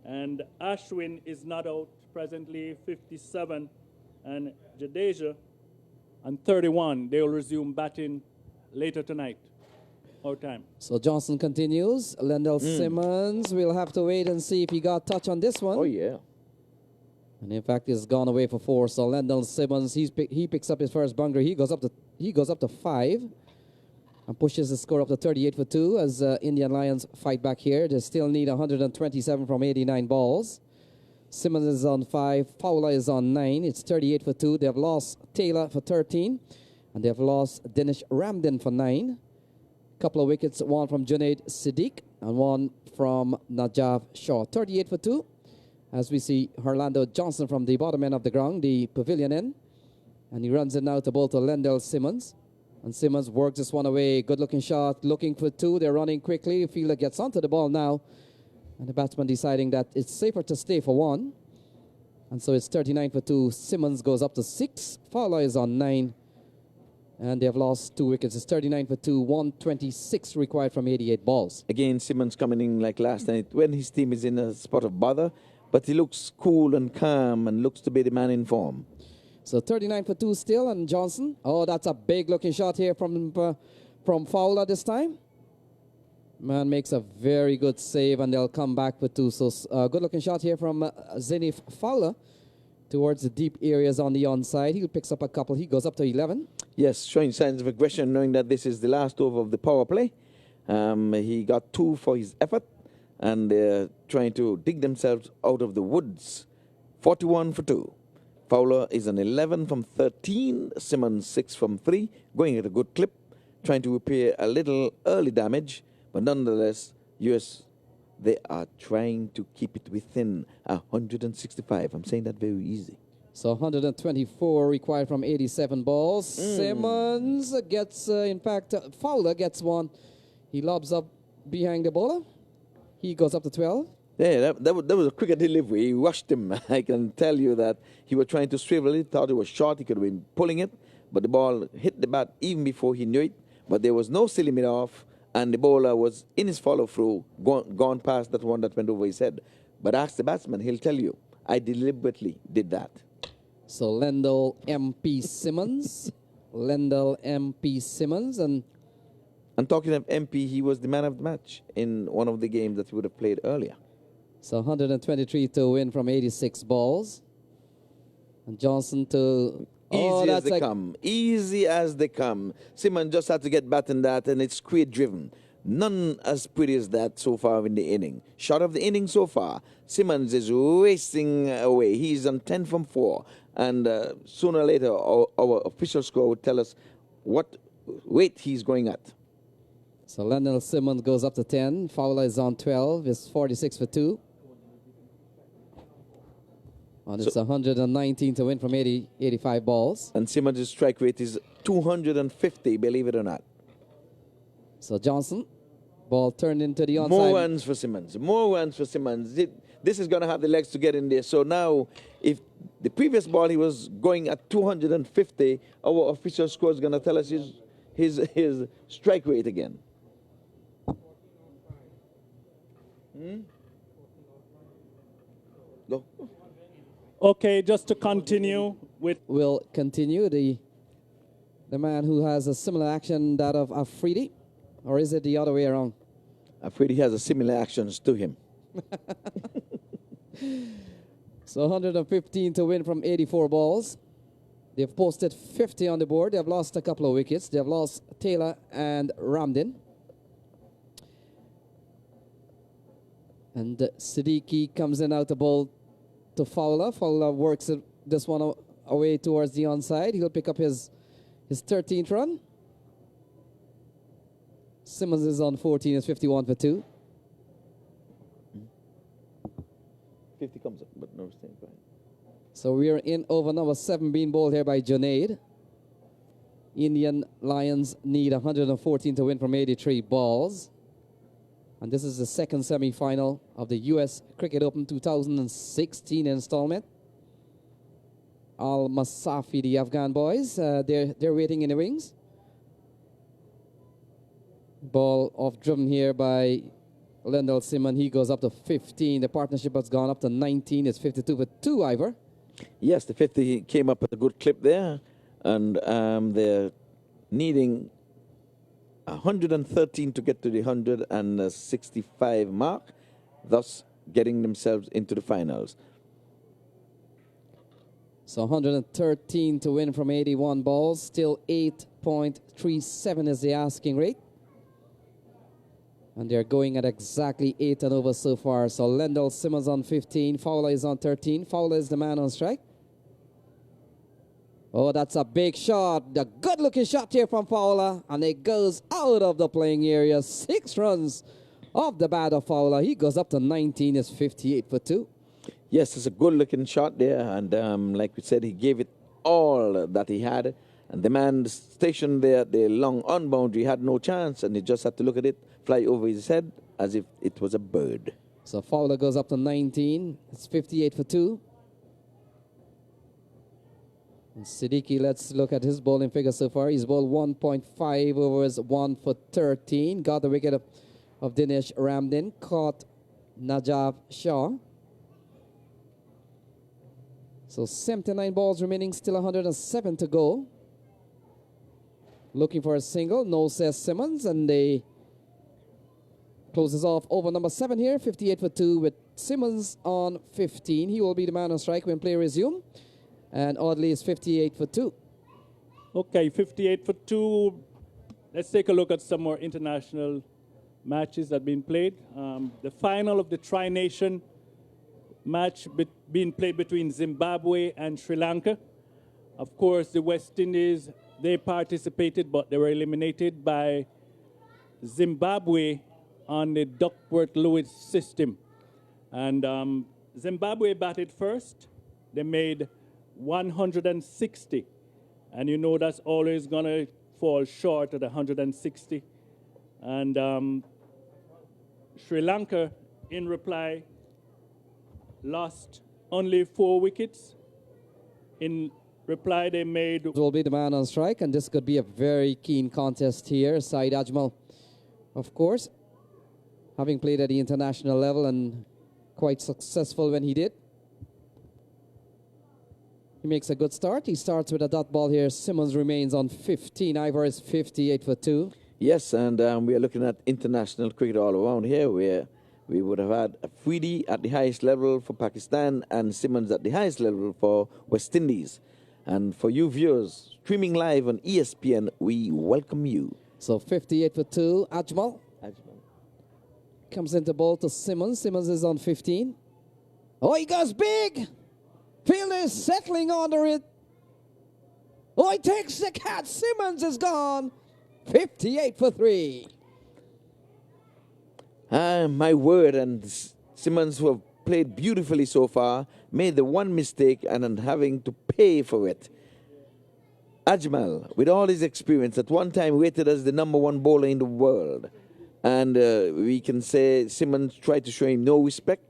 And Ashwin is not out presently, 57. And Jadeja on 31. They will resume batting later tonight, our time. So Johnson continues. Lendl Simmons, we'll have to wait and see if he got touch on this one. Oh, yeah. And in fact, he's gone away for 4. So Lendl Simmons, he picks up his first boundary. He goes up to 5 and pushes the score up to 38 for 2 as Indian Lions fight back here. They still need 127 from 89 balls. Simmons is on 5. Fowler is on 9. It's 38 for 2. They have lost Taylor for 13. And they have lost Dinesh Ramden for 9. Couple of wickets, one from Junaid Siddiq and one from Najaf Shaw. 38 for 2. As we see Orlando Johnson from the bottom end of the ground, the pavilion end. And he runs it now to both Lendl Simmons. And Simmons works this one away. Good-looking shot, looking for 2. They're running quickly. The fielder gets onto the ball now. And the batsman deciding that it's safer to stay for 1. And so it's 39 for 2. Simmons goes up to 6. Fowler is on 9. And they have lost 2 wickets. It's 39 for 2, 126 required from 88 balls. Again, Simmons coming in like last night when his team is in a spot of bother, but he looks cool and calm and looks to be the man in form. So 39 for 2 still, and Johnson. Oh, that's a big looking shot here from Fowler this time. Man makes a very good save, and they'll come back for 2. So good looking shot here from Zenith Fowler towards the deep areas on the onside. He picks up a couple. He goes up to 11. Yes, showing signs of aggression, knowing that this is the last over of the power play. He got 2 for his effort, and they're trying to dig themselves out of the woods. 41 for 2. Fowler is an 11 from 13. Simmons 6 from 3, going at a good clip, trying to repair a little early damage, but nonetheless, US, they are trying to keep it within 165. I'm saying that very easy. So 124 required from 87 balls. Simmons gets, in fact, Fowler gets one. He lobs up behind the bowler. He goes up to 12. Yeah, that was a quicker delivery. He rushed him. I can tell you that he was trying to swivel it, thought it was short. He could have been pulling it, but the ball hit the bat even before he knew it. But there was no silly mid off, and the bowler was in his follow-through, gone past that one that went over his head. But ask the batsman, he'll tell you, I deliberately did that. So Lendl MP Simmons. Lendl MP Simmons. And talking of MP, he was the man of the match in one of the games that he would have played earlier. so 123 to win from 86 balls. And Johnson to... Easy as they come. Easy as they come. Simmons just had to get back in that, and it's create-driven. None as pretty as that so far in the inning. Shot of the inning so far. Simmons is racing away. He's on 10 from 4. And sooner or later, our official score would tell us what weight he's going at. So Lendl Simmons goes up to 10. Fowler is on 12. It's 46 for 2. And it's 119 to win from 85 balls. And Simmons' strike rate is 250, believe it or not. So Johnson, ball turned into the onside. More runs for Simmons. More runs for Simmons. This is going to have the legs to get in there. So now, if the previous ball he was going at 250, our official score is going to tell us his strike rate again. Go. Okay, just to continue with... Will continue the man who has a similar action that of Afridi, or is it the other way around? Afridi has a similar actions to him. So 115 to win from 84 balls. They've posted 50 on the board. They've lost a couple of wickets. They've lost Taylor and Ramdin. And Siddiqui comes in out the ball to Fowler. Fowler works this one away towards the onside. He'll pick up his 13th run. Simmons is on 14. It's 51 for 2. 50 comes up, but no mistake. So we're in over number 7 being bowled here by Junaid. Indian Lions need 114 to win from 83 balls. And this is the second semi-final of the U.S. Cricket Open 2016 installment. Al Masafi, the Afghan boys, they're waiting in the wings. Ball off driven here by Lendl Simmons. He goes up to 15. The partnership has gone up to 19. It's 52 for 2, Ivor. Yes, the 50 came up at a good clip there. And they're needing 113 to get to the 165 mark, thus getting themselves into the finals. So 113 to win from 81 balls. Still 8.37 is the asking rate. And they're going at exactly 8 and over so far. So Lendl Simmons on 15. Fowler is on 13. Fowler is the man on strike. Oh, that's a big shot. The good-looking shot here from Fowler. And it goes out of the playing area. 6 runs off the bat of Fowler. He goes up to 19. It's 58 for 2. Yes, it's a good-looking shot there. And like we said, he gave it all that he had. And the man stationed there at the long on-boundary had no chance. And he just had to look at it, fly over his head as if it was a bird. So Fowler goes up to 19. It's 58 for 2. And Siddiqui, let's look at his bowling figure so far. He's bowled 1.5 overs, 1 for 13. Got the wicket of Dinesh Ramdin. Caught Najaf Shah. So 79 balls remaining, still 107 to go. Looking for a single, no, says Simmons, and they closes off over number 7 here, 58 for 2 with Simmons on 15. He will be the man on strike when play resume. And Audley is 58 for 2. Okay, 58 for 2. Let's take a look at some more international matches that have been played. The final of the Tri-Nation match being played between Zimbabwe and Sri Lanka. Of course, the West Indies, they participated, but they were eliminated by Zimbabwe on the Duckworth-Lewis system. And Zimbabwe batted first. They made 160. And you know that's always going to fall short at 160. And Sri Lanka, in reply, lost only 4 wickets. In reply, they made... Will be the man on strike, and this could be a very keen contest here. Saeed Ajmal, of course, having played at the international level and quite successful when he did. He makes a good start. He starts with a dot ball here. Simmons remains on 15. Ivor is 58 for 2. Yes, and we are looking at international cricket all around here, where we would have had Afridi at the highest level for Pakistan and Simmons at the highest level for West Indies. And for you viewers streaming live on ESPN, we welcome you. So 58 for 2. Ajmal comes into ball to Simmons. Simmons is on 15. Oh, he goes big. Fielder is settling under it. Oh, he takes the catch. Simmons is gone. 58 for 3. My word, and Simmons, who have played beautifully so far, made the one mistake and having to pay for it. Ajmal, with all his experience, at one time rated as the #1 bowler in the world. And we can say Simmons tried to show him no respect.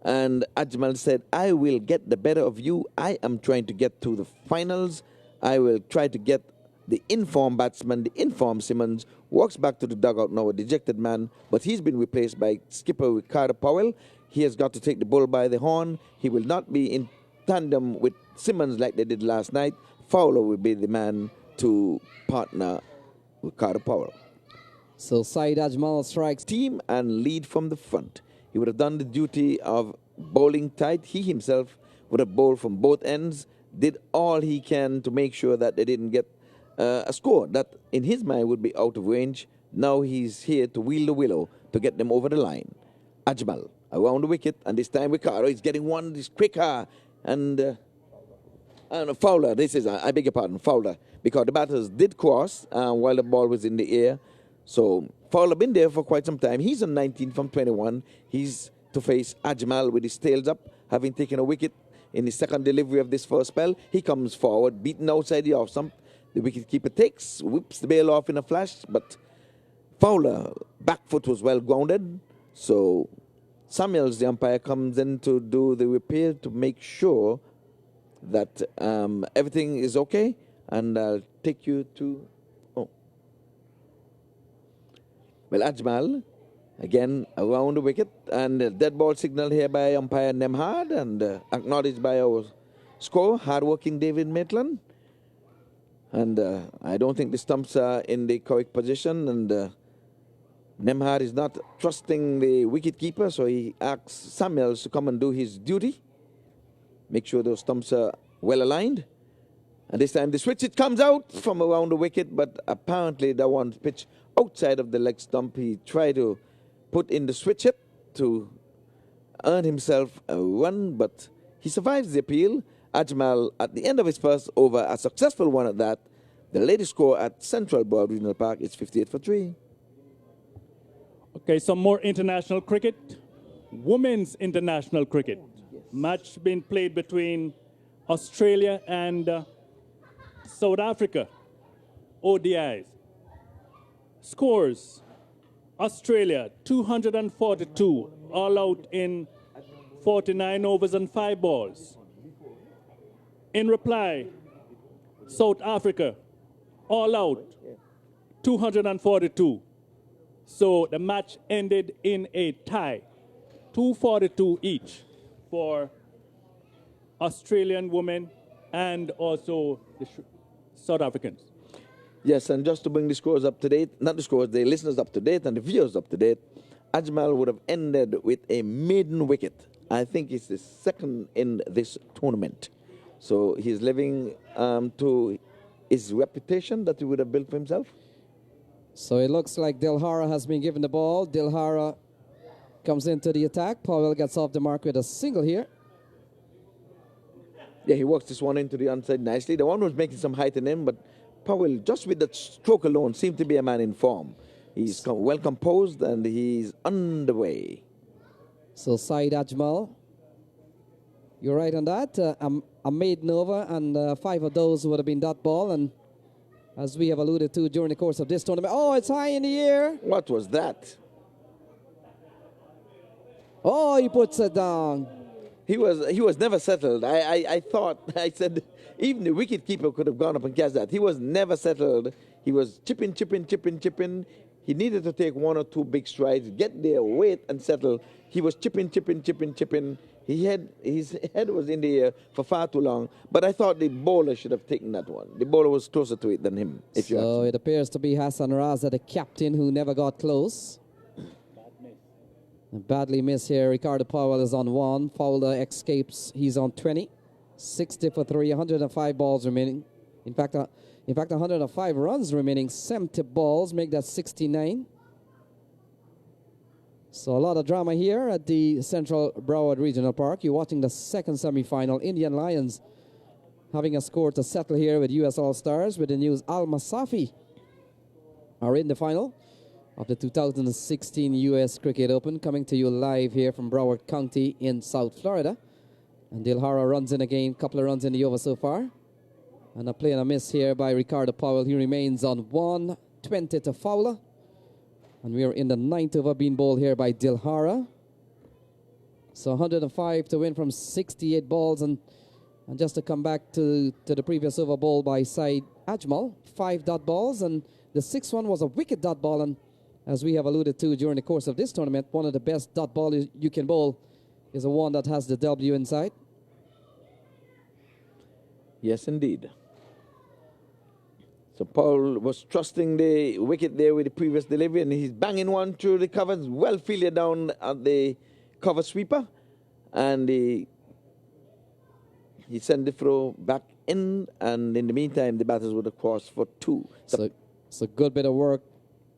And Ajmal said, I will get the better of you. I am trying to get to the finals. I will try to get the informed batsman, the informed Simmons, walks back to the dugout now, a dejected man, but he's been replaced by skipper Ricardo Powell. He has got to take the bull by the horn. He will not be in tandem with Simmons like they did last night. Fowler will be the man to partner Ricardo Powell. So Saeed Ajmal strikes. Team and lead from the front. He would have done the duty of bowling tight. He himself would have bowled from both ends, did all he can to make sure that they didn't get a score that in his mind would be out of range. Now he's here to wheel the willow to get them over the line. Ajmal around the wicket, and this time Ricardo is getting one, this quicker, and Fowler, I beg your pardon, Fowler, because the batters did cross while the ball was in the air. So Fowler been there for quite some time. He's on 19 from 21. He's to face Ajmal with his tails up, having taken a wicket in his second delivery of this first spell. He comes forward, beaten outside the off stump. The wicketkeeper takes, whips the bail off in a flash, but Fowler, back foot was well grounded. So Samuels, the umpire, comes in to do the repair to make sure that everything is okay. And I'll take you to... Well, Ajmal, again, around the wicket, and a dead ball signal here by umpire Nemhard, and acknowledged by our scorer, hard-working David Maitland. And I don't think the stumps are in the correct position, and Nemhard is not trusting the wicketkeeper, so he asks Samuels to come and do his duty. Make sure those stumps are well aligned. And this time the switch, it comes out from around the wicket, but apparently that one's pitch outside of the leg stump. He tried to put in the switch hit to earn himself a run, but he survives the appeal. Ajmal, at the end of his first over, a successful one at that. The latest score at Central Board Regional Park is 58 for 3. Okay, some more international cricket. Women's international cricket. Yes. Match being played between Australia and South Africa. ODIs. Scores. Australia, 242, all out in 49 overs and 5 balls. In reply, South Africa, all out, 242. So the match ended in a tie, 242 each for Australian women and also the South Africans. Yes, and just to bring the scores up to date, not the scores, the listeners up to date and the viewers up to date, Ajmal would have ended with a maiden wicket. I think it's the second in this tournament. So he's living to his reputation that he would have built for himself. So it looks like Dilhara has been given the ball. Dilhara comes into the attack. Powell gets off the mark with a single here. Yeah, he works this one into the onside nicely. The one was making some height in him, but Powell, just with that stroke alone, seemed to be a man in form. He's well composed and he's underway. So Saeed Ajmal, you're right on that. A maiden over, and 5 of those would have been dot ball. And as we have alluded to during the course of this tournament, oh, it's high in the air. What was that? Oh, he puts it down. He was never settled. I thought, I said, even the wicketkeeper could have gone up and catch that. He was never settled. He was chipping. He needed to take 1 or 2 big strides, get there, wait, and settle. He was chipping. His head was in the air for far too long. But I thought the bowler should have taken that one. The bowler was closer to it than him. So it appears to be Hassan Raza, the captain, who never got close. Badly missed here. Ricardo Powell is on 1. Fowler escapes. He's on 20. 60 for 3. 105 balls remaining. In fact, 105 runs remaining. 70 balls make that 69. So a lot of drama here at the Central Broward Regional Park. You're watching the second semi-final. Indian Lions having a score to settle here with U.S. All-Stars with the news Al Masafi are in the final of the 2016 U.S. Cricket Open, coming to you live here from Broward County in South Florida. And Dilhara runs in again, couple of runs in the over so far. And a play and a miss here by Ricardo Powell. He remains on 120 to Fowler. And we are in the 9th over being bowled here by Dilhara. So 105 to win from 68 balls. And just to come back to the previous over bowl by Saeed Ajmal, 5 dot balls. And the 6th one was a wicket dot ball. And as we have alluded to during the course of this tournament, one of the best dot balls you can bowl is the one that has the W inside. Yes, indeed. So Paul was trusting the wicket there with the previous delivery, and he's banging one through the covers, well fielded down at the cover sweeper, and he sent the throw back in, and in the meantime, the batters would have crossed for 2. So it's a good bit of work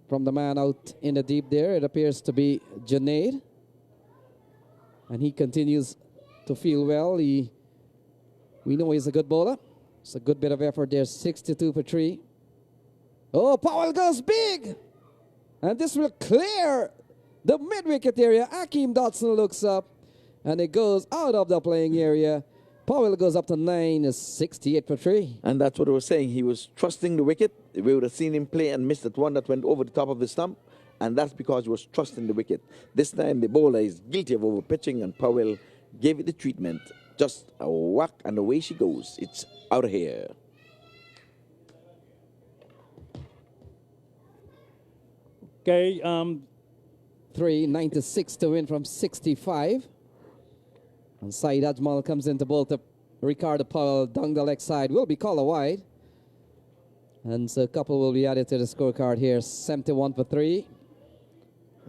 from the man out in the deep there. It appears to be Junaid, and he continues to feel well. We know he's a good bowler. It's a good bit of effort there, 62 for 3. Oh, Powell goes big. And this will clear the mid-wicket area. Akeem Dotson looks up, and it goes out of the playing area. Powell goes up to 9, is 68 for 3. And that's what I was saying. He was trusting the wicket. We would have seen him play and missed that one that went over the top of the stump, and that's because he was trusting the wicket. This time, the bowler is guilty of over-pitching, and Powell gave it the treatment. Just a whack, and away she goes. It's out of here. Okay, 96 to win from 65. And Saeed Ajmal comes into bowl to Ricardo Powell down the leg side. Will be called a wide. And so a couple will be added to the scorecard here. 71 for 3.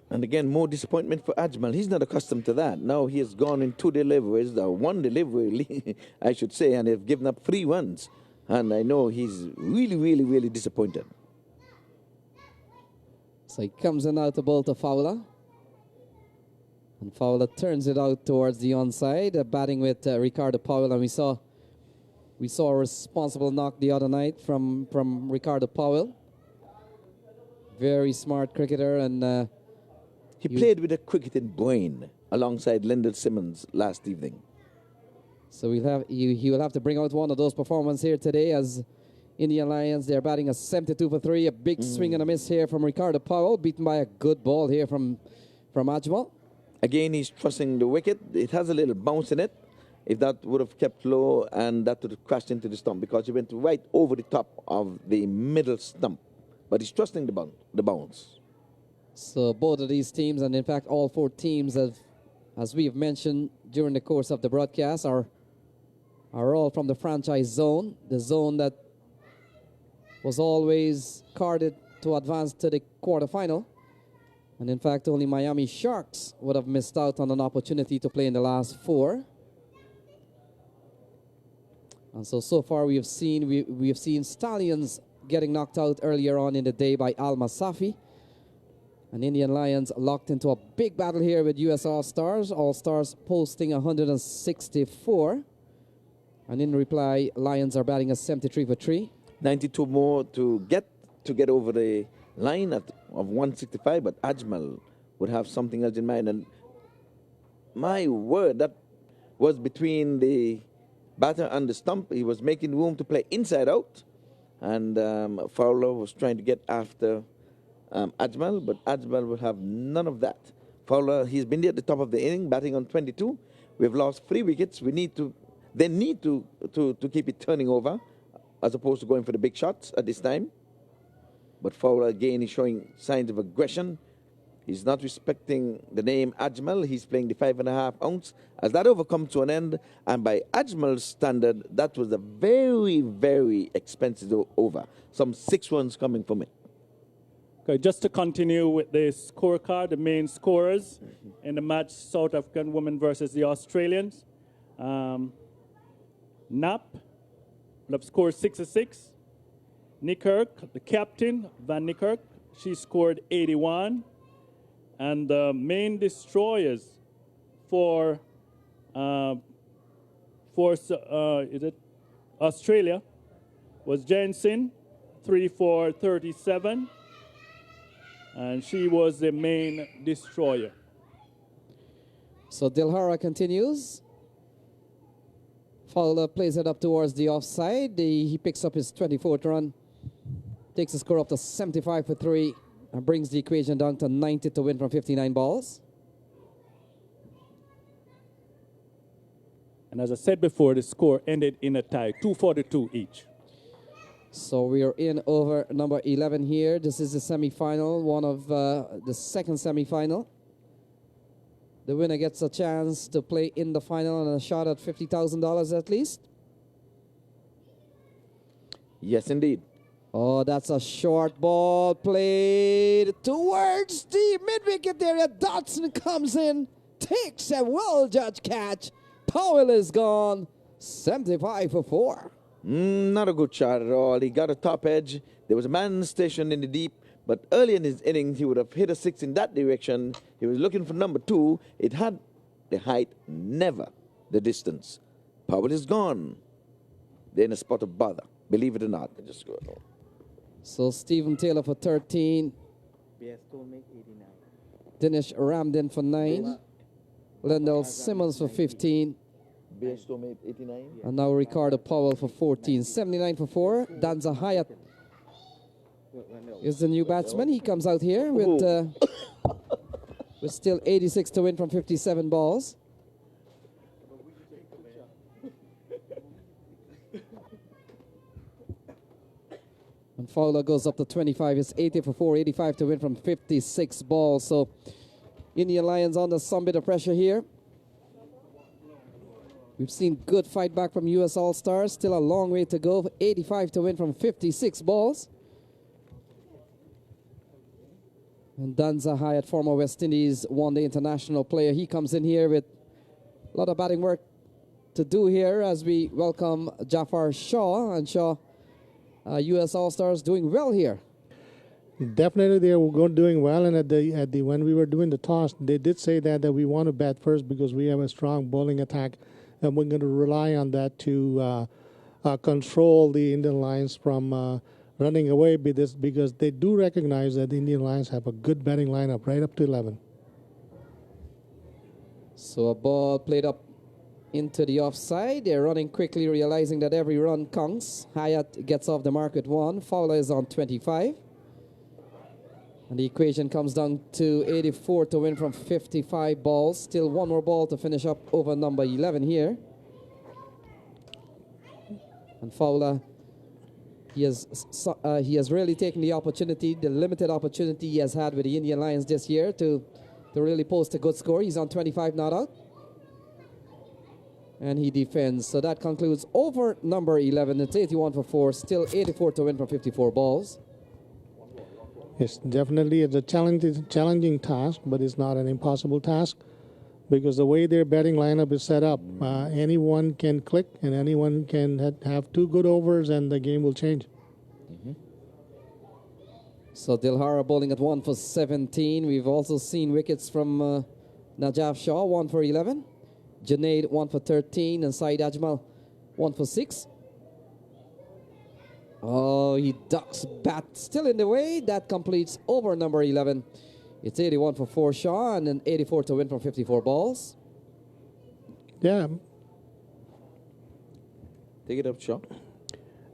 And again, more disappointment for Ajmal. He's not accustomed to that. Now he has gone in 2 deliveries, 1 delivery, I should say, and they've given up 3 runs. And I know he's really disappointed. So he comes in out to bowl to Fowler. And Fowler turns it out towards the onside, batting with Ricardo Powell. And we saw a responsible knock the other night from Ricardo Powell. Very smart cricketer, and he played with a cricketing brain alongside Lyndon Simmons last evening. So he will have to bring out one of those performances here today, as Indian Lions, they're batting a 72 for 3. A big swing and a miss here from Ricardo Powell, beaten by a good ball here from Ajmal. Again, he's trusting the wicket. It has a little bounce in it, if that would have kept low and that would have crashed into the stump because he went right over the top of the middle stump. But he's trusting the bounce. So both of these teams, and in fact all four teams, have, as we have mentioned during the course of the broadcast, are all from the franchise zone, the zone that was always carded to advance to the quarterfinal. And in fact, only Miami Sharks would have missed out on an opportunity to play in the last four. And so far we have seen Stallions getting knocked out earlier on in the day by Al Masafi. And Indian Lions locked into a big battle here with US All-Stars. All-Stars posting 164. And in reply, Lions are batting a 73 for 3. 92 more to get over the line of 165, but Ajmal would have something else in mind. And my word, that was between the batter and the stump. He was making room to play inside out, and Fowler was trying to get after Ajmal, but Ajmal will have none of that. Fowler, he's been there at the top of the inning, batting on 22. We've lost 3 wickets. They need to keep it turning over, as opposed to going for the big shots at this time. But Fowler, again, is showing signs of aggression. He's not respecting the name Ajmal. He's playing the 5.5 ounce. As that over comes to an end, and by Ajmal's standard, that was a very, very expensive over. Some 6 runs coming from it. Okay, just to continue with the scorecard, the main scorers in the match, South African women versus the Australians. Knapp would have scored 66. Niekerk, the captain, Van Niekerk, she scored 81. And the main destroyers for Australia was Jensen, 3 for 37. And she was the main destroyer. So Dilhara continues. Fowler plays it up towards the offside. He picks up his 24th run. Takes the score up to 75 for 3. And brings the equation down to 90 to win from 59 balls. And as I said before, the score ended in a tie, 242 each. So we are in over number 11 here. This is the semifinal, one of the second semifinal. The winner gets a chance to play in the final and a shot at $50,000 at least. Yes, indeed. Oh, that's a short ball played towards the mid-wicket area. Dotson comes in, takes a well-judged catch. Powell is gone, 75 for 4. Not a good shot at all. He got a top edge. There was a man stationed in the deep, but early in his innings, he would have hit a 6 in that direction. He was looking for number 2. It had the height, never the distance. Powell is gone. They're in a spot of bother. Believe it or not, they just go along. So Stephen Taylor for 13. Dinesh Ramden for 9. Lendell Simmons for 15. Bairstow 89. And now Ricardo Powell for 14. 79 for 4. Danza Hyatt is the new batsman. He comes out here with still 86 to win from 57 balls. And Fowler goes up to 25. It's 80 for 4, 85 to win from 56 balls. So Indian Lions under some bit of pressure here. We've seen good fight back from US All-Stars. Still a long way to go. 85 to win from 56 balls. And Danza Hyatt, former West Indies one-day international player. He comes in here with a lot of batting work to do here as we welcome Jafar Shaw. And Shaw, U.S. All-Stars doing well here. Definitely, they were doing well. And when we were doing the toss, they did say that we want to bat first because we have a strong bowling attack, and we're going to rely on that to control the Indian Lions from running away with this, because they do recognize that the Indian Lions have a good batting lineup right up to 11. So a ball played up into the offside. They're running quickly, realizing that every run counts. Hyatt gets off the mark at 1. Fowler is on 25. And the equation comes down to 84 to win from 55 balls. Still one more ball to finish up over number 11 here. And Fowler, he has really taken the opportunity, the limited opportunity he has had with the Indian Lions this year to really post a good score. He's on 25 not out. And he defends. So that concludes over number 11. It's 81 for 4, still 84 to win from 54 balls. It's definitely a challenging task, but it's not an impossible task because the way their batting lineup is set up, anyone can click and anyone can have 2 good overs and the game will change. So Dilhara bowling at 1 for 17. We've also seen wickets from Najaf Shah, 1 for 11. Junaid, 1 for 13. And Saeed Ajmal, 1 for 6. Oh, he ducks bat still in the way. That completes over number 11. It's 81 for 4 Shaw and then 84 to win from 54 balls. Yeah. Take it up, Shaw.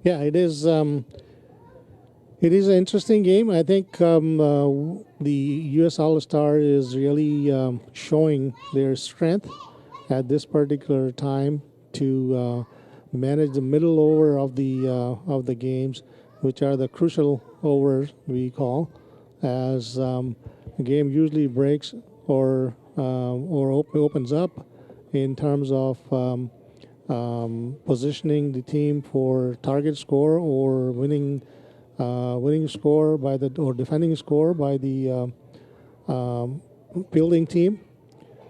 Yeah, it is. It is an interesting game. I think the U.S. All-Star is really showing their strength at this particular time to manage the middle over of the games, which are the crucial overs we call, as the game usually breaks or opens up in terms of positioning the team for target score or winning score by or defending score by the fielding team.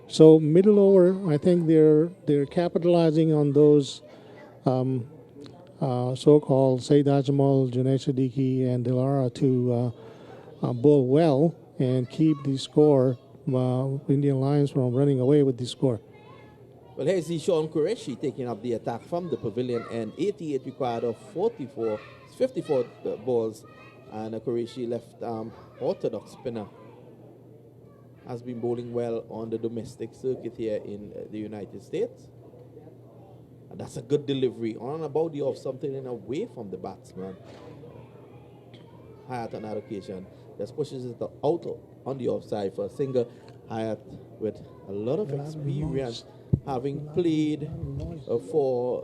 So middle over, I think they're capitalizing on those so-called Saeed Ajmal, Junaid Siddiqui, and Dilhara to bowl well and keep the score, Indian Lions from running away with the score. Well, here's Sean Qureshi taking up the attack from the pavilion, and 88 required of 54 balls, and Qureshi left orthodox spinner has been bowling well on the domestic circuit here in the United States. And that's a good delivery on and about the off, something in away from the batsman. Hyatt on that occasion just pushes it out on the offside for a single. Hyatt with a lot of experience, having played for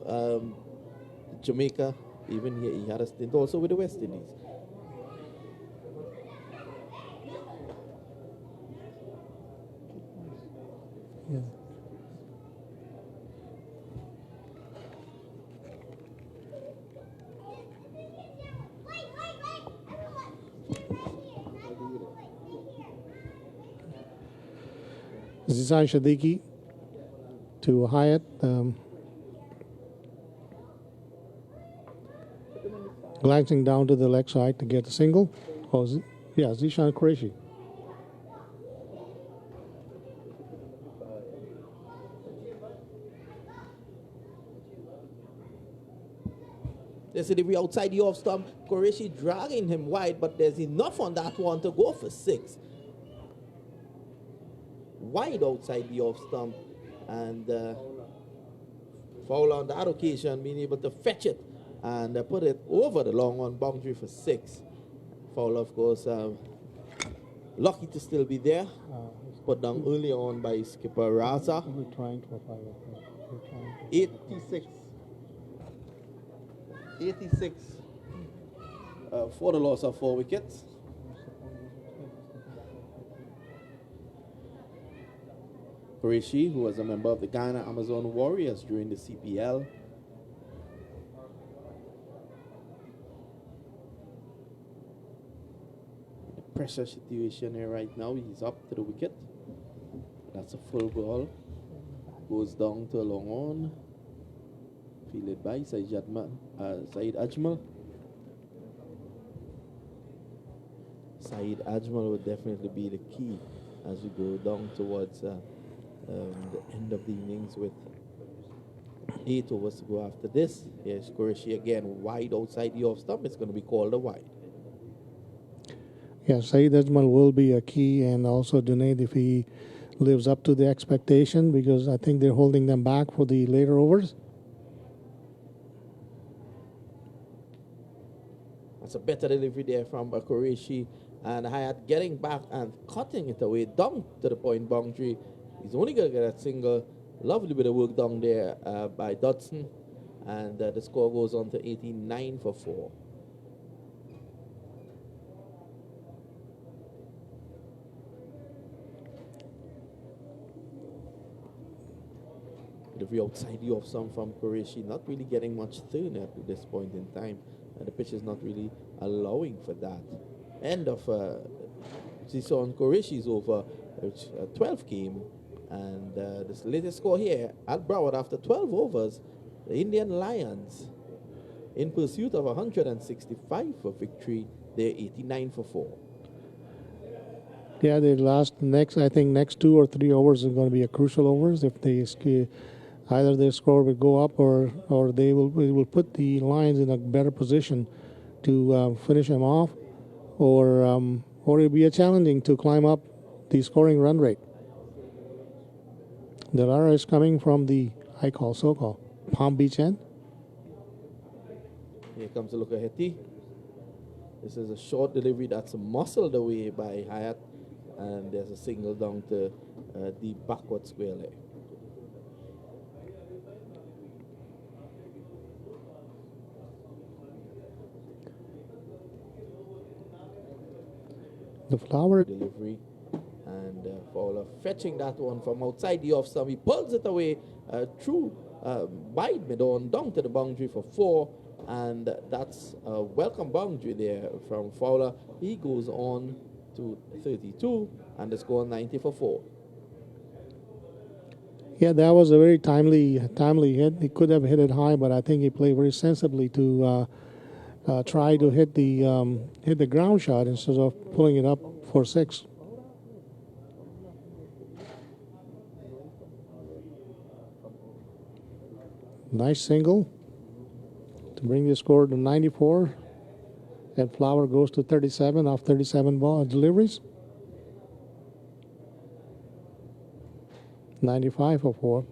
Jamaica. Even here, he had a stint also with the West Indies. Yeah. Zizan Siddiqui to Hyatt. Glancing down to the leg side to get a single. Zishan Qureshi. There's a delivery outside the off stump. Qureshi dragging him wide, but there's enough on that one to go for 6. Wide outside the off stump, and Fowler on that occasion being able to fetch it and put it over the long on boundary for 6. Fowler, of course, lucky to still be there. Put down early on by skipper Raza. 86 for the loss of 4 wickets. Qureshi, who was a member of the Ghana Amazon Warriors during the CPL. The pressure situation here right now, he's up to the wicket. That's a full ball. Goes down to a long on. Fielded by Saeed Ajmal. Saeed Ajmal would definitely be the key as we go down towards the end of the innings with 8 overs to go after this. Here's Qureshi again, wide outside the off stump. It's going to be called a wide. Yeah, Saeed Ajmal will be a key, and also Junaid if he lives up to the expectation, because I think they're holding them back for the later overs. That's a better delivery there from Qureshi, and Hyatt getting back and cutting it away down to the point boundary. He's only going to get a single. Lovely bit of work down there by Dodson, and the score goes on to 89 for 4. Delivery outside the off stump from Qureshi, not really getting much turn at this point in time. The pitch is not really allowing for that. End of Sison Qureshi's over 12 game, and this latest score here at Broward after 12 overs, the Indian Lions in pursuit of 165 for victory. They're 89 for 4. Yeah, the next 2 or 3 overs are going to be a crucial overs. If they either their score will go up or they will put the Lions in a better position to finish them off, or it'll be a challenging to climb up the scoring run rate. The runner is coming from the so-called Palm Beach end. Here comes the Lukaheti. This is a short delivery that's muscled away by Hyatt, and there's a single down to the backward square leg. The Flower delivery, and Fowler fetching that one from outside the off stump. He pulls it away through wide mid-on down to the boundary for 4, and that's a welcome boundary there from Fowler. He goes on to 32, and the score 90 for 4. Yeah, that was a very timely hit. He could have hit it high, but I think he played very sensibly to try to hit the ground shot instead of pulling it up for 6. Nice single to bring the score to 94, and Flower goes to 37 off 37 ball deliveries. 95 for 4.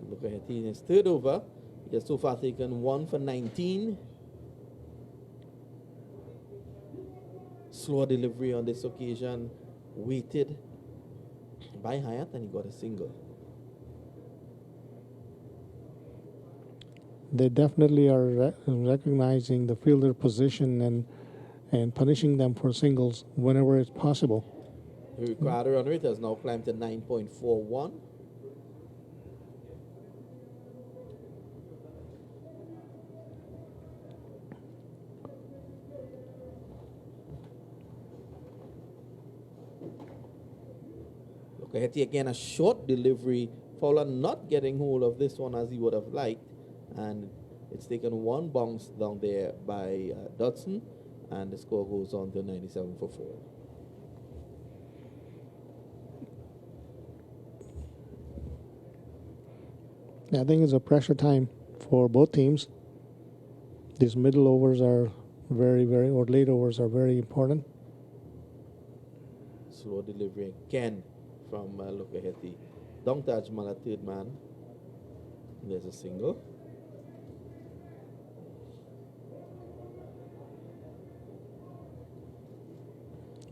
Look at his third over. He has so far taken 1 for 19. Slow delivery on this occasion, weighted by Hyatt, and he got a single. They definitely are recognizing the fielder position and punishing them for singles whenever it's possible. The required run rate has now climbed to 9.41. Look again, a short delivery. Fowler not getting hold of this one as he would have liked, and it's taken 1 bounce down there by Dodson, and the score goes on to 97 for 4. I think it's a pressure time for both teams. These middle overs are or late overs are very important. Slow delivery again from Lukaheti. Down to Ajmal, third man. There's a single.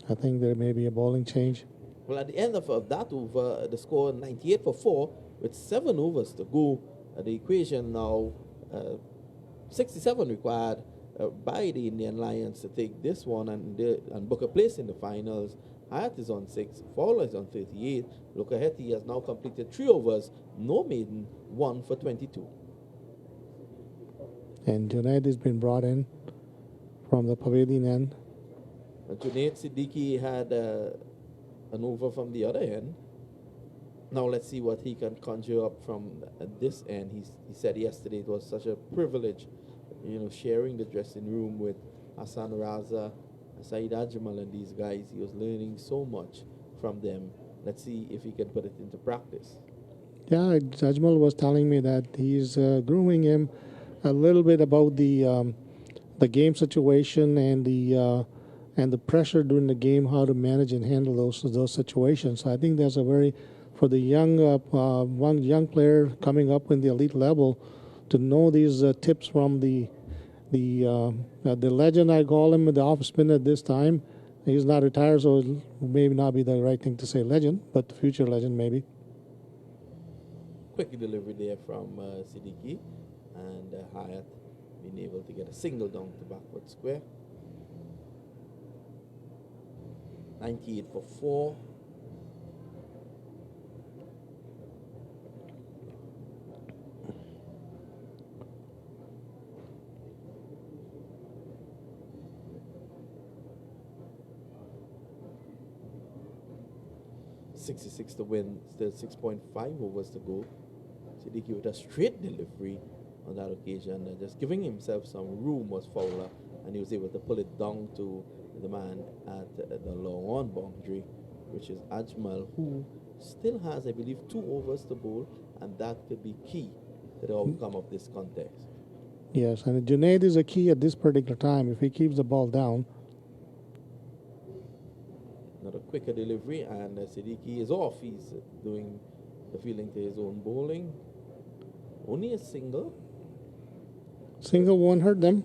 I think there may be a bowling change. Well, at the end of that over, the score 98 for 4, with 7 overs to go. The equation now 67 required by the Indian Lions to take this one and book a place in the finals. Hyatt is on 6, Fowler is on 38. Lukaheti has now completed 3 overs, no maiden, 1 for 22. And Junaid has been brought in from the pavilion end. Junaid Siddiqui had an over from the other end. Now let's see what he can conjure up from this end. He said yesterday it was such a privilege, sharing the dressing room with Hassan Raza, Saeed Ajmal, and these guys. He was learning so much from them. Let's see if he can put it into practice. Yeah, Ajmal was telling me that he's grooming him a little bit about the game situation and the pressure during the game, how to manage and handle those situations. So I think there's for the young player coming up in the elite level to know these tips from the legend, I call him, the off spinner at this time. He's not retired, so it may not be the right thing to say legend, but the future legend maybe. quick delivery there from Siddiqui, and Hyatt being able to get a single down to backward square. 98 for 4. .66 to win, still 6.5 overs to go. Siddiqui with a straight delivery on that occasion, just giving himself some room was Fowler, and he was able to pull it down to the man at the long on boundary, which is Ajmal, who still has, I believe, 2 overs to bowl, and that could be key to the outcome of this contest. Yes, and Junaid is a key at this particular time. If he keeps the ball down, Not a quicker delivery, and Siddiqui is off. He's doing the fielding to his own bowling. Only a single. single won't hurt them.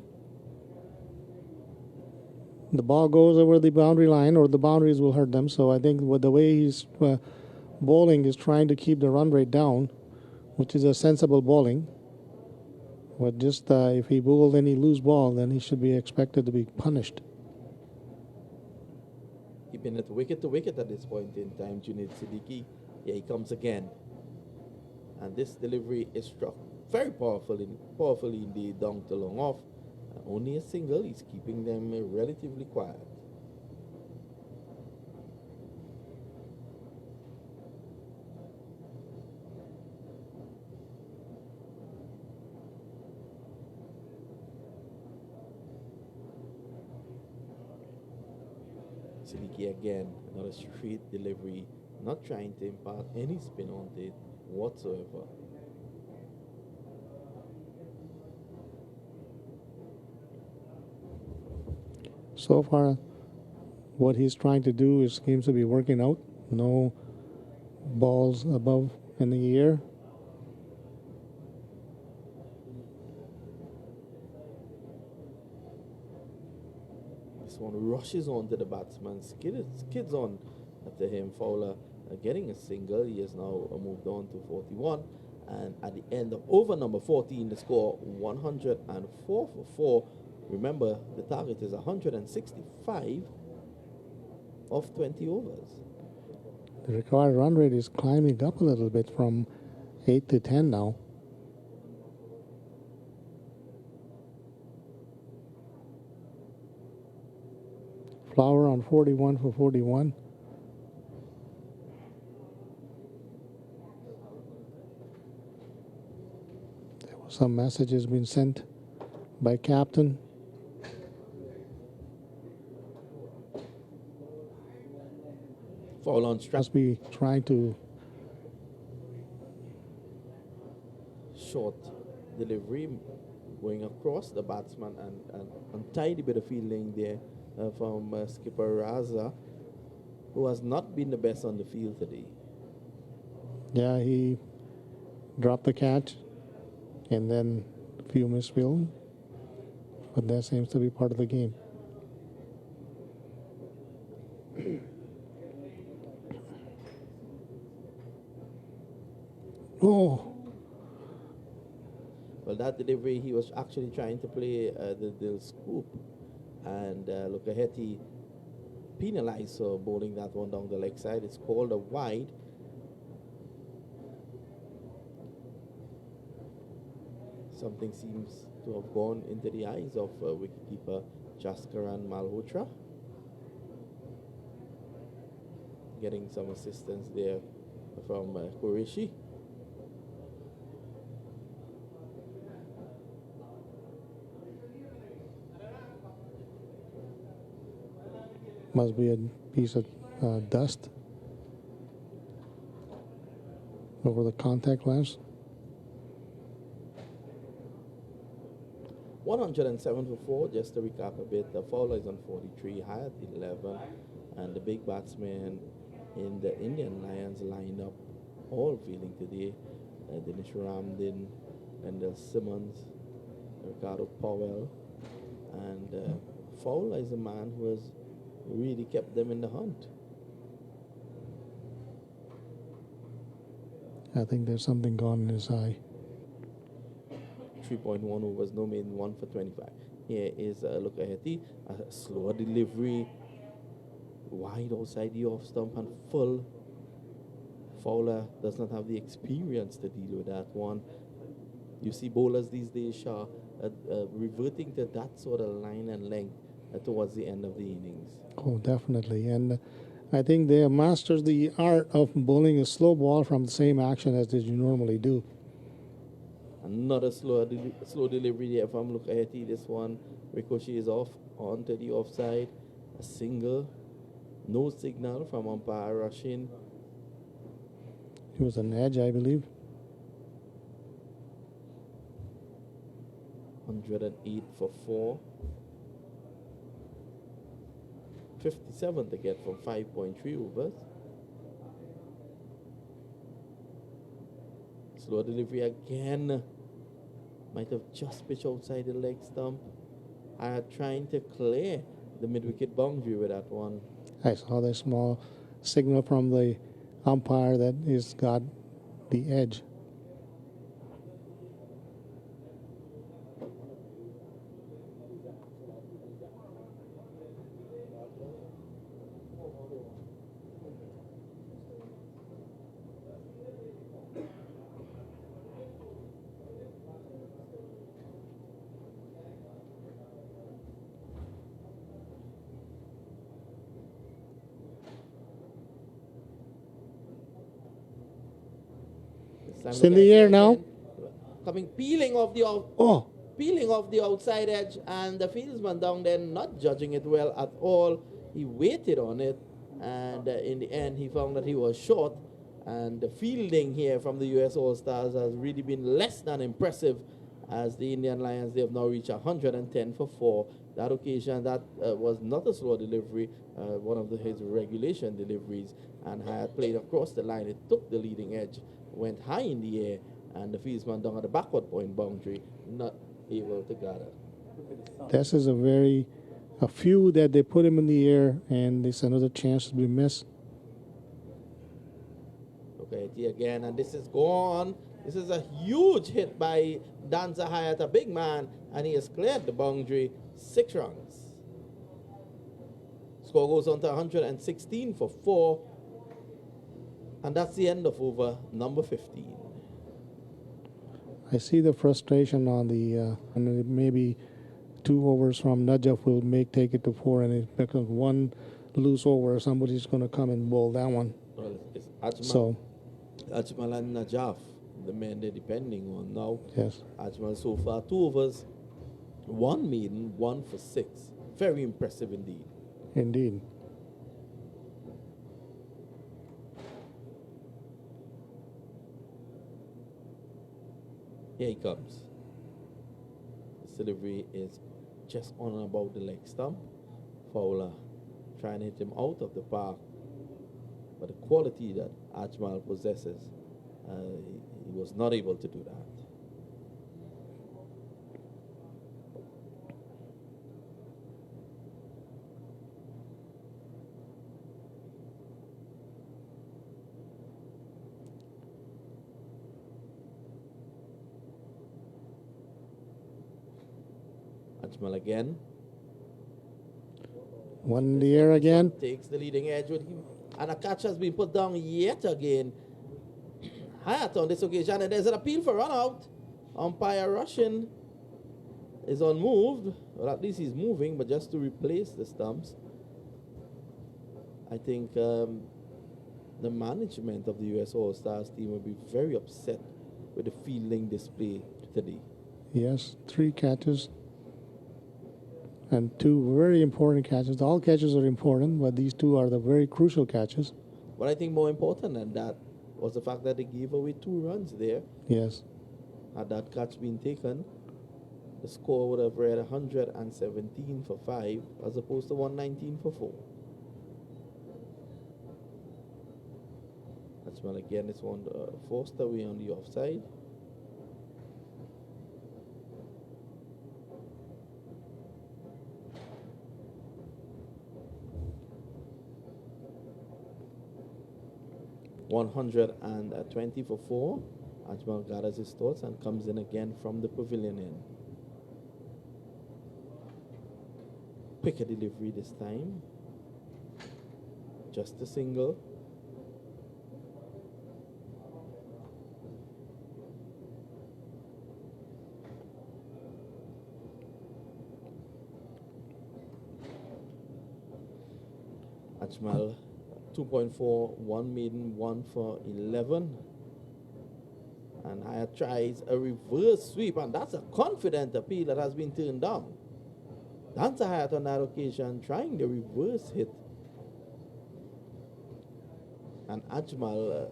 The ball goes over the boundary line, or the boundaries will hurt them. So I think with the way he's bowling is trying to keep the run rate down, which is a sensible bowling. But just if he bowls any loose ball, then he should be expected to be punished. Keeping it wicket to wicket at this point in time, Junaid Siddiqui. Here he comes again. And this delivery is struck very powerfully indeed down to long off. Only a single, he's keeping them relatively quiet. Siddiqui again, another straight delivery, not trying to impart any spin onto it whatsoever. So far, what he's trying to do seems to be working out. No balls above in the air. This one rushes on to the batsman, skids on to him. Fowler getting a single. He has now moved on to 41. And at the end of over number 14, the score 104 for 4. Remember, the target is 165 of 20 overs. The required run rate is climbing up a little bit from 8 to 10 now. Flower on 41 for 41. There was some messages being sent by captain. Foul on strike. Must be trying to Short delivery going across the batsman, and untidy bit of fielding there from skipper Raza, who has not been the best on the field today. Yeah, he dropped the catch and then a few misfield, but that seems to be part of the game. Oh, Well, that delivery, he was actually trying to play the scoop, and Lukaheti penalized for bowling that one down the leg side. It's called a wide. Something seems to have gone into the eyes of wicketkeeper Jaskaran Malhotra. Getting some assistance there from Qureshi. must be a piece of dust over the contact lens. 107 for 4, just to recap a bit. The Fowler is on 43, Hyatt 11, and the big batsmen in the Indian Lions lineup all fielding today. Dinesh Ramdin, Wendell Simmons, Ricardo Powell, and Fowler is a man who has really kept them in the hunt. I think there's something gone in his eye. 3.1 overs, no maiden, 1 for 25. Here is look ahead, a slower delivery, wide outside the off stump and full. Fowler does not have the experience to deal with that one. You see bowlers these days, Shah, reverting to that sort of line and length towards the end of the innings. Oh, definitely. And I think they have mastered the art of bowling a slow ball from the same action as you normally do. Another slow delivery there from Lukayati. This one, ricochet is off onto the offside. A single, no signal from umpire rushing. It was an edge, I believe. 108 for 4. 57 to get from 5.3 overs. Slow delivery again. Might have just pitched outside the leg stump. Trying to clear the mid-wicket boundary with that one. I saw the small signal from the umpire that he's got the edge. It's in the air now. Peeling off the outside edge, and the fieldsman down there not judging it well at all. He waited on it, and in the end he found that he was short, and the fielding here from the US All-Stars has really been less than impressive, as the Indian Lions, they have now reached 110 for 4. That occasion, that was not a slow delivery, one of his regulation deliveries, and had played across the line. It took the leading edge, went high in the air, and the fieldsman down at the backward point boundary, not able to gather. This is a few that they put him in the air, and it's another chance to be missed. Okay, again, and this is gone. This is a huge hit by Dan Zahayat, a big man, and he has cleared the boundary. 6 runs. Score goes on to 116 for 4. And that's the end of over number 15. I see the frustration on the, and maybe 2 overs from Najaf will take it to 4, and it becomes 1 loose over. Somebody's going to come and bowl that one. Well, it's Ajmal, So, Ajmal and Najaf, the men they're depending on now. yes. Ajmal so far 2 overs, 1 maiden, 1 for 6. Very impressive indeed. Indeed. Here he comes. This delivery is just on and about the leg stump. Fowler trying to hit him out of the park. But the quality that Ajmal possesses, he was not able to do that. Ajmal again. 1 in the air again. Takes the leading edge with him. And a catch has been put down yet again. Hyatt on this occasion. And there's an appeal for run out. Umpire Russian is unmoved. Well, at least he's moving, but just to replace the stumps. I think the management of the US All-Stars team will be very upset with the fielding display today. Yes, 3 catches. And 2 very important catches. All catches are important, but these 2 are the very crucial catches. But I think more important than that was the fact that they gave away 2 runs there. Yes. Had that catch been taken, the score would have read 117 for 5 as opposed to 119 for 4. That's well again, it's one forced away on the offside. 120 for 4. Ajmal gathers his thoughts and comes in again from the pavilion end. Quicker delivery this time. Just a single. Ajmal 2.4, 1 maiden, 1 for 11. And Hyatt tries a reverse sweep, and that's a confident appeal that has been turned down. Danza Hyatt on that occasion trying the reverse hit. And Ajmal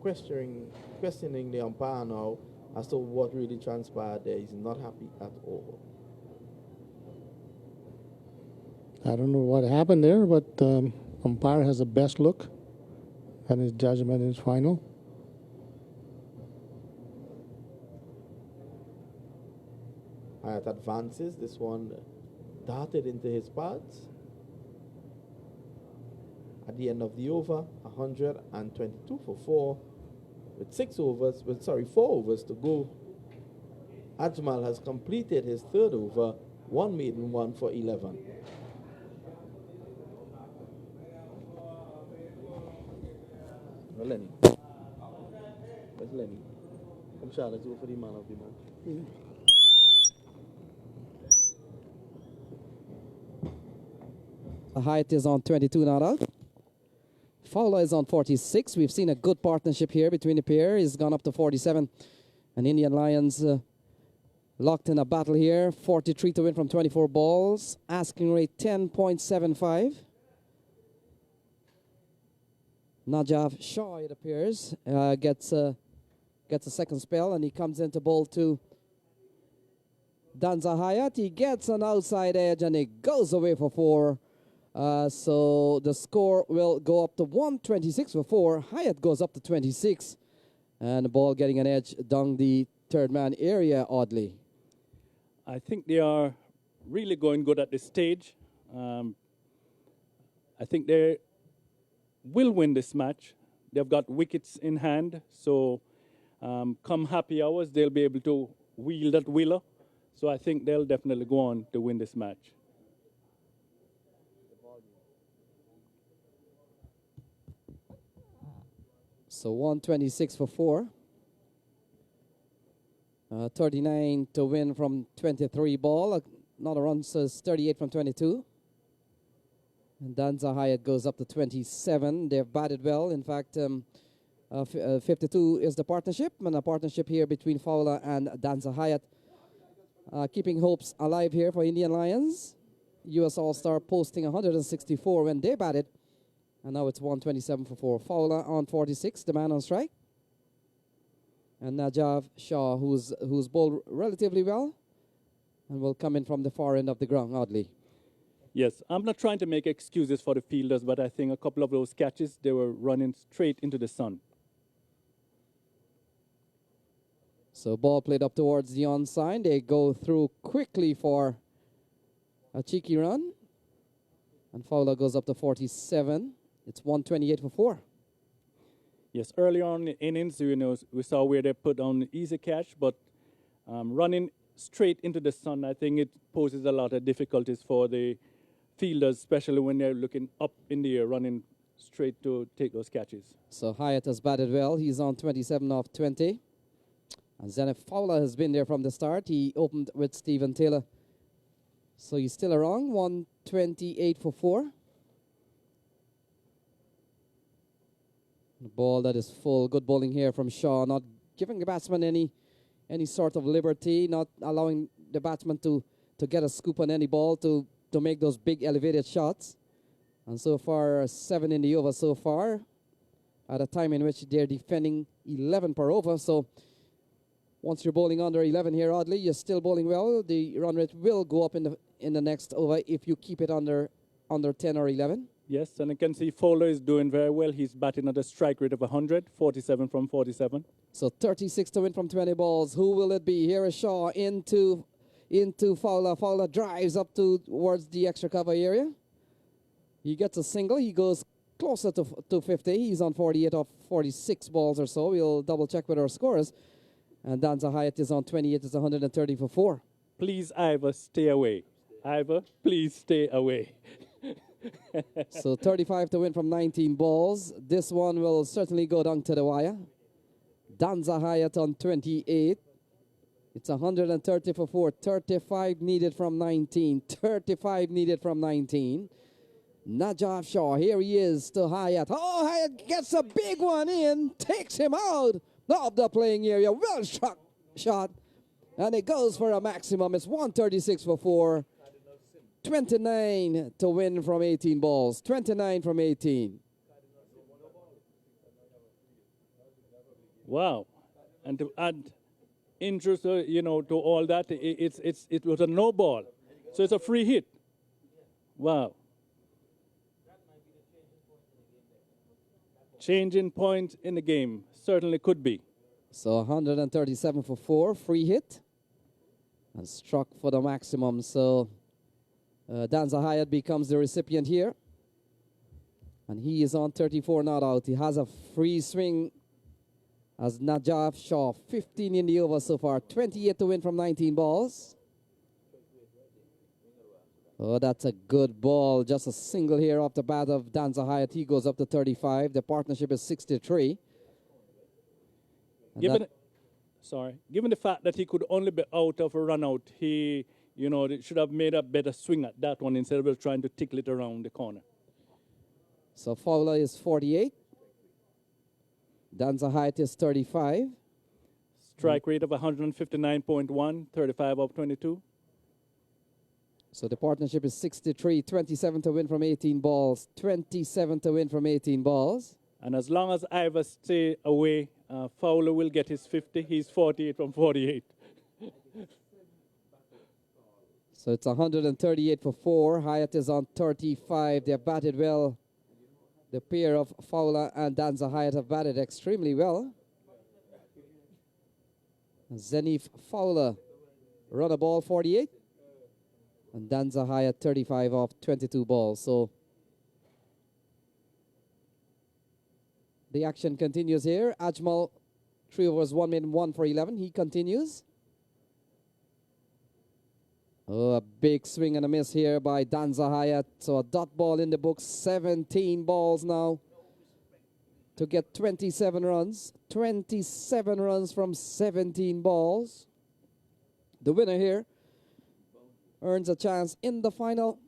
questioning the umpire now as to what really transpired there. He's not happy at all. I don't know what happened there, but umpire has the best look, and his judgment is final. Hyatt advances. This one darted into his pads. At the end of the over, 122 for 4, with 4 overs to go. Ajmal has completed his third over, 1 maiden, 1 for 11. Well, Lenny. Where's Lenny? Come, Charlotte, let's go for the man of the match. Hyatt is on 22 not out. Fowler is on 46. We've seen a good partnership here between the pair. He's gone up to 47. And Indian Lions locked in a battle here. 43 to win from 24 balls. Asking rate 10.75. Najav Shaw, it appears, gets a second spell, and he comes into ball to Danza Hyatt. He gets an outside edge, and he goes away for 4. So the score will go up to 126 for 4. Hyatt goes up to 26. And the ball getting an edge down the third man area, oddly. I think they are really going good at this stage. I think they will win this match. They've got wickets in hand. So come happy hours, they'll be able to wheel that wheeler. So I think they'll definitely go on to win this match. So 126 for 4. 39 to win from 23 ball. Another run says 38 from 22. And Danza Hyatt goes up to 27. They've batted well. In fact, 52 is the partnership. And a partnership here between Fowler and Danza Hyatt. Keeping hopes alive here for Indian Lions. US All-Star posting 164 when they batted. And now it's 127 for 4. Fowler on 46, the man on strike. And Najav Shaw, who's bowled relatively well and will come in from the far end of the ground, oddly. Yes, I'm not trying to make excuses for the fielders, but I think a couple of those catches, they were running straight into the sun. So ball played up towards the onside. They go through quickly for a cheeky run. And Fowler goes up to 47. It's 128 for 4. Yes, early on in the innings, we saw where they put on easy catch, but running straight into the sun, I think it poses a lot of difficulties for the fielders, especially when they're looking up in the air, running straight to take those catches. So Hyatt has batted well. He's on 27 off 20. And Zenith Fowler has been there from the start. He opened with Stephen Taylor. So he's still around, 128 for 4. The ball that is full. Good bowling here from Shaw, not giving the batsman any sort of liberty, not allowing the batsman to get a scoop on any ball to make those big elevated shots. And so far, 7 in the over so far, at a time in which they're defending 11 per over. So once you're bowling under 11 here, oddly, you're still bowling well. The run rate will go up in the next over if you keep it under 10 or 11. Yes, and you can see Fowler is doing very well. He's batting at a strike rate of 100, 47 from 47. So 36 to win from 20 balls. Who will it be? Here is Shaw into Fowler. Fowler drives up towards the extra cover area. He gets a single. He goes closer to 50. He's on 48 of 46 balls or so. We'll double check with our scorers. And Danza Hyatt is on 28. It's 130 for 4. Please, Ivor, stay away. Ivor, please stay away. So 35 to win from 19 balls. This one will certainly go down to the wire. Danza Hyatt on 28. It's 130 for 4. 35 needed from 19. 35 needed from 19. Najaf Shaw, here he is to Hyatt. Oh, Hyatt gets a big one in. Takes him out of the playing area. Well struck shot. And it goes for a maximum. It's 136 for 4. 29 to win from 18 balls. 29 from 18. Wow. And to add interest, to all that, it was a no ball. So it's a free hit. Wow. Changing point in the game. Certainly could be. So 137 for 4. Free hit. And struck for the maximum. So Danza Hyatt becomes the recipient here. And he is on 34 not out. He has a free swing as Najaf Shaw. 15 in the over so far. 28 to win from 19 balls. Oh, that's a good ball. Just a single here off the bat of Danza Hyatt. He goes up to 35. The partnership is 63. Given the fact that he could only be out of a run out, he should have made a better swing at that one instead of trying to tickle it around the corner. So Fowler is 48. Danza Hyatt is 35. Strike rate of 159.1, 35 of 22. So the partnership is 63, 27 to win from 18 balls, 27 to win from 18 balls. And as long as Ivor stay away, Fowler will get his 50. He's 48 from 48. So it's 138 for 4. Hyatt is on 35. They've batted well. The pair of Fowler and Danza Hyatt have batted extremely well. Zenith Fowler run a ball 48. And Danza Hyatt 35 off 22 balls. So the action continues here. Ajmal, 3 overs, 1 min, 1 for 11. He continues. Oh, a big swing and a miss here by Danza Hyatt. So a dot ball in the books. 17 balls now to get 27 runs. 27 runs from 17 balls. The winner here earns a chance in the final,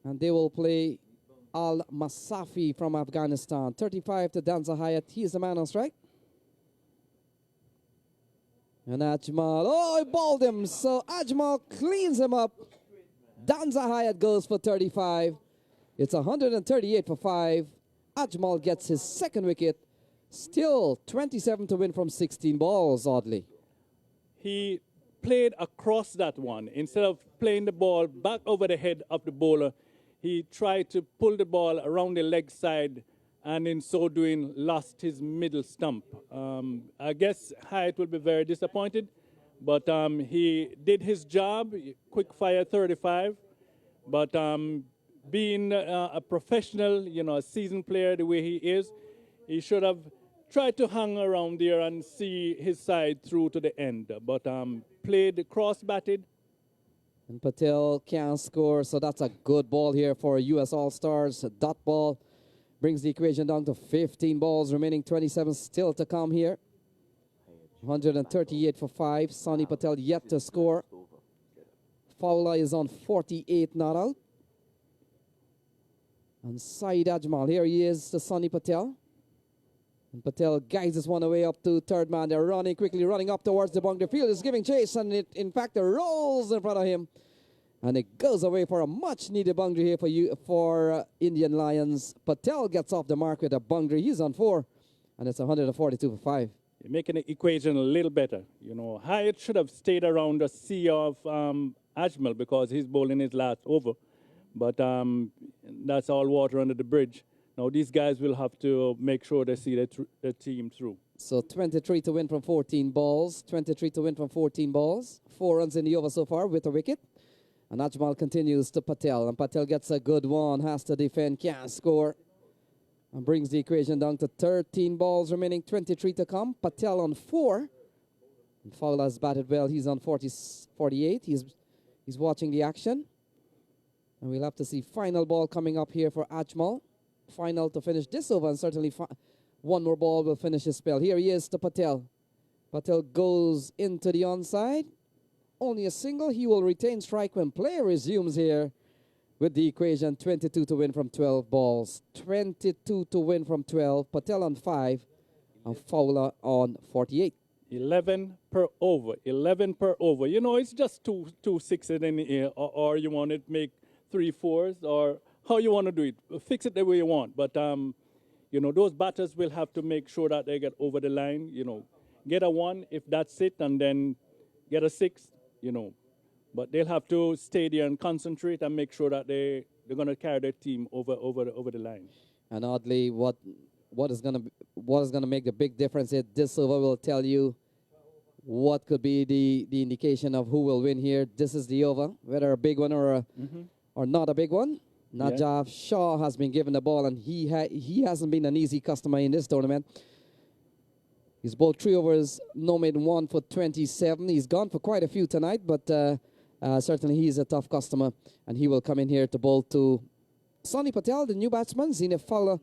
and they will play Al Masafi from Afghanistan. 35 to Danza Hyatt. He's the man on strike. And Ajmal, he balled him. So Ajmal cleans him up. Danza Hyatt goes for 35. It's 138 for 5. Ajmal gets his second wicket. Still 27 to win from 16 balls, oddly. He played across that one. Instead of playing the ball back over the head of the bowler, he tried to pull the ball around the leg side, and in so doing lost his middle stump. I guess Hyatt will be very disappointed, but he did his job, quick fire 35. But being a professional, a seasoned player the way he is, he should have tried to hang around there and see his side through to the end. But played cross-batted. And Patel can't score, so that's a good ball here for U.S. All-Stars. A dot ball brings the equation down to 15 balls, remaining 27 still to come here. 138 for 5. Sonny Patel yet to score. Fowler is on 48 not out. And Saeed Ajmal, here he is to Sonny Patel. And Patel guides this one away up to third man. They're running quickly, running up towards the boundary. Field is giving chase, and it, in fact, it rolls in front of him. And it goes away for a much-needed boundary here for Indian Lions. Patel gets off the mark with a boundary. He's on 4, and it's 142 for 5. You're making the equation a little better. Hyatt should have stayed around the sea of Ajmal because he's bowling his last over. But that's all water under the bridge. Now these guys will have to make sure they see the team through. So 23 to win from 14 balls. 23 to win from 14 balls. 4 runs in the over so far with a wicket. And Ajmal continues to Patel. And Patel gets a good one. Has to defend. Can't score. And brings the equation down to 13 balls remaining, 23 to come. Patel on 4. And Fowler's batted well. He's on 48. He's watching the action. And we'll have to see final ball coming up here for Ajmal. Final to finish this over, and certainly one more ball will finish his spell. Here he is to Patel. Patel goes into the onside. Only a single. He will retain strike when play resumes here with the equation 22 to win from 12 balls. 22 to win from 12. Patel on 5 and Fowler on 48. 11 per over. 11 per over. You know, it's just two sixes in the air, or you want to make 3 fours, or how you want to do it. Fix it the way you want. But, you know, those batters will have to make sure that they get over the line, you know. Get a 1 if that's it, and then get a 6, you know. But they'll have to stay there and concentrate and make sure that they're going to carry their team over the line. And oddly, what is going to make the big difference here, this over will tell you what could be the indication of who will win here. This is the over, whether a big one or not a big one. Najaf Shaw has been given the ball, and he hasn't been an easy customer in this tournament. He's bowled 3 overs, no made 1 for 27. He's gone for quite a few tonight, but certainly he's a tough customer, and he will come in here to bowl to Sonny Patel, the new batsman. Zenith Fowler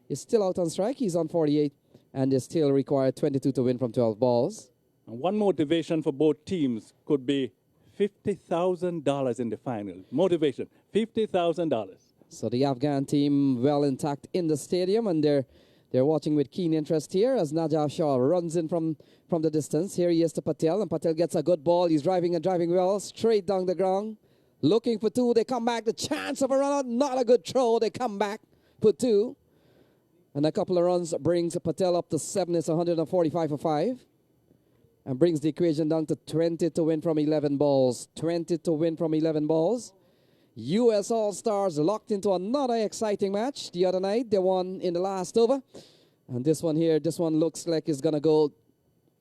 is still out on strike. He's on 48, and they still require 22 to win from 12 balls. And one motivation for both teams could be $50,000 in the final. Motivation, $50,000. So the Afghan team well intact in the stadium, and they're watching with keen interest here as Najaf Shaw runs in from the distance. Here he is to Patel, and Patel gets a good ball. He's driving well, straight down the ground. Looking for 2. They come back. The chance of a run out. Not a good throw. They come back, put 2. And a couple of runs brings Patel up to 7. It's 145 for 5. And brings the equation down to 20 to win from 11 balls. 20 to win from 11 balls. U.S. All-Stars locked into another exciting match. The other night, they won in the last over. And this one looks like it's going to go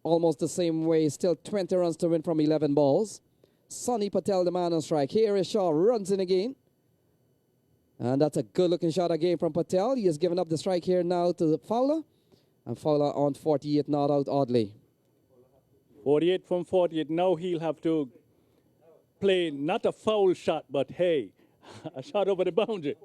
almost the same way. Still 20 runs to win from 11 balls. Sonny Patel, the man on strike. Here is Shaw, runs in again. And that's a good-looking shot again from Patel. He has given up the strike here now to Fowler. And Fowler on 48, not out oddly. 48 from 48. Now he'll have to play not a foul shot, but hey, a shot over the boundary.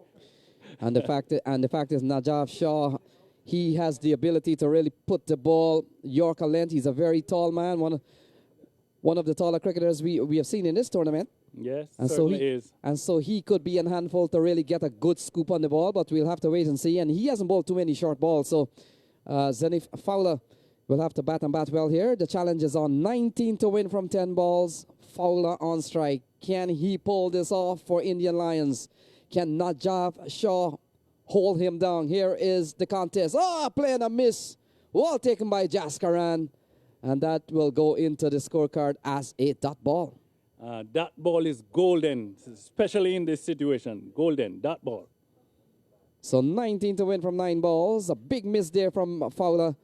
And the fact is Najaf Shaw, he has the ability to really put the ball Yorker length. He's a very tall man, one of the taller cricketers we have seen in this tournament. Yes, and certainly is. And so he could be a handful to really get a good scoop on the ball, but we'll have to wait and see. And he hasn't bowled too many short balls, so Zenith Fowler will have to bat well here. The challenge is on 19 to win from 10 balls. Fowler on strike. Can he pull this off for Indian Lions? Can Najaf Shaw hold him down? Here is the contest. Playing a miss. Well taken by Jaskaran. And that will go into the scorecard as a dot ball. That ball is golden, especially in this situation. Golden, that ball. So 19 to win from 9 balls. A big miss there from Fowler.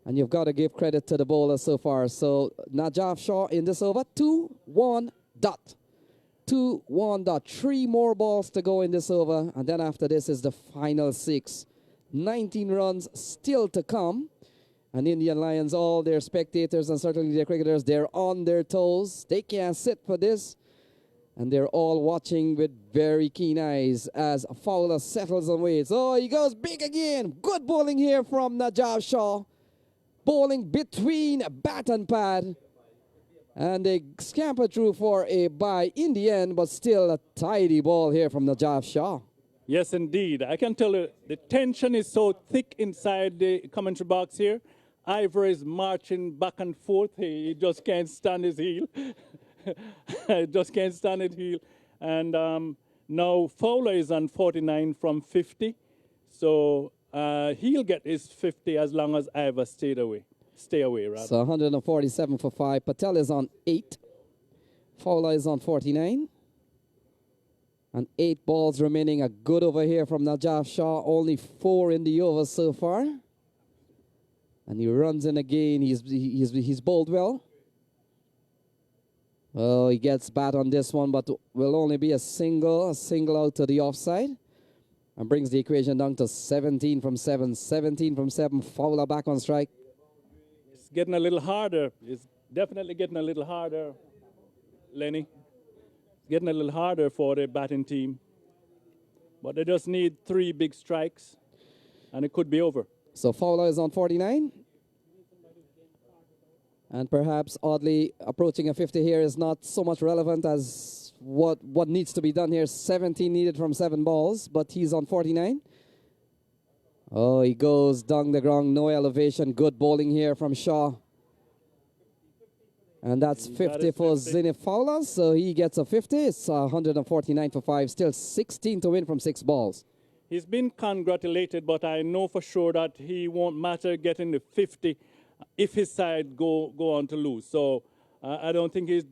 And you've got to give credit to the bowler so far. So Najaf Shaw in this over, 2-1 dot. 2-1 dot. 3 more balls to go in this over. And then after this is the final 6. 19 runs still to come. And Indian Lions, all their spectators and certainly their cricketers, they're on their toes. They can't sit for this. And they're all watching with very keen eyes as Fowler settles and waits. He goes big again. Good bowling here from Najaf Shaw. Bowling between bat and pad. And they scamper through for a bye in the end, but still a tidy ball here from Najaf Shaw. Yes, indeed. I can tell you the tension is so thick inside the commentary box here. Ivor is marching back and forth. He just can't stand his heel. Just can't stand his heel. And now Fowler is on 49 from 50. So he'll get his 50 as long as Ivor stay away. So 147 for 5. Patel is on 8. Fowler is on 49. And 8 balls remaining. A good over here from Najaf Shaw. Only 4 in the over so far. And he runs in again. He's bowled well. Oh, he gets bat on this one, but will only be a single out to the offside. and brings the equation down to 17 from 7. 17 from 7. Fowler back on strike. It's getting a little harder. It's definitely getting a little harder, Lenny. It's getting a little harder for the batting team. But they just need 3 big strikes, and it could be over. So Fowler is on 49. And perhaps oddly, approaching a 50 here is not so much relevant as what needs to be done here. 17 needed from 7 balls, but he's on 49. Oh, he goes down the ground, no elevation. Good bowling here from Shaw. And that's 50 for Zenith Fowler, so he gets a 50. It's 149 for 5, still 16 to win from 6 balls. He's been congratulated, but I know for sure that he won't matter getting the 50 if his side go on to lose. So I don't think he's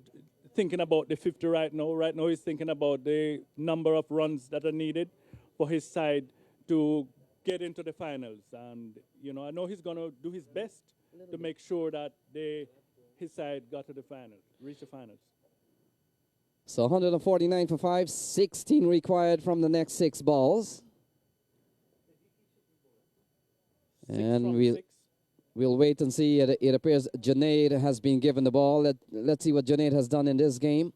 thinking about the 50 right now. Right now he's thinking about the number of runs that are needed for his side to get into the finals. And, you know, I know he's going to do his best to make sure that his side got to the finals, reach the finals. So 149 for 5, 16 required from the next 6 balls. And we'll wait and see. It appears Junaid has been given the ball. Let's see what Junaid has done in this game.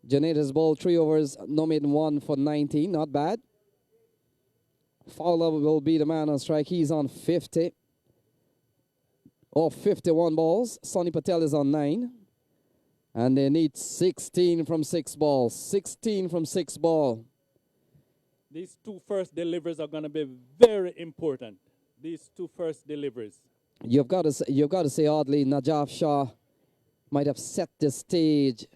Junaid has bowled 3 overs, no maiden 1 for 19. Not bad. Fowler will be the man on strike. He's on 50. Or 51 balls. Sonny Patel is on 9. And they need 16 from 6 balls. 16 from 6 ball. These 2 first deliveries are going to be very important. These 2 first deliveries. You've got to say oddly, Najaf Shah might have set the stage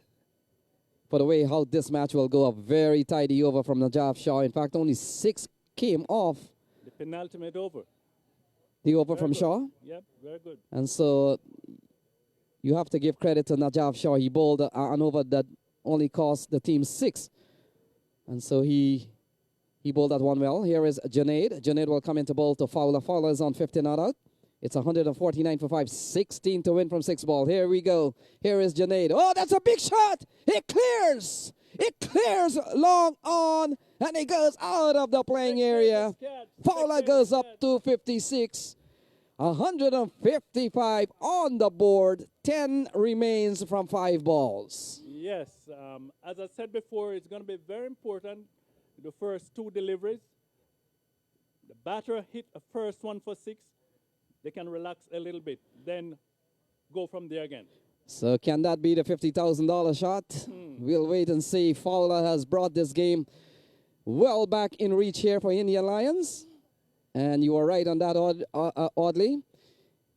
for the way how this match will go. A very tidy over from Najaf Shah. In fact, only 6 came off. The penultimate over. The over Very from good. Shaw? Yep, very good. And so you have to give credit to Najaf Shah. He bowled an over that only cost the team 6. And so he bowled that one well. Here is Junaid. Junaid will come into bowl to Fowler. Fowler is on 50 not out. It's 149 for 5. 16 to win from 6 ball. Here we go. Here is Junaid. Oh, that's a big shot. It clears. It clears long on. And it goes out of the playing area. Fowler goes up to 56. 155 on the board. 10 remains from 5 balls. Yes, as I said before, it's going to be very important. The first 2 deliveries. The batter hit a first one for 6. They can relax a little bit, then go from there again. So can that be the $50,000 shot? We'll wait and see. Fowler has brought this game well back in reach here for Indian Lions. And you are right on that, Audley.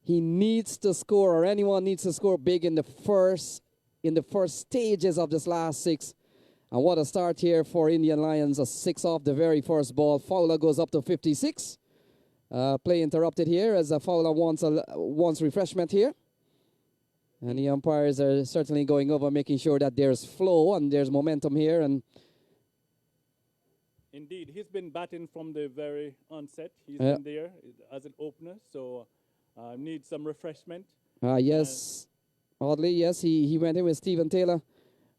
He needs to score, or anyone needs to score big in the first stages of this last 6. And what a start here for Indian Lions. A 6 off the very first ball. Fowler goes up to 56. Play interrupted here as Fowler wants refreshment here. And the umpires are certainly going over, making sure that there's flow and there's momentum here. And indeed, he's been batting from the very onset. He's been there as an opener, so needs some refreshment. Yes, oddly, yes, he went in with Stephen Taylor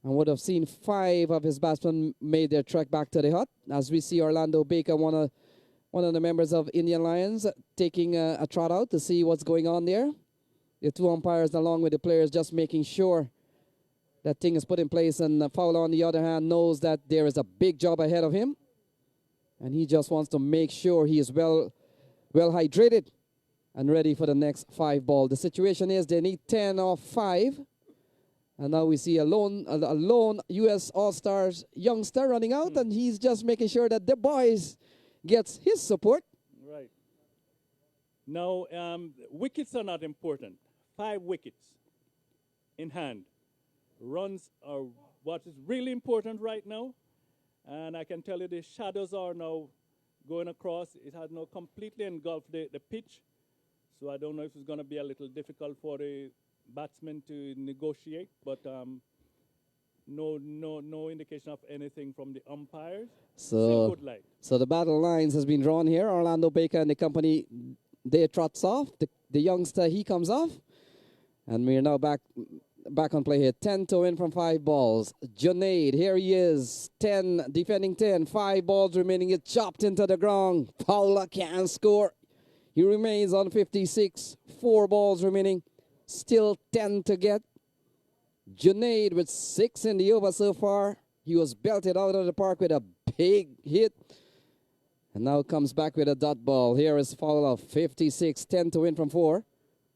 and would have seen 5 of his batsmen made their trek back to the hut. As we see Orlando Baker, one of the members of Indian Lions, taking a trot out to see what's going on there. The 2 umpires along with the players just making sure that thing is put in place. And Fowler, on the other hand, knows that there is a big job ahead of him. And he just wants to make sure he is well hydrated and ready for the next 5 ball. The situation is they need 10 off 5. And now we see a lone U.S. All-Stars youngster running out, and he's just making sure that the boys gets his support. Right. Now, wickets are not important. 5 wickets in hand. Runs are what is really important right now. And I can tell you the shadows are now going across. It has now completely engulfed the pitch. So I don't know if it's going to be a little difficult for the batsmen to negotiate, but no indication of anything from the umpires. Still good light. So the battle lines has been drawn here. Orlando Baker and the company, they trots off. The youngster, he comes off. And we're now back back on play here. 10 to win from 5 balls. Junaid, here he is. 10, defending 10. 5 balls remaining. It's chopped into the ground. Fowler can't score. He remains on 56. 4 balls remaining. Still 10 to get. Junaid with 6 in the over so far. He was belted out of the park with a big hit. And now comes back with a dot ball. Here is Fowler. 56. 10 to win from 4.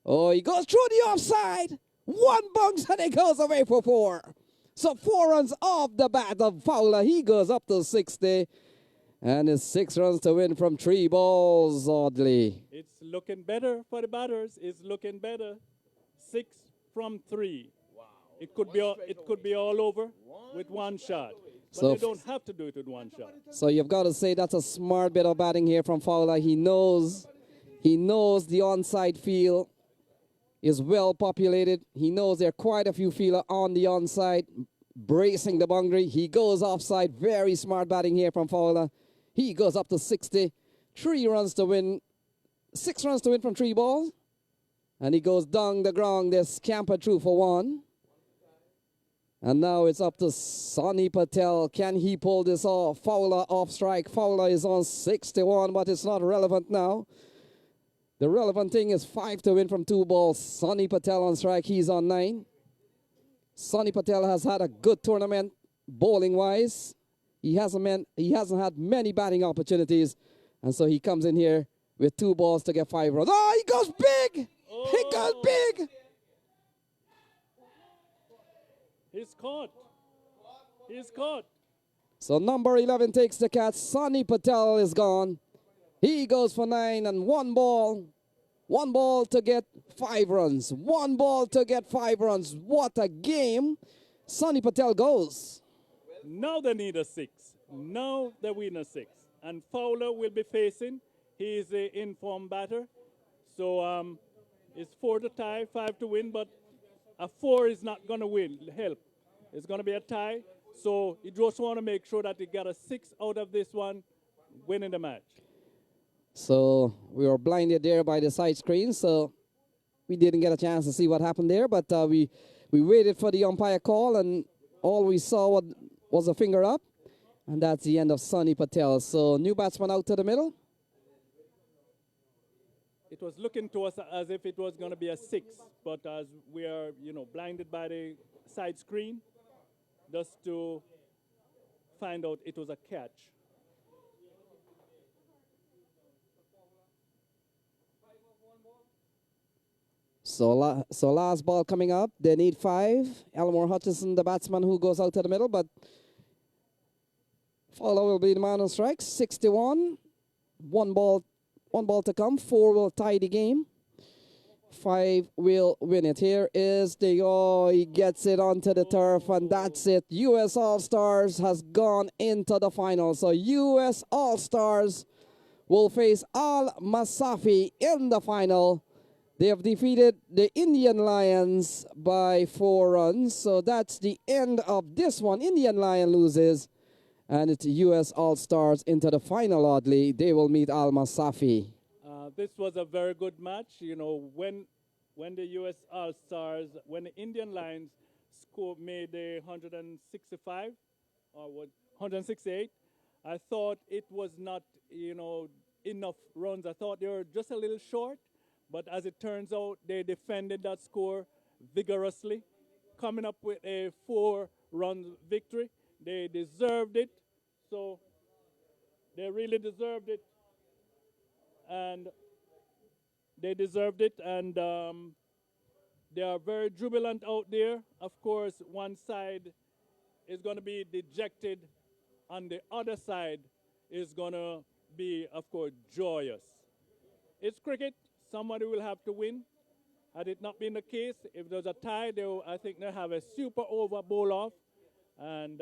Oh, he goes through the offside. 1 bunks and he goes away for 4. So 4 runs off the bat of Fowler. He goes up to 60. And it's 6 runs to win from 3 balls, oddly. It's looking better for the batters. It's looking better. 6 from 3. Wow. It could be all over with 1 shot. But So they don't have to do it with 1 shot. So you've got to say that's a smart bit of batting here from Fowler. He knows the onside field is well populated. He knows there are quite a few fielders on the onside, bracing the boundary. He goes offside. Very smart batting here from Fowler. He goes up to 60. 3 runs to win. 6 runs to win from 3 balls. And he goes down the ground. They scamper through for 1. And now it's up to Sonny Patel. Can he pull this off? Fowler off strike. Fowler is on 61, but it's not relevant now. The relevant thing is 5 to win from 2 balls. Sonny Patel on strike. He's on 9. Sonny Patel has had a good tournament bowling-wise. He hasn't had many batting opportunities. And so he comes in here with 2 balls to get 5 runs. Oh, he goes big! Oh. He goes big! He's caught. He's caught. So number 11 takes the catch. Sonny Patel is gone. He goes for 9 and 1 ball. 1 ball to get 5 runs. 1 ball to get 5 runs. What a game. Sonny Patel goes. Now they need a 6. Now they win a 6. And Fowler will be facing. He is an informed batter. So it's 4 to tie, 5 to win, but a 4 is not going to help. It's going to be a tie. So you just want to make sure that you got a 6 out of this one, winning the match. So we were blinded there by the side screen, so we didn't get a chance to see what happened there, but we waited for the umpire call, and all we saw was a finger up, and that's the end of Sonny Patel. So new batsman out to the middle. It was looking to us as if it was going to be a 6, but as we are, blinded by the side screen, just to find out it was a catch. So last ball coming up. They need 5. Elmore Hutchison, the batsman who goes out to the middle, but Fowler will be the man on strike. 61. 1 ball to come. 4 will tie the game. 5 will win it. Here is he gets it onto the turf, and that's it. U.S. All-Stars has gone into the final. So U.S. All-Stars will face Al Masafi in the final. They have defeated the Indian Lions by 4 runs. So that's the end of this one. Indian Lion loses. And it's U.S. All-Stars into the final, oddly. They will meet Al Masafi. This was a very good match. When the U.S. All-Stars, when the Indian Lions made a 165 or 168, I thought it was not, enough runs. I thought they were just a little short. But as it turns out, they defended that score vigorously, coming up with a 4-run victory. They deserved it. So they really deserved it. And they deserved it. And they are very jubilant out there. Of course, one side is going to be dejected. On the other side is going to be, of course, joyous. It's cricket. Somebody will have to win. Had it not been the case, if there's a tie, I think they'll have a super over bowl off. And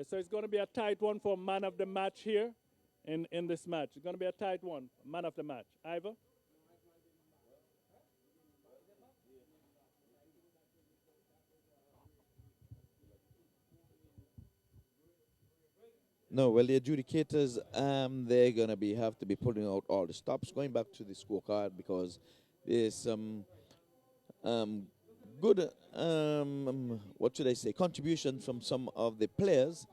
so it's going to be a tight one for man of the match here in this match. It's going to be a tight one, man of the match. Ivor? No, well, the adjudicators, they're gonna have to be putting out all the stops, going back to the scorecard because there's some good, what should I say, contribution from some of the players,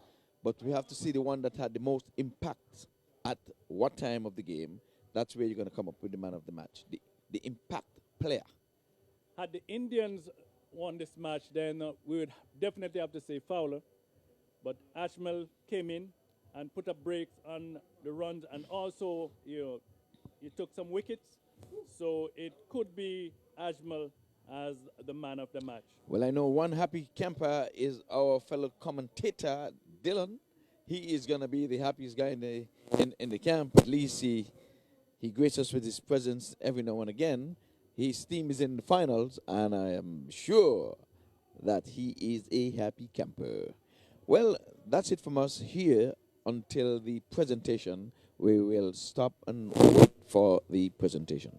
but we have to see the one that had the most impact at what time of the game. That's where you're gonna come up with the man of the match, the impact player. Had the Indians won this match, then we would definitely have to say Fowler. But Ashmel came in and put up breaks on the runs, and also he took some wickets. So it could be Ashmel as the man of the match. Well, I know one happy camper is our fellow commentator, Dylan. He is going to be the happiest guy in the camp. At least he graces us with his presence every now and again. His team is in the finals, and I am sure that he is a happy camper. Well, that's it from us here until the presentation. We will stop and wait for the presentation.